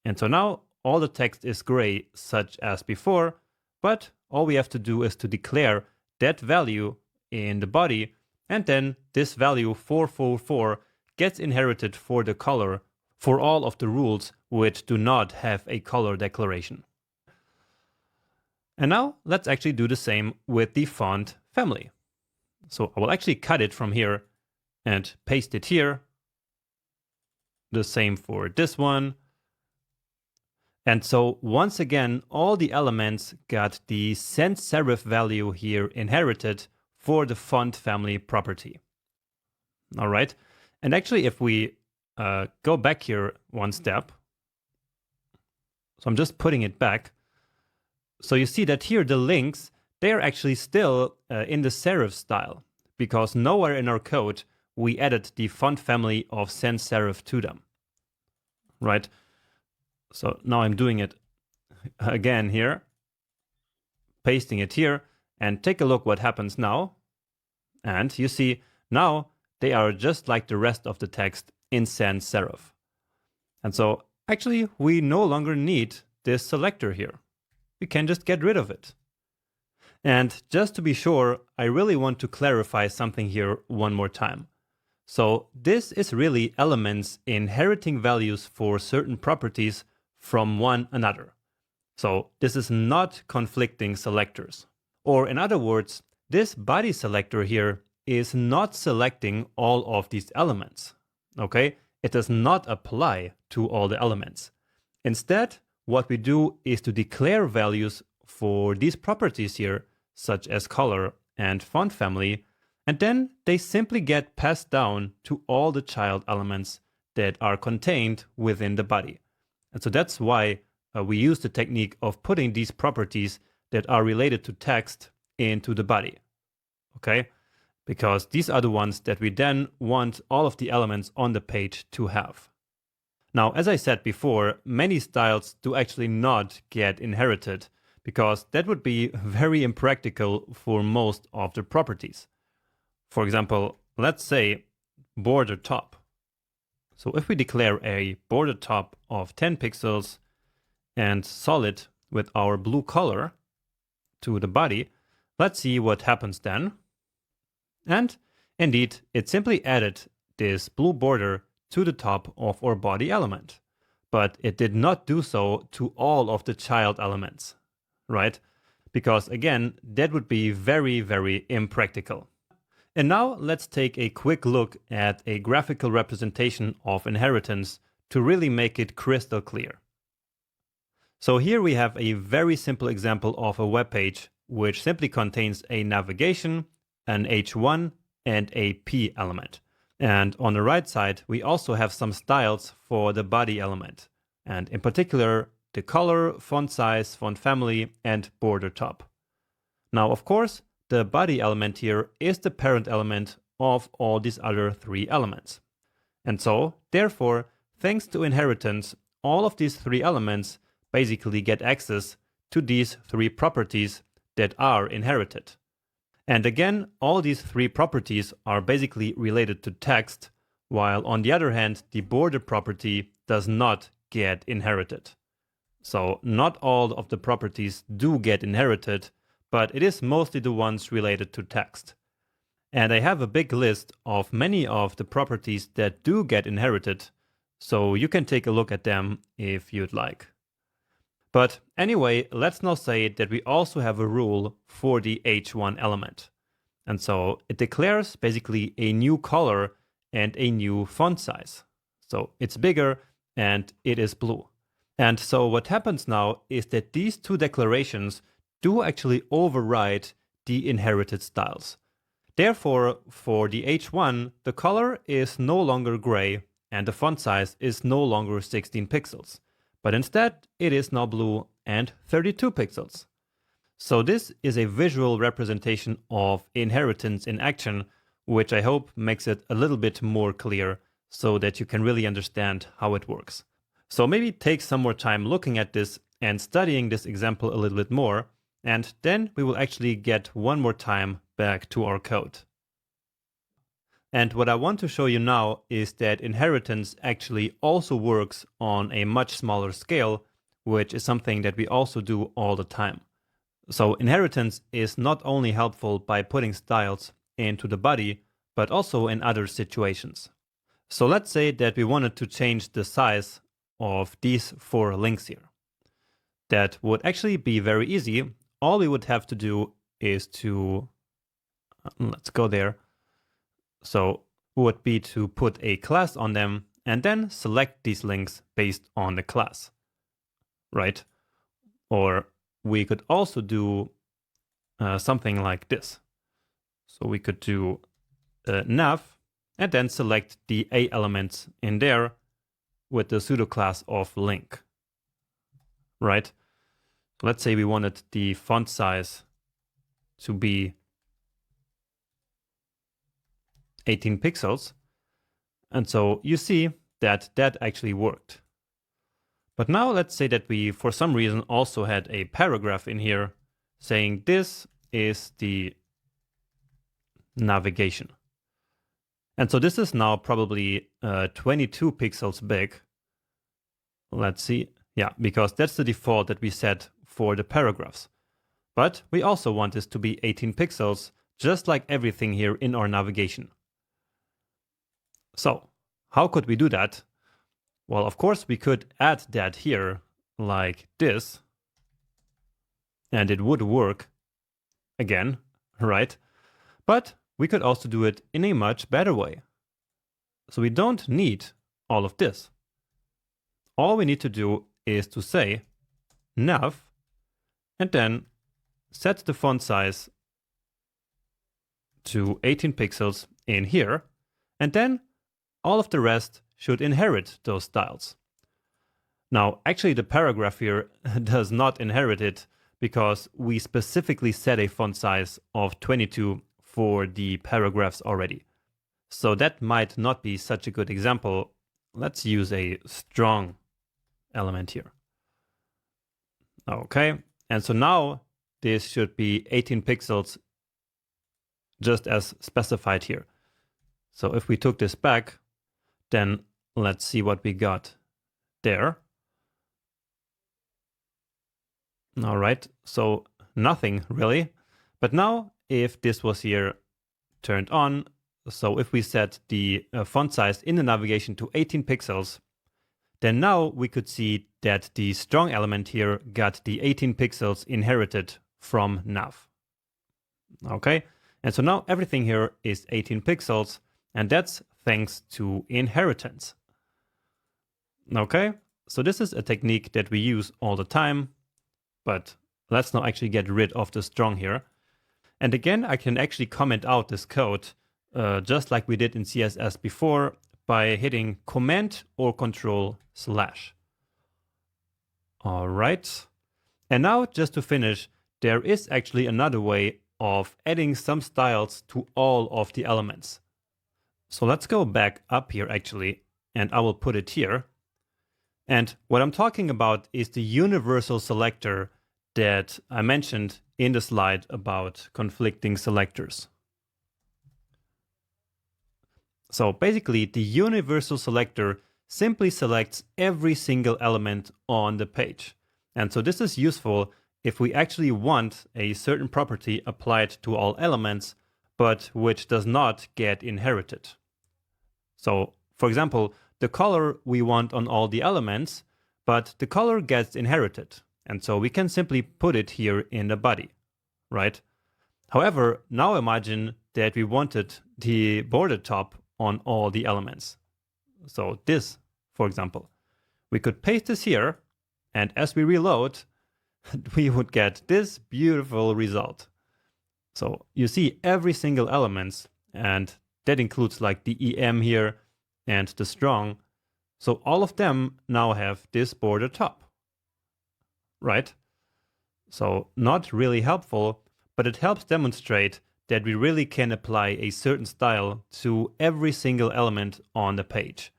And so now all the text is gray, such as before, but all we have to do is to declare that value in the body, and then this value 444 gets inherited for the color for all of the rules which do not have a color declaration. And now let's actually do the same with the font family. So I will actually cut it from here and paste it here. The same for this one. And so once again, all the elements got the sans serif value here inherited for the font family property. All right. And actually, if we go back here one step, so I'm just putting it back. So you see that here the links, they are actually still in the serif style, because nowhere in our code we added the font family of sans serif to them, right? So now I'm doing it again here, pasting it here, and take a look what happens now. And you see now they are just like the rest of the text in sans serif. And so actually we no longer need this selector here. We can just get rid of it. And just to be sure, I really want to clarify something here one more time. So this is really elements inheriting values for certain properties from one another. So this is not conflicting selectors. Or in other words, this body selector here is not selecting all of these elements. Okay? It does not apply to all the elements. Instead, what we do is to declare values for these properties here, such as color and font family, and then they simply get passed down to all the child elements that are contained within the body. And so that's why we use the technique of putting these properties that are related to text into the body. Okay? Because these are the ones that we then want all of the elements on the page to have. Now, as I said before, many styles do actually not get inherited, because that would be very impractical for most of the properties. For example, let's say border top. So if we declare a border top of 10 pixels and solid with our blue color to the body, let's see what happens then. And indeed, it simply added this blue border to the top of our body element. But it did not do so to all of the child elements, right? Because again, that would be very, very impractical. And now let's take a quick look at a graphical representation of inheritance to really make it crystal clear. So here we have a very simple example of a web page which simply contains a navigation, an H1, and a P element. And on the right side, we also have some styles for the body element, and in particular, the color, font size, font family, and border top. Now, of course, the body element here is the parent element of all these other three elements. And so, therefore, thanks to inheritance, all of these three elements basically get access to these three properties that are inherited. And again, all these three properties are basically related to text, while on the other hand, the border property does not get inherited. So not all of the properties do get inherited, but it is mostly the ones related to text. And I have a big list of many of the properties that do get inherited, so you can take a look at them if you'd like. But anyway, let's now say that we also have a rule for the H1 element. And so it declares basically a new color and a new font size. So it's bigger and it is blue. And so what happens now is that these two declarations do actually override the inherited styles. Therefore, for the H1, the color is no longer gray and the font size is no longer 16 pixels, but instead it is now blue and 32 pixels. So this is a visual representation of inheritance in action, which I hope makes it a little bit more clear so that you can really understand how it works. So maybe take some more time looking at this and studying this example a little bit more, and then we will actually get one more time back to our code. And what I want to show you now is that inheritance actually also works on a much smaller scale, which is something that we also do all the time. So inheritance is not only helpful by putting styles into the body, but also in other situations. So let's say that we wanted to change the size of these 4 links here. That would actually be very easy. All we would have to do is to, let's go there. So would be to put a class on them and then select these links based on the class, right? Or we could also do something like this. So we could do nav and then select the A elements in there with the pseudoclass of link, right? So let's say we wanted the font size to be 18 pixels. And so you see that that actually worked. But now let's say that we, for some reason, also had a paragraph in here saying this is the navigation. And so this is now probably 22 pixels big. Let's see. Yeah, because that's the default that we set for the paragraphs. But we also want this to be 18 pixels, just like everything here in our navigation. So how could we do that? Well, of course, we could add that here like this, and it would work again, right? But we could also do it in a much better way. So we don't need all of this. All we need to do is to say nav and then set the font size to 18 pixels in here, and then all of the rest should inherit those styles. Now, actually the paragraph here does not inherit it because we specifically set a font size of 22 for the paragraphs already. So that might not be such a good example. Let's use a strong element here. Okay, and so now this should be 18 pixels just as specified here. So if we took this back, then let's see what we got there. All right, so nothing really. But now if this was here turned on, so if we set the font size in the navigation to 18 pixels, then now we could see that the strong element here got the 18 pixels inherited from nav. Okay, and so now everything here is 18 pixels, and that's thanks to inheritance. Okay, so this is a technique that we use all the time, but let's now actually get rid of the strong here. And again, I can actually comment out this code just like we did in CSS before by hitting Command or Control/. All right, and now just to finish, there is actually another way of adding some styles to all of the elements. So let's go back up here actually, and I will put it here. And what I'm talking about is the universal selector that I mentioned in the slide about conflicting selectors. So basically, the universal selector simply selects every single element on the page. And so this is useful if we actually want a certain property applied to all elements, but which does not get inherited. So, for example, the color we want on all the elements, but the color gets inherited. And so we can simply put it here in the body, right? However, now imagine that we wanted the border top on all the elements. So this, for example, we could paste this here, and as we reload, we would get this beautiful result. So you see every single element, and that includes like the EM here and the strong. So all of them now have this border top, right? So not really helpful, but it helps demonstrate that we really can apply a certain style to every single element on the page.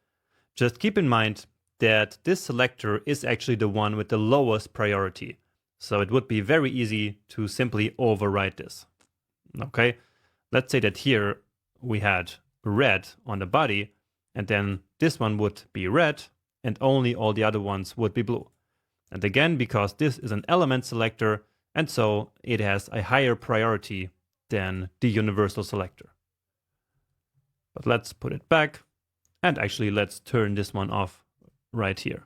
Just keep in mind that this selector is actually the one with the lowest priority. So it would be very easy to simply override this. Okay, let's say that here we had red on the body, and then this one would be red, and only all the other ones would be blue. And again, because this is an element selector, and so it has a higher priority than the universal selector. But let's put it back, and actually let's turn this one off right here.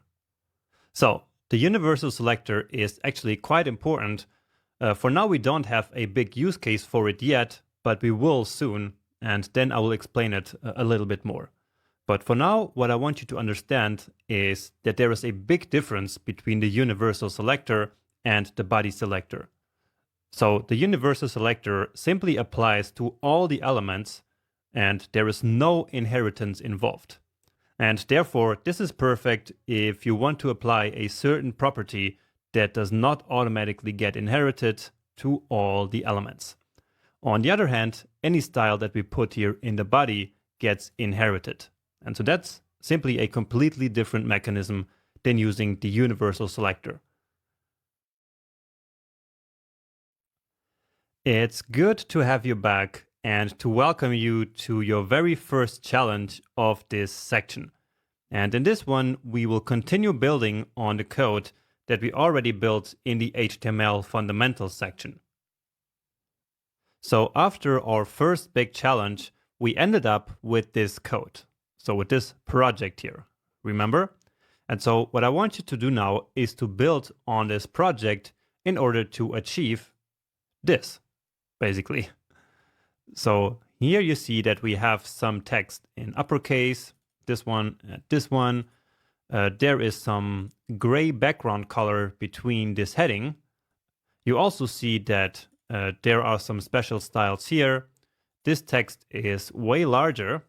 So the universal selector is actually quite important. For now, we don't have a big use case for it yet, but we will soon, and then I will explain it a little bit more. But for now, what I want you to understand is that there is a big difference between the universal selector and the body selector. So the universal selector simply applies to all the elements, and there is no inheritance involved. And therefore, this is perfect if you want to apply a certain property that does not automatically get inherited to all the elements. On the other hand, any style that we put here in the body gets inherited. And so that's simply a completely different mechanism than using the universal selector. It's good to have you back and to welcome you to your very first challenge of this section. And in this one, we will continue building on the code that we already built in the HTML fundamentals section. So after our first big challenge, we ended up with this code. So with this project here, remember? And so what I want you to do now is to build on this project in order to achieve this, basically. So here you see that we have some text in uppercase, this one, this one. There is some gray background color between this heading. You also see that there are some special styles here. This text is way larger.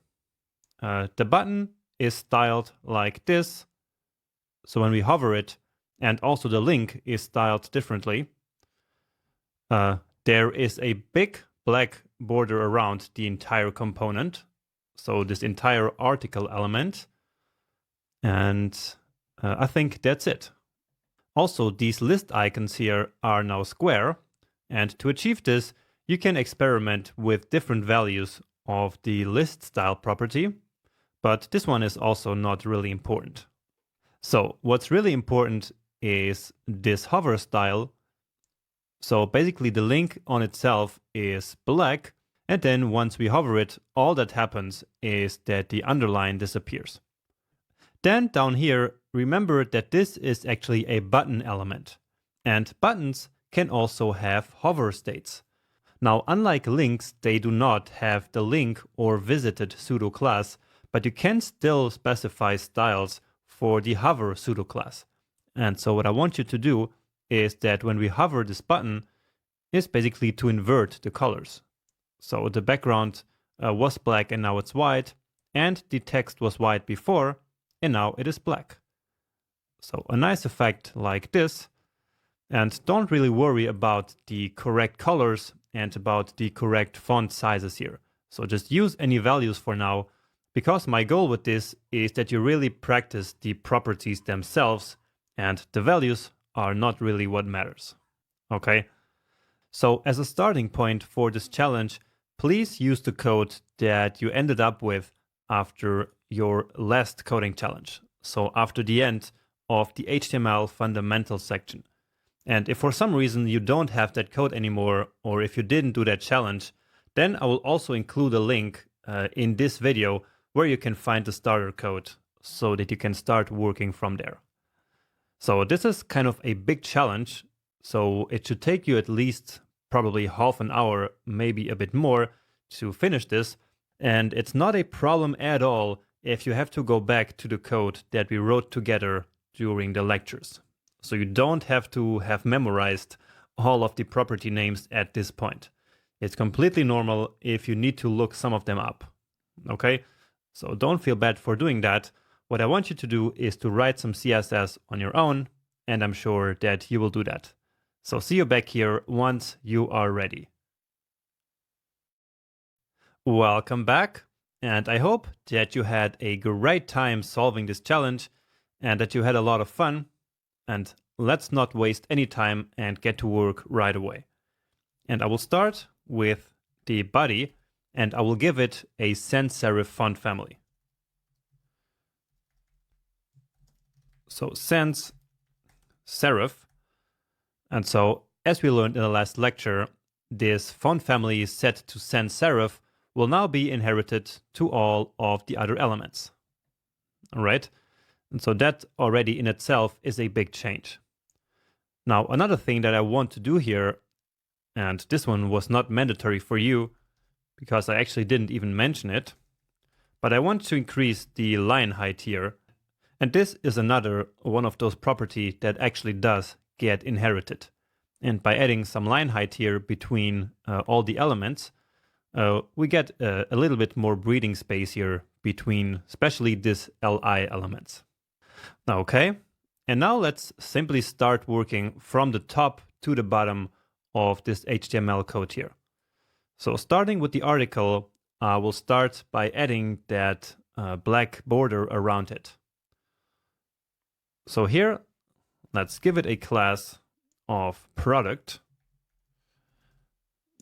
The button is styled like this. So when we hover it, and also the link is styled differently. There is a big black border around the entire component. So this entire article element. And I think that's it. Also, these list icons here are now square. And to achieve this, you can experiment with different values of the list style property. But this one is also not really important. So what's really important is this hover style. So basically the link on itself is black. And then once we hover it, all that happens is that the underline disappears. Then down here, remember that this is actually a button element. And buttons can also have hover states. Now, unlike links, they do not have the link or visited pseudo-class, but you can still specify styles for the hover pseudo-class. And so what I want you to do is that when we hover this button, is basically to invert the colors. So the background was black and now it's white, and the text was white before, and now it is black. So a nice effect like this. And don't really worry about the correct colors and about the correct font sizes here. So just use any values for now, because my goal with this is that you really practice the properties themselves, and the values are not really what matters. Okay? So as a starting point for this challenge, please use the code that you ended up with after your last coding challenge. So after the end of the HTML fundamentals section. And if for some reason you don't have that code anymore, or if you didn't do that challenge, then I will also include a link in this video where you can find the starter code so that you can start working from there. So this is kind of a big challenge. So it should take you at least probably half an hour, maybe a bit more, to finish this. And it's not a problem at all if you have to go back to the code that we wrote together during the lectures. So you don't have to have memorized all of the property names at this point. It's completely normal if you need to look some of them up. Okay, so don't feel bad for doing that. What I want you to do is to write some CSS on your own, and I'm sure that you will do that. So see you back here once you are ready. Welcome back, and I hope that you had a great time solving this challenge and that you had a lot of fun. And let's not waste any time and get to work right away. And I will start with the body, and I will give it a sans serif font family. So sans serif. And so, as we learned in the last lecture, this font family set to sans serif will now be inherited to all of the other elements. All right? And so that already in itself is a big change. Now, another thing that I want to do here, and this one was not mandatory for you because I actually didn't even mention it, but I want to increase the line height here. And this is another one of those properties that actually does get inherited. And by adding some line height here between all the elements, we get a little bit more breathing space here between especially this li elements. Okay, and now let's simply start working from the top to the bottom of this HTML code here. So starting with the article, we'll start by adding that black border around it. So here, let's give it a class of product.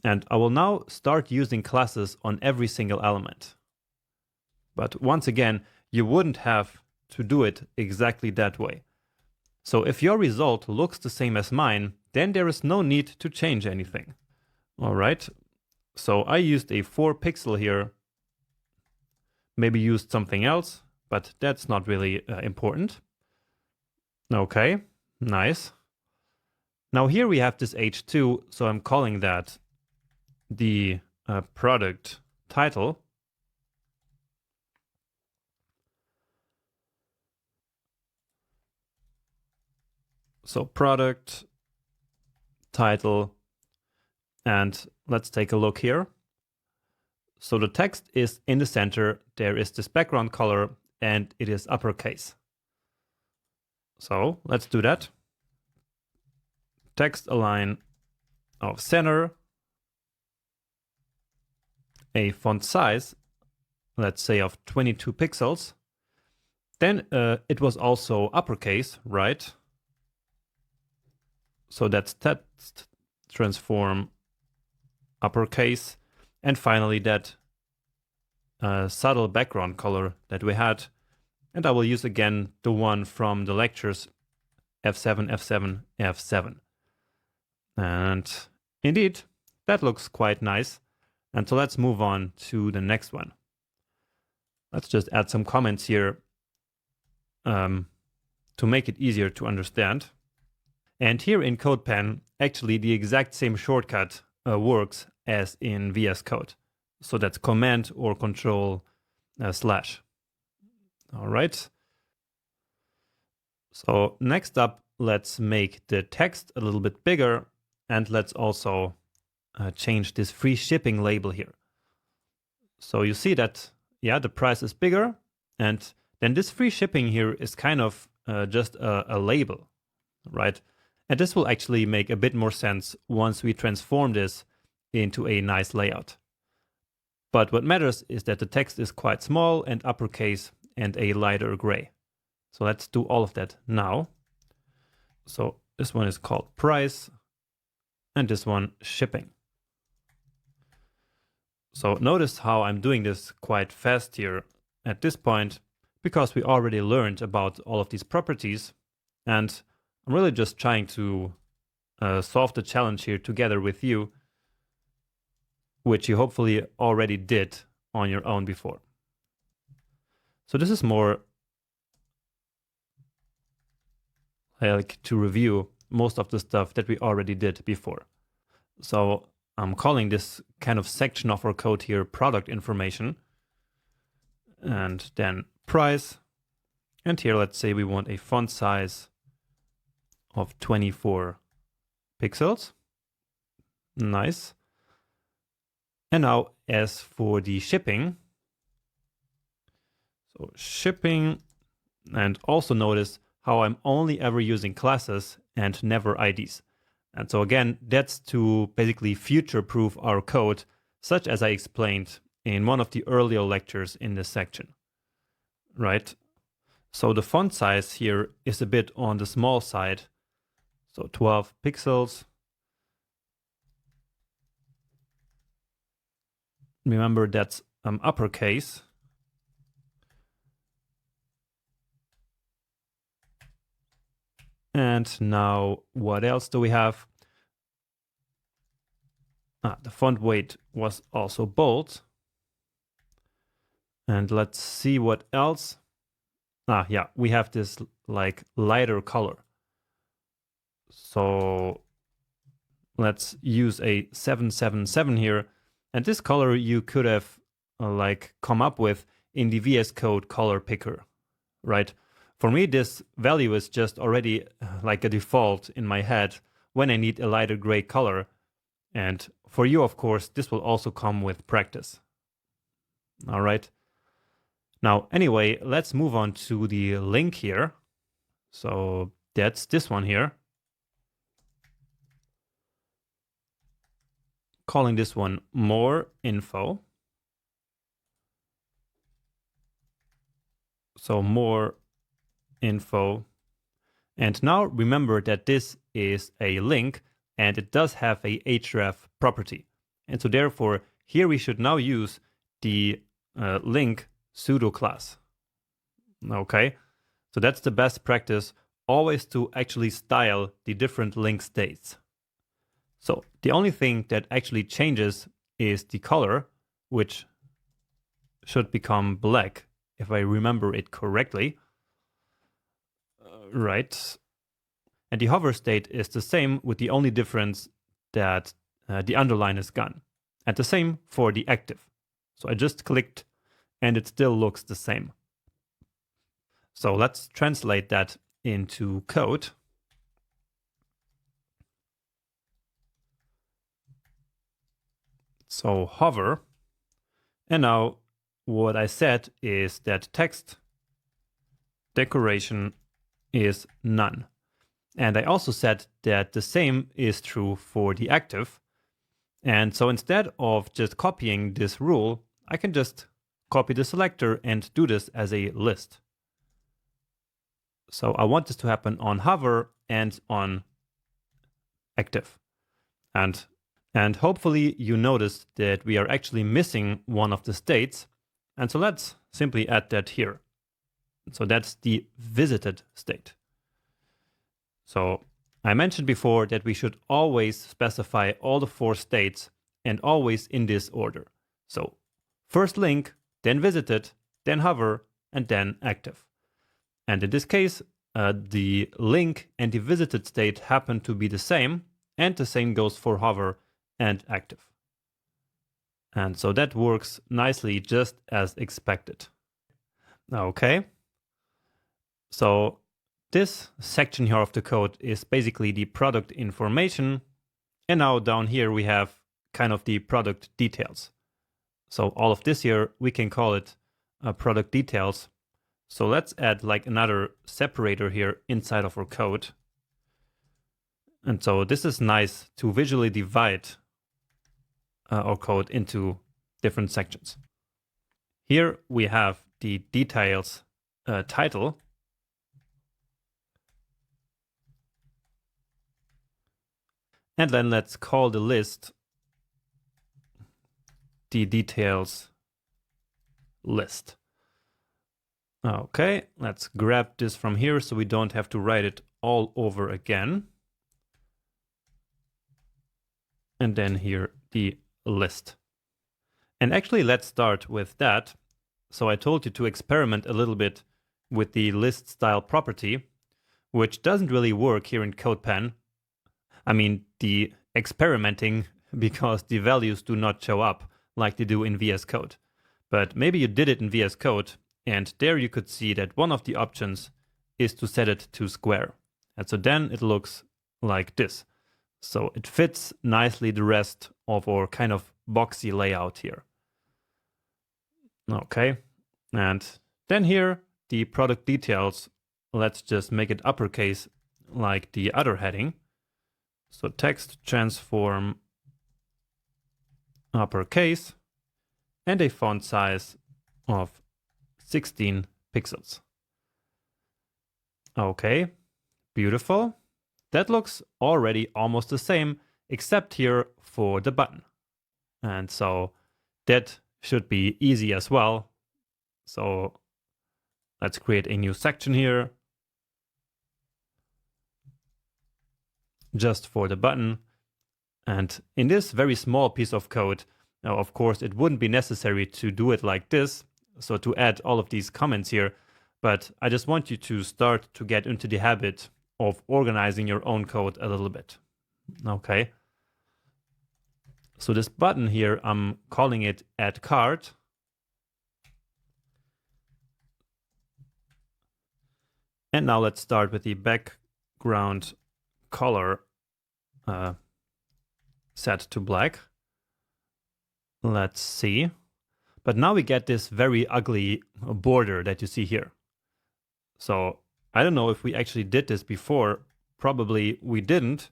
And I will now start using classes on every single element. But once again, you wouldn't have to do it exactly that way. So if your result looks the same as mine, then there is no need to change anything. All right, so I used a 4 pixel here. Maybe used something else, but that's not really important. Okay, nice. Now here we have this h2, so I'm calling that the product title. So product title, and let's take a look here. So the text is in the center, there is this background color, and it is uppercase. So let's do that. Text align of center, a font size, let's say of 22 pixels. Then it was also uppercase, right? So that's text transform uppercase. And finally that subtle background color that we had. And I will use again the one from the lectures, F7, F7, F7. And indeed, that looks quite nice. And so let's move on to the next one. Let's just add some comments here to make it easier to understand. And here in CodePen, actually the exact same shortcut works as in VS Code. So that's Command or Control slash. All right. So next up, let's make the text a little bit bigger, and let's also change this free shipping label here. So you see that, yeah, the price is bigger, and then this free shipping here is kind of just a label, right? And this will actually make a bit more sense once we transform this into a nice layout. But what matters is that the text is quite small and uppercase and a lighter gray. So let's do all of that now. So this one is called price, and this one shipping. So notice how I'm doing this quite fast here at this point, because we already learned about all of these properties, and I'm really just trying to solve the challenge here together with you, which you hopefully already did on your own before. So this is more like to review most of the stuff that we already did before. So I'm calling this kind of section of our code here product information, and then price. And here, let's say we want a font size of 24 pixels. Nice. And now as for the shipping, so shipping, and also notice how I'm only ever using classes and never IDs. And so again, that's to basically future-proof our code, such as I explained in one of the earlier lectures in this section, right? So the font size here is a bit on the small side, so 12 pixels. Remember that's uppercase. And now what else do we have? The font weight was also bold. And let's see what else. Yeah, we have this like lighter color. So let's use a 777 here. And this color you could have like come up with in the VS Code color picker, right? For me, this value is just already like a default in my head when I need a lighter gray color. And for you, of course, this will also come with practice. All right. Now, anyway, let's move on to the link here. So that's this one here. Calling this one more info. So more info. And now remember that this is a link and it does have a href property. And so therefore, here we should now use the link pseudoclass. Okay, so that's the best practice, always to actually style the different link states. So the only thing that actually changes is the color, which should become black, if I remember it correctly. Right. And the hover state is the same, with the only difference that the underline is gone. And the same for the active. So I just clicked and it still looks the same. So let's translate that into code. So hover. And now what I said is that text decoration is none. And I also said that the same is true for the active. And so instead of just copying this rule, I can just copy the selector and do this as a list. So I want this to happen on hover and on active. And hopefully you noticed that we are actually missing one of the states. And so let's simply add that here. So that's the visited state. So I mentioned before that we should always specify all the 4 states and always in this order. So first link, then visited, then hover, and then active. And in this case, the link and the visited state happen to be the same, and the same goes for hover and active. And so that works nicely, just as expected. Okay. So this section here of the code is basically the product information. And now down here we have kind of the product details. So all of this here, we can call it product details. So let's add like another separator here inside of our code. And so this is nice to visually divide our code into different sections. Here we have the details title. And then let's call the list the details list. Okay, let's grab this from here so we don't have to write it all over again. And then here the list. And actually let's start with that. So I told you to experiment a little bit with the list style property, which doesn't really work here in CodePen. I mean, the experimenting, because the values do not show up like they do in VS Code. But maybe you did it in VS Code, and there you could see that one of the options is to set it to square. And so then it looks like this. So it fits nicely the rest of our kind of boxy layout here. Okay, and then here, the product details, let's just make it uppercase like the other heading. So text transform uppercase and a font size of 16 pixels. Okay, beautiful. That looks already almost the same, except here for the button. And so that should be easy as well. So let's create a new section here just for the button. And in this very small piece of code, now of course it wouldn't be necessary to do it like this, so to add all of these comments here, but I just want you to start to get into the habit of organizing your own code a little bit. Okay. So this button here, I'm calling it add cart. And now let's start with the background color set to black. Let's see. But now we get this very ugly border that you see here. So I don't know if we actually did this before. Probably we didn't.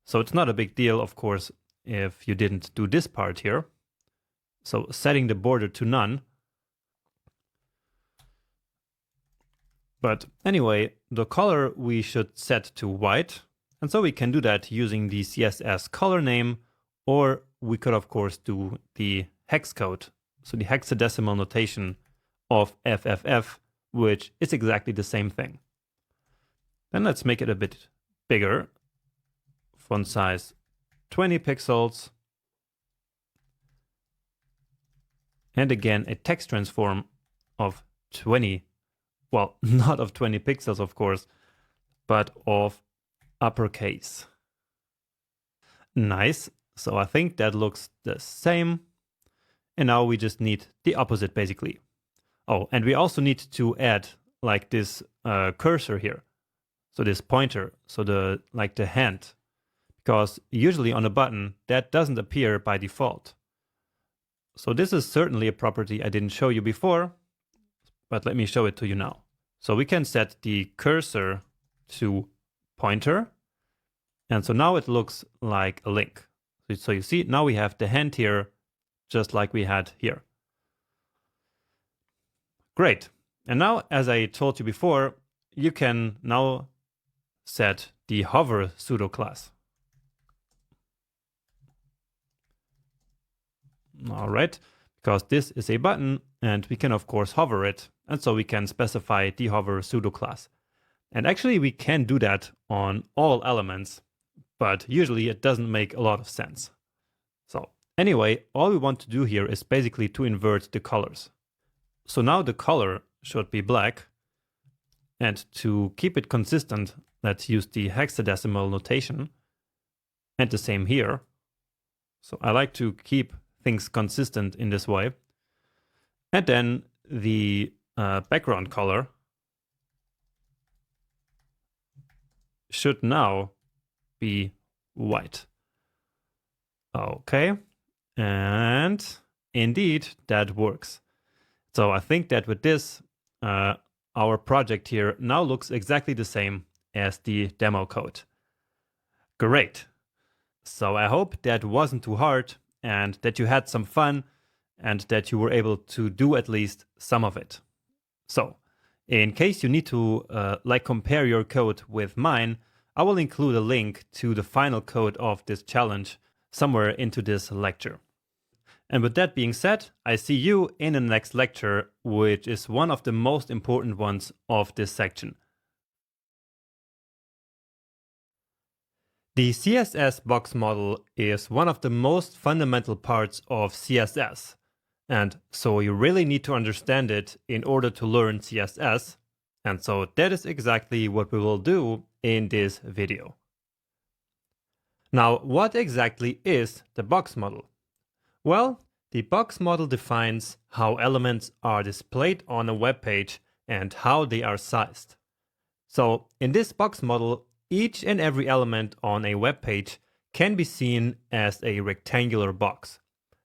So it's not a big deal, of course, if you didn't do this part here. So setting the border to none. But anyway, the color we should set to white. And so we can do that using the CSS color name, or we could of course do the hex code. So the hexadecimal notation of FFF, which is exactly the same thing. Then let's make it a bit bigger. Font size 20 pixels. And again, a text transform of 20. Well, not of 20 pixels, of course, but of uppercase. Nice. So I think that looks the same. And now we just need the opposite, basically. Oh, and we also need to add like this cursor here. So this pointer, so the hand, because usually on a button that doesn't appear by default. So this is certainly a property I didn't show you before, but let me show it to you now. So we can set the cursor to pointer. And so now it looks like a link. So you see, now we have the hand here, just like we had here. Great. And now, as I told you before, you can now set the hover pseudoclass. All right, because this is a button and we can of course hover it. And so we can specify the hover pseudoclass. And actually we can do that on all elements, but usually it doesn't make a lot of sense. So anyway, all we want to do here is basically to invert the colors. So now the color should be black. And to keep it consistent, let's use the hexadecimal notation. And the same here. So I like to keep things consistent in this way. And then the background color should now be white. Okay, and indeed that works. So I think that with this, our project here now looks exactly the same as the demo code. Great. So I hope that wasn't too hard and that you had some fun and that you were able to do at least some of it. So in case you need to compare your code with mine, I will include a link to the final code of this challenge somewhere into this lecture. And with that being said, I see you in the next lecture, which is one of the most important ones of this section. The CSS box model is one of the most fundamental parts of CSS. And so you really need to understand it in order to learn CSS. And so that is exactly what we will do in this video. Now, what exactly is the box model? Well, the box model defines how elements are displayed on a web page and how they are sized. So in this box model, each and every element on a web page can be seen as a rectangular box.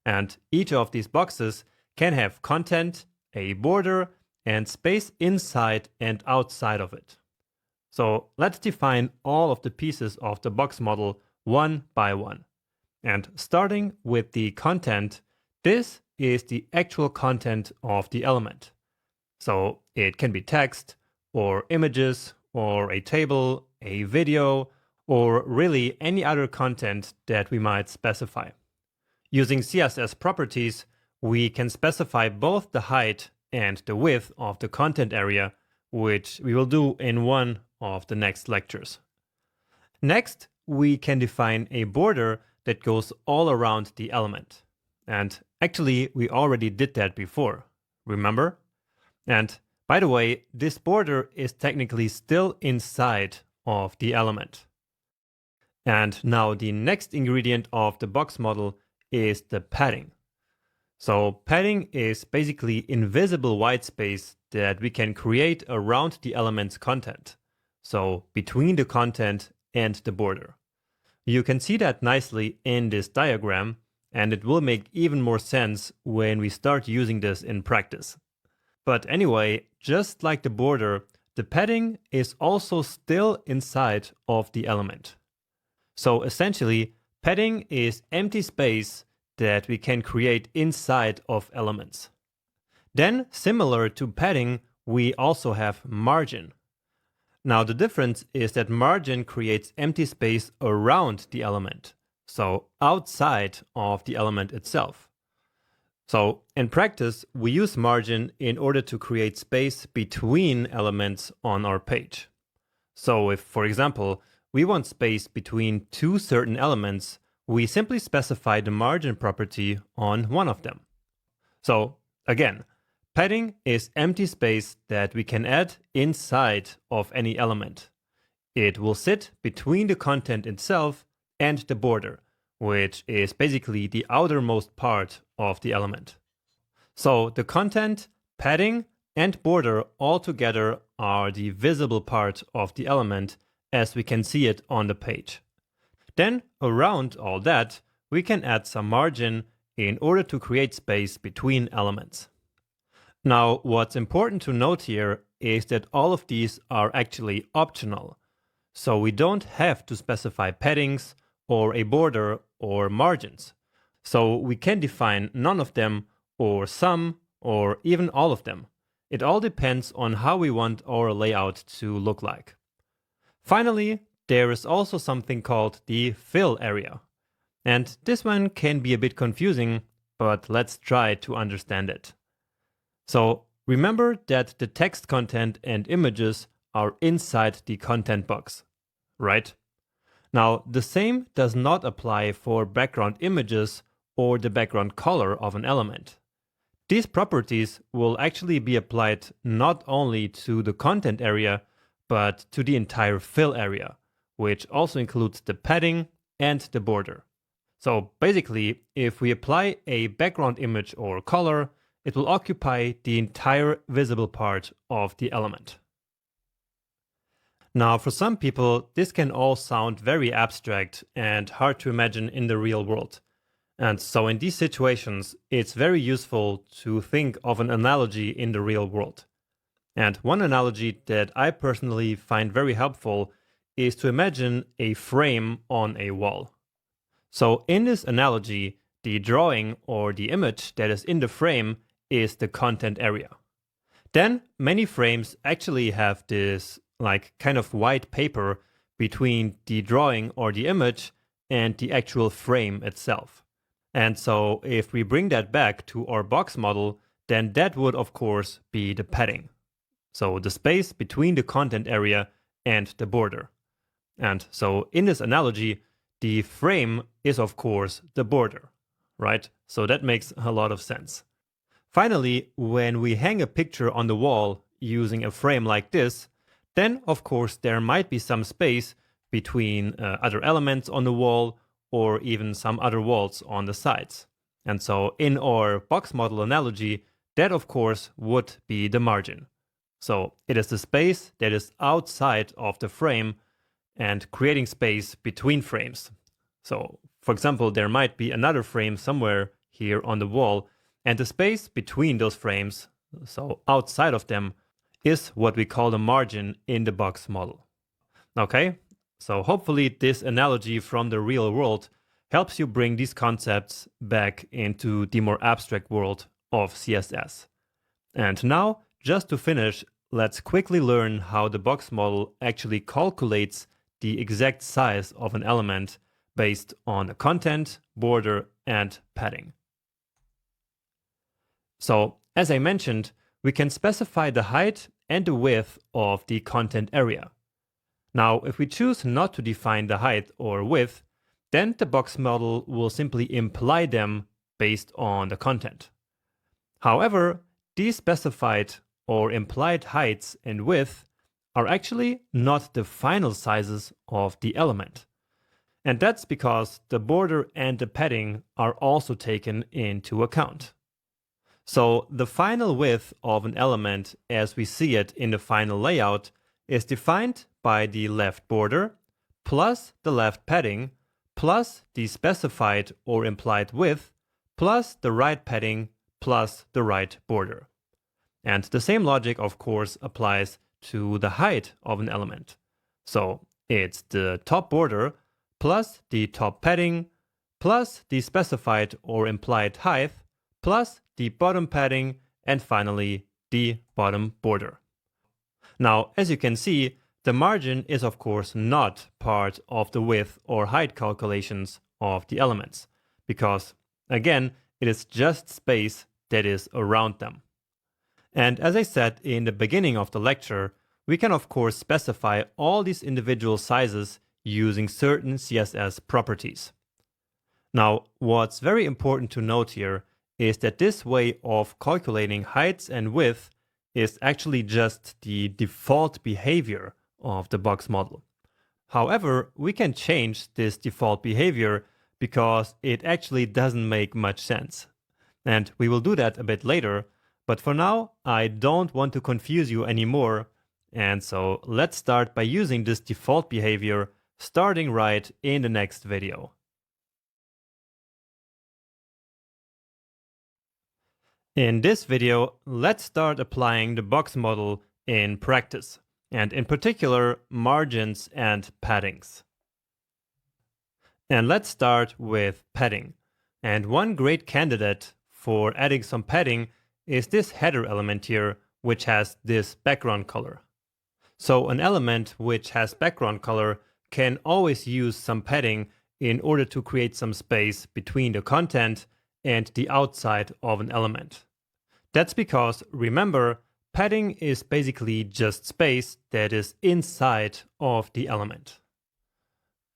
And each of these boxes can have content, a border, and space inside and outside of it. So let's define all of the pieces of the box model one by one. And starting with the content, this is the actual content of the element. So it can be text, or images, or a table, a video, or really any other content that we might specify. Using CSS properties, we can specify both the height and the width of the content area, which we will do in one of the next lectures. Next, we can define a border that goes all around the element. And actually, we already did that before, remember? And by the way, this border is technically still inside of the element. And now the next ingredient of the box model is the padding. So padding is basically invisible white space that we can create around the element's content. So between the content and the border. You can see that nicely in this diagram, and it will make even more sense when we start using this in practice. But anyway, just like the border, the padding is also still inside of the element. So essentially, padding is empty space that we can create inside of elements. Then, similar to padding, we also have margin. Now the difference is that margin creates empty space around the element, so outside of the element itself. So in practice, we use margin in order to create space between elements on our page. So if, for example, we want space between two certain elements, we simply specify the margin property on one of them. So again, padding is empty space that we can add inside of any element. It will sit between the content itself and the border, which is basically the outermost part of the element. So the content, padding, and border all together are the visible part of the element as we can see it on the page. Then around all that, we can add some margin in order to create space between elements. Now, what's important to note here is that all of these are actually optional. So we don't have to specify paddings or a border or margins. So we can define none of them or some or even all of them. It all depends on how we want our layout to look like. Finally, there is also something called the fill area. And this one can be a bit confusing, but let's try to understand it. So remember that the text content and images are inside the content box, right? Now, the same does not apply for background images or the background color of an element. These properties will actually be applied not only to the content area, but to the entire fill area, which also includes the padding and the border. So basically, if we apply a background image or color, it will occupy the entire visible part of the element. Now, for some people, this can all sound very abstract and hard to imagine in the real world. And so in these situations, it's very useful to think of an analogy in the real world. And one analogy that I personally find very helpful is to imagine a frame on a wall. So in this analogy, the drawing or the image that is in the frame is the content area. Then many frames actually have this kind of white paper between the drawing or the image and the actual frame itself. And so if we bring that back to our box model, then that would of course be the padding. So the space between the content area and the border. And so in this analogy, the frame is of course the border, right? So that makes a lot of sense. Finally, when we hang a picture on the wall using a frame like this, then of course there might be some space between other elements on the wall or even some other walls on the sides. And so in our box model analogy, that of course would be the margin. So it is the space that is outside of the frame and creating space between frames. So for example, there might be another frame somewhere here on the wall, and the space between those frames, so outside of them, is what we call the margin in the box model. Okay, so hopefully this analogy from the real world helps you bring these concepts back into the more abstract world of CSS. And now, just to finish, let's quickly learn how the box model actually calculates the exact size of an element based on the content, border, and padding. So, as I mentioned, we can specify the height and the width of the content area. Now, if we choose not to define the height or width, then the box model will simply imply them based on the content. However, these specified or implied heights and width are actually not the final sizes of the element. And that's because the border and the padding are also taken into account. So the final width of an element as we see it in the final layout is defined by the left border plus the left padding plus the specified or implied width plus the right padding plus the right border. And the same logic, of course, applies to the height of an element. So it's the top border plus the top padding plus the specified or implied height plus the bottom padding, and finally the bottom border. Now, as you can see, the margin is of course not part of the width or height calculations of the elements, because again, it is just space that is around them. And as I said in the beginning of the lecture, we can of course specify all these individual sizes using certain CSS properties. Now, what's very important to note here is that this way of calculating heights and width is actually just the default behavior of the box model. However, we can change this default behavior because it actually doesn't make much sense. And we will do that a bit later, but for now, I don't want to confuse you anymore. And so let's start by using this default behavior starting right in the next video. In this video, let's start applying the box model in practice, and in particular, margins and paddings. And let's start with padding. And one great candidate for adding some padding is this header element here, which has this background color. So an element which has background color can always use some padding in order to create some space between the content and the outside of an element. That's because, remember, padding is basically just space that is inside of the element.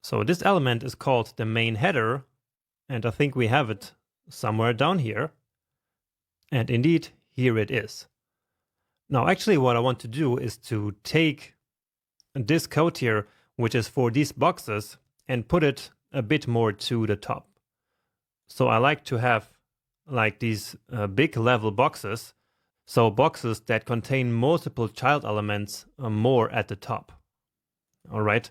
So this element is called the main header, and I think we have it somewhere down here. And indeed, here it is. Now, actually, what I want to do is to take this code here, which is for these boxes, and put it a bit more to the top. So I like to have like these big level boxes, so boxes that contain multiple child elements more at the top. All right,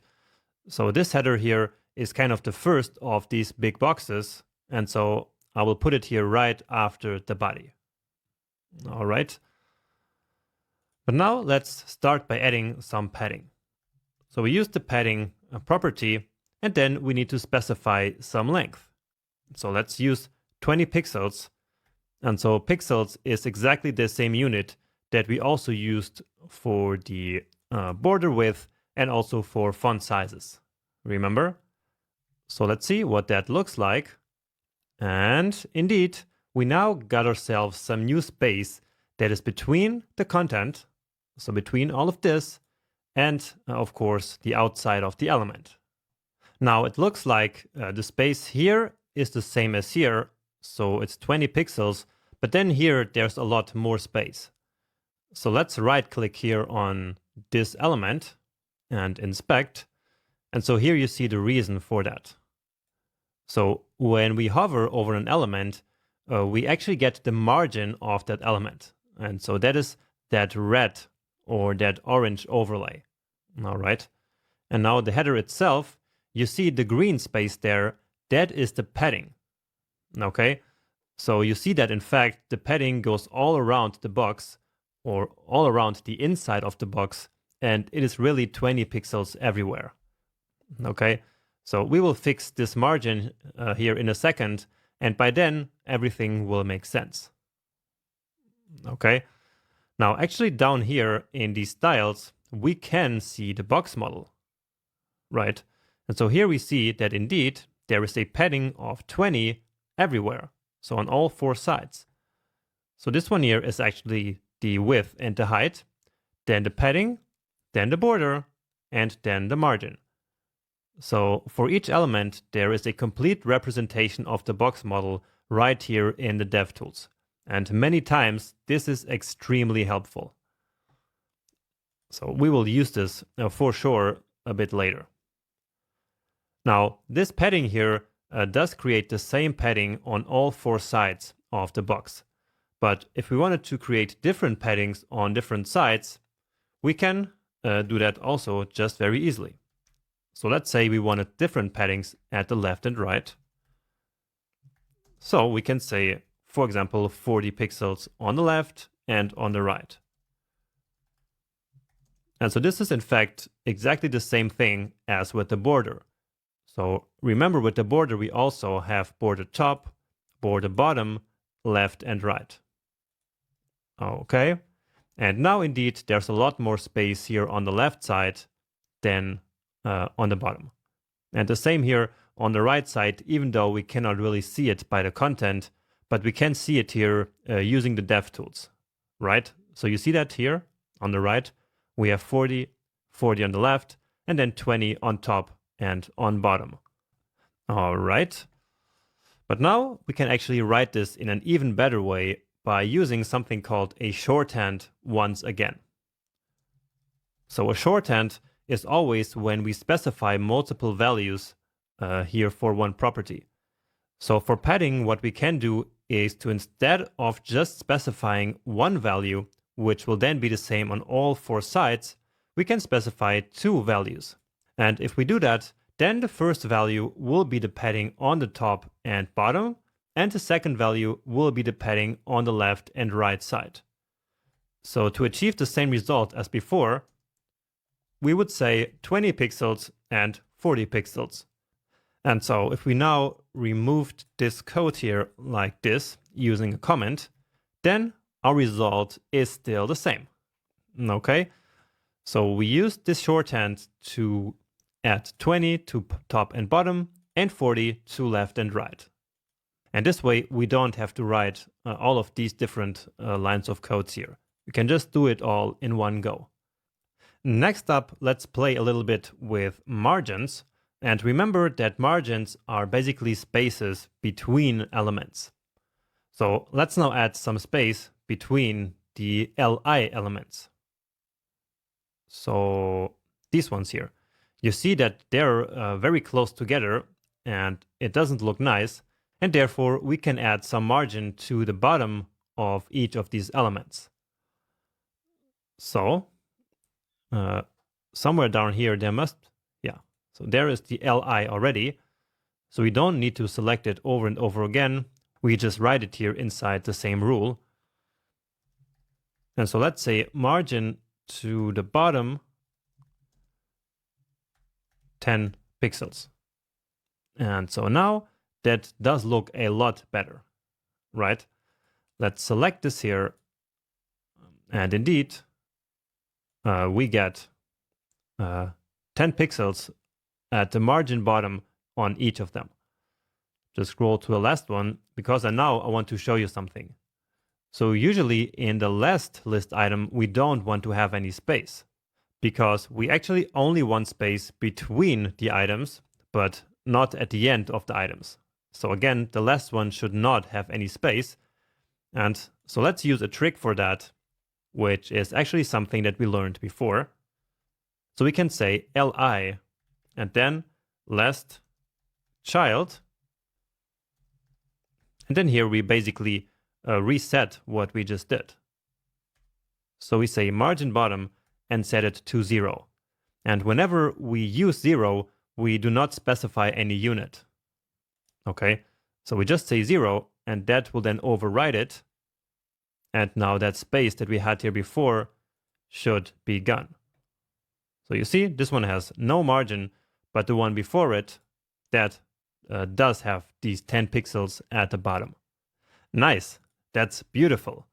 so this header here is kind of the first of these big boxes, and so I will put it here right after the body. All right, but now let's start by adding some padding. So we use the padding property, and then we need to specify some length. So let's use 20 pixels. And so pixels is exactly the same unit that we also used for the border width and also for font sizes. Remember? So let's see what that looks like. And indeed, we now got ourselves some new space that is between the content, so between all of this, and of course, the outside of the element. Now it looks like the space here is the same as here, so it's 20 pixels, but then here there's a lot more space. So let's right click here on this element and inspect. And so here you see the reason for that. So when we hover over an element, we actually get the margin of that element. And so that is that red or that orange overlay. All right. And now the header itself, you see the green space there, that is the padding. Okay. So you see that in fact the padding goes all around the box or all around the inside of the box, and it is really 20 pixels everywhere. Okay, so we will fix this margin here in a second, and by then everything will make sense. Okay, now actually down here in these styles we can see the box model, right? And so here we see that indeed there is a padding of 20 everywhere, so on all 4 sides. So this one here is actually the width and the height, then the padding, then the border, and then the margin. So for each element there is a complete representation of the box model right here in the DevTools. And many times this is extremely helpful. So we will use this for sure a bit later. Now this padding here does create the same padding on all 4 sides of the box. But if we wanted to create different paddings on different sides, we can do that also just very easily. So let's say we wanted different paddings at the left and right. So we can say, for example, 40 pixels on the left and on the right. And so this is in fact exactly the same thing as with the border. So remember, with the border we also have border top, border bottom, left and right. Okay, and now indeed there's a lot more space here on the left side than on the bottom. And the same here on the right side, even though we cannot really see it by the content, but we can see it here using the DevTools, right? So you see that here on the right, we have 40, 40 on the left, and then 20 on top and on bottom. All right. But now we can actually write this in an even better way by using something called a shorthand once again. So a shorthand is always when we specify multiple values here for one property. So for padding, what we can do is to, instead of just specifying one value, which will then be the same on all 4 sides, we can specify 2 values. And if we do that, then the first value will be the padding on the top and bottom, and the second value will be the padding on the left and right side. So to achieve the same result as before, we would say 20 pixels and 40 pixels. And so if we now removed this code here like this using a comment, then our result is still the same. Okay, so we used this shorthand to add 20 to top and bottom and 40 to left and right. And this way we don't have to write all of these different lines of codes here. We can just do it all in one go. Next up, let's play a little bit with margins. And remember that margins are basically spaces between elements. So let's now add some space between the li elements. So these ones here. You see that they're very close together and it doesn't look nice. And therefore we can add some margin to the bottom of each of these elements. So somewhere down here there must, so there is the li already. So we don't need to select it over and over again. We just write it here inside the same rule. And so let's say margin to the bottom 10 pixels. And so now that does look a lot better, right? Let's select this here. And indeed, we get 10 pixels at the margin bottom on each of them. Just scroll to the last one, because now I want to show you something. So usually in the last list item, we don't want to have any space, because we actually only want space between the items, but not at the end of the items. So again, the last one should not have any space. And so let's use a trick for that, which is actually something that we learned before. So we can say li and then lastchild. And then here we basically reset what we just did. So we say margin bottom and set it to 0. And whenever we use 0, we do not specify any unit. Okay, so we just say 0 and that will then override it. And now that space that we had here before should be gone. So you see, this one has no margin, but the one before it, that does have these 10 pixels at the bottom. Nice, that's beautiful.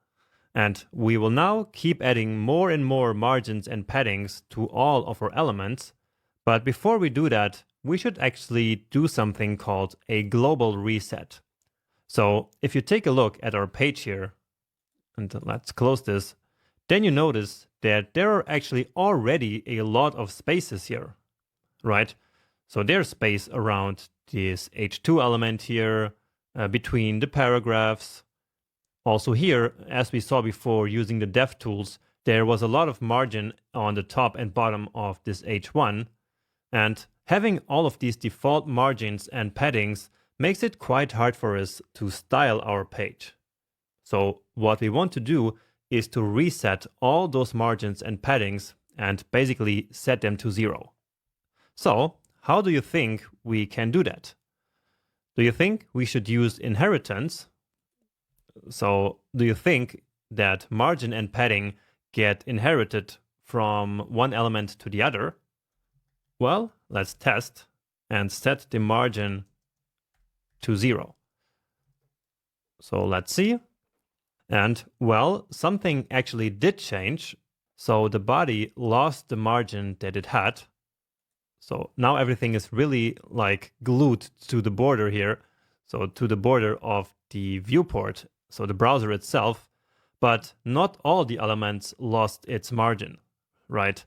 And we will now keep adding more and more margins and paddings to all of our elements. But before we do that, we should actually do something called a global reset. So if you take a look at our page here, and let's close this, then you notice that there are actually already a lot of spaces here, right? So there's space around this H2 element here, between the paragraphs. Also here, as we saw before using the dev tools, there was a lot of margin on the top and bottom of this H1. And having all of these default margins and paddings makes it quite hard for us to style our page. So what we want to do is to reset all those margins and paddings and basically set them to 0. So how do you think we can do that? Do you think we should use inheritance? So do you think that margin and padding get inherited from one element to the other? Well, let's test and set the margin to 0. So let's see. And well, something actually did change. So the body lost the margin that it had. So now everything is really like glued to the border here. So to the border of the viewport, so the browser itself, but not all the elements lost its margin, right?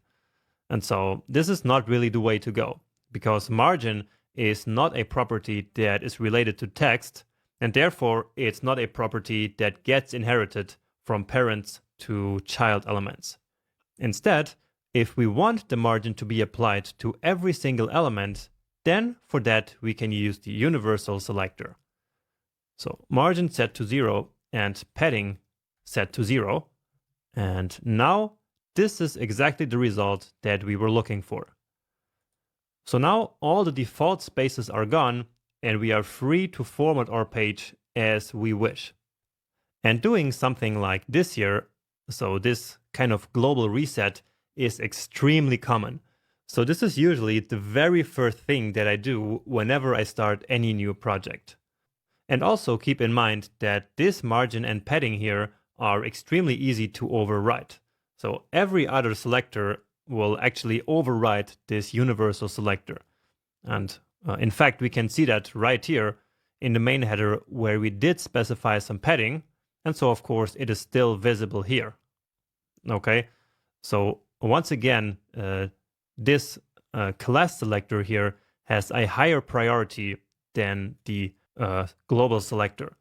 And so this is not really the way to go, because margin is not a property that is related to text, and therefore it's not a property that gets inherited from parents to child elements. Instead, if we want the margin to be applied to every single element, then for that we can use the universal selector. So margin set to 0 and padding set to 0. And now this is exactly the result that we were looking for. So now all the default spaces are gone and we are free to format our page as we wish. And doing something like this here, so this kind of global reset, is extremely common. So this is usually the very first thing that I do whenever I start any new project. And also keep in mind that this margin and padding here are extremely easy to overwrite. So every other selector will actually override this universal selector. And in fact, we can see that right here in the main header where we did specify some padding. And so of course it is still visible here. Okay, so once again, this class selector here has a higher priority than the global selector.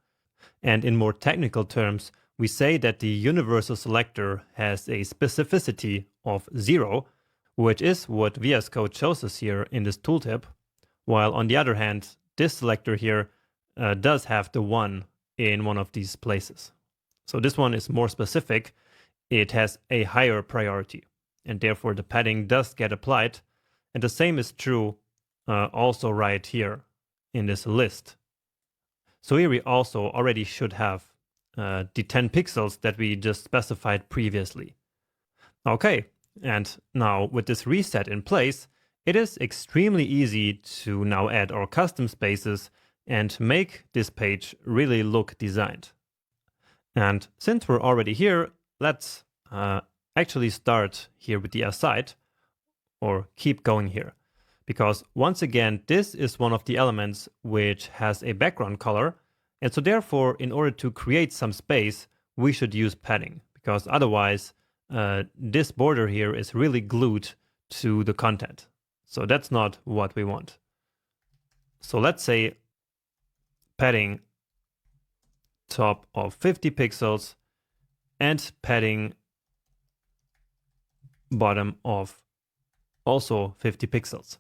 And in more technical terms, we say that the universal selector has a specificity of 0, which is what VS Code shows us here in this tooltip, while on the other hand, this selector here does have the 1 in one of these places. So this one is more specific. It has a higher priority, and therefore the padding does get applied. And the same is true also right here in this list. So here we also already should have the 10 pixels that we just specified previously. Okay, and now with this reset in place, it is extremely easy to now add our custom spaces and make this page really look designed. And since we're already here, let's actually start here with the aside, or keep going here. Because once again, this is one of the elements which has a background color. And so therefore, in order to create some space, we should use padding, because otherwise this border here is really glued to the content. So that's not what we want. So let's say padding top of 50 pixels and padding bottom of also 50 pixels.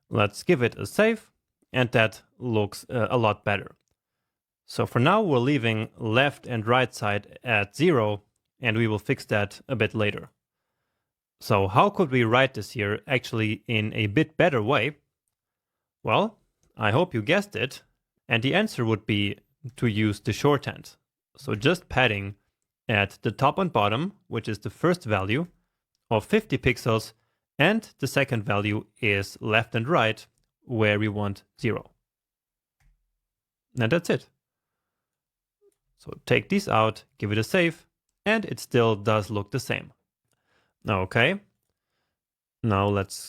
Let's give it a save, and that looks a lot better. So for now, we're leaving left and right side at 0, and we will fix that a bit later. So how could we write this here actually in a bit better way? Well, I hope you guessed it, and the answer would be to use the shorthand. So just padding at the top and bottom, which is the first value of 50 pixels, and the second value is left and right, where we want 0. And that's it. So take these out, give it a save, and it still does look the same. Okay. Now let's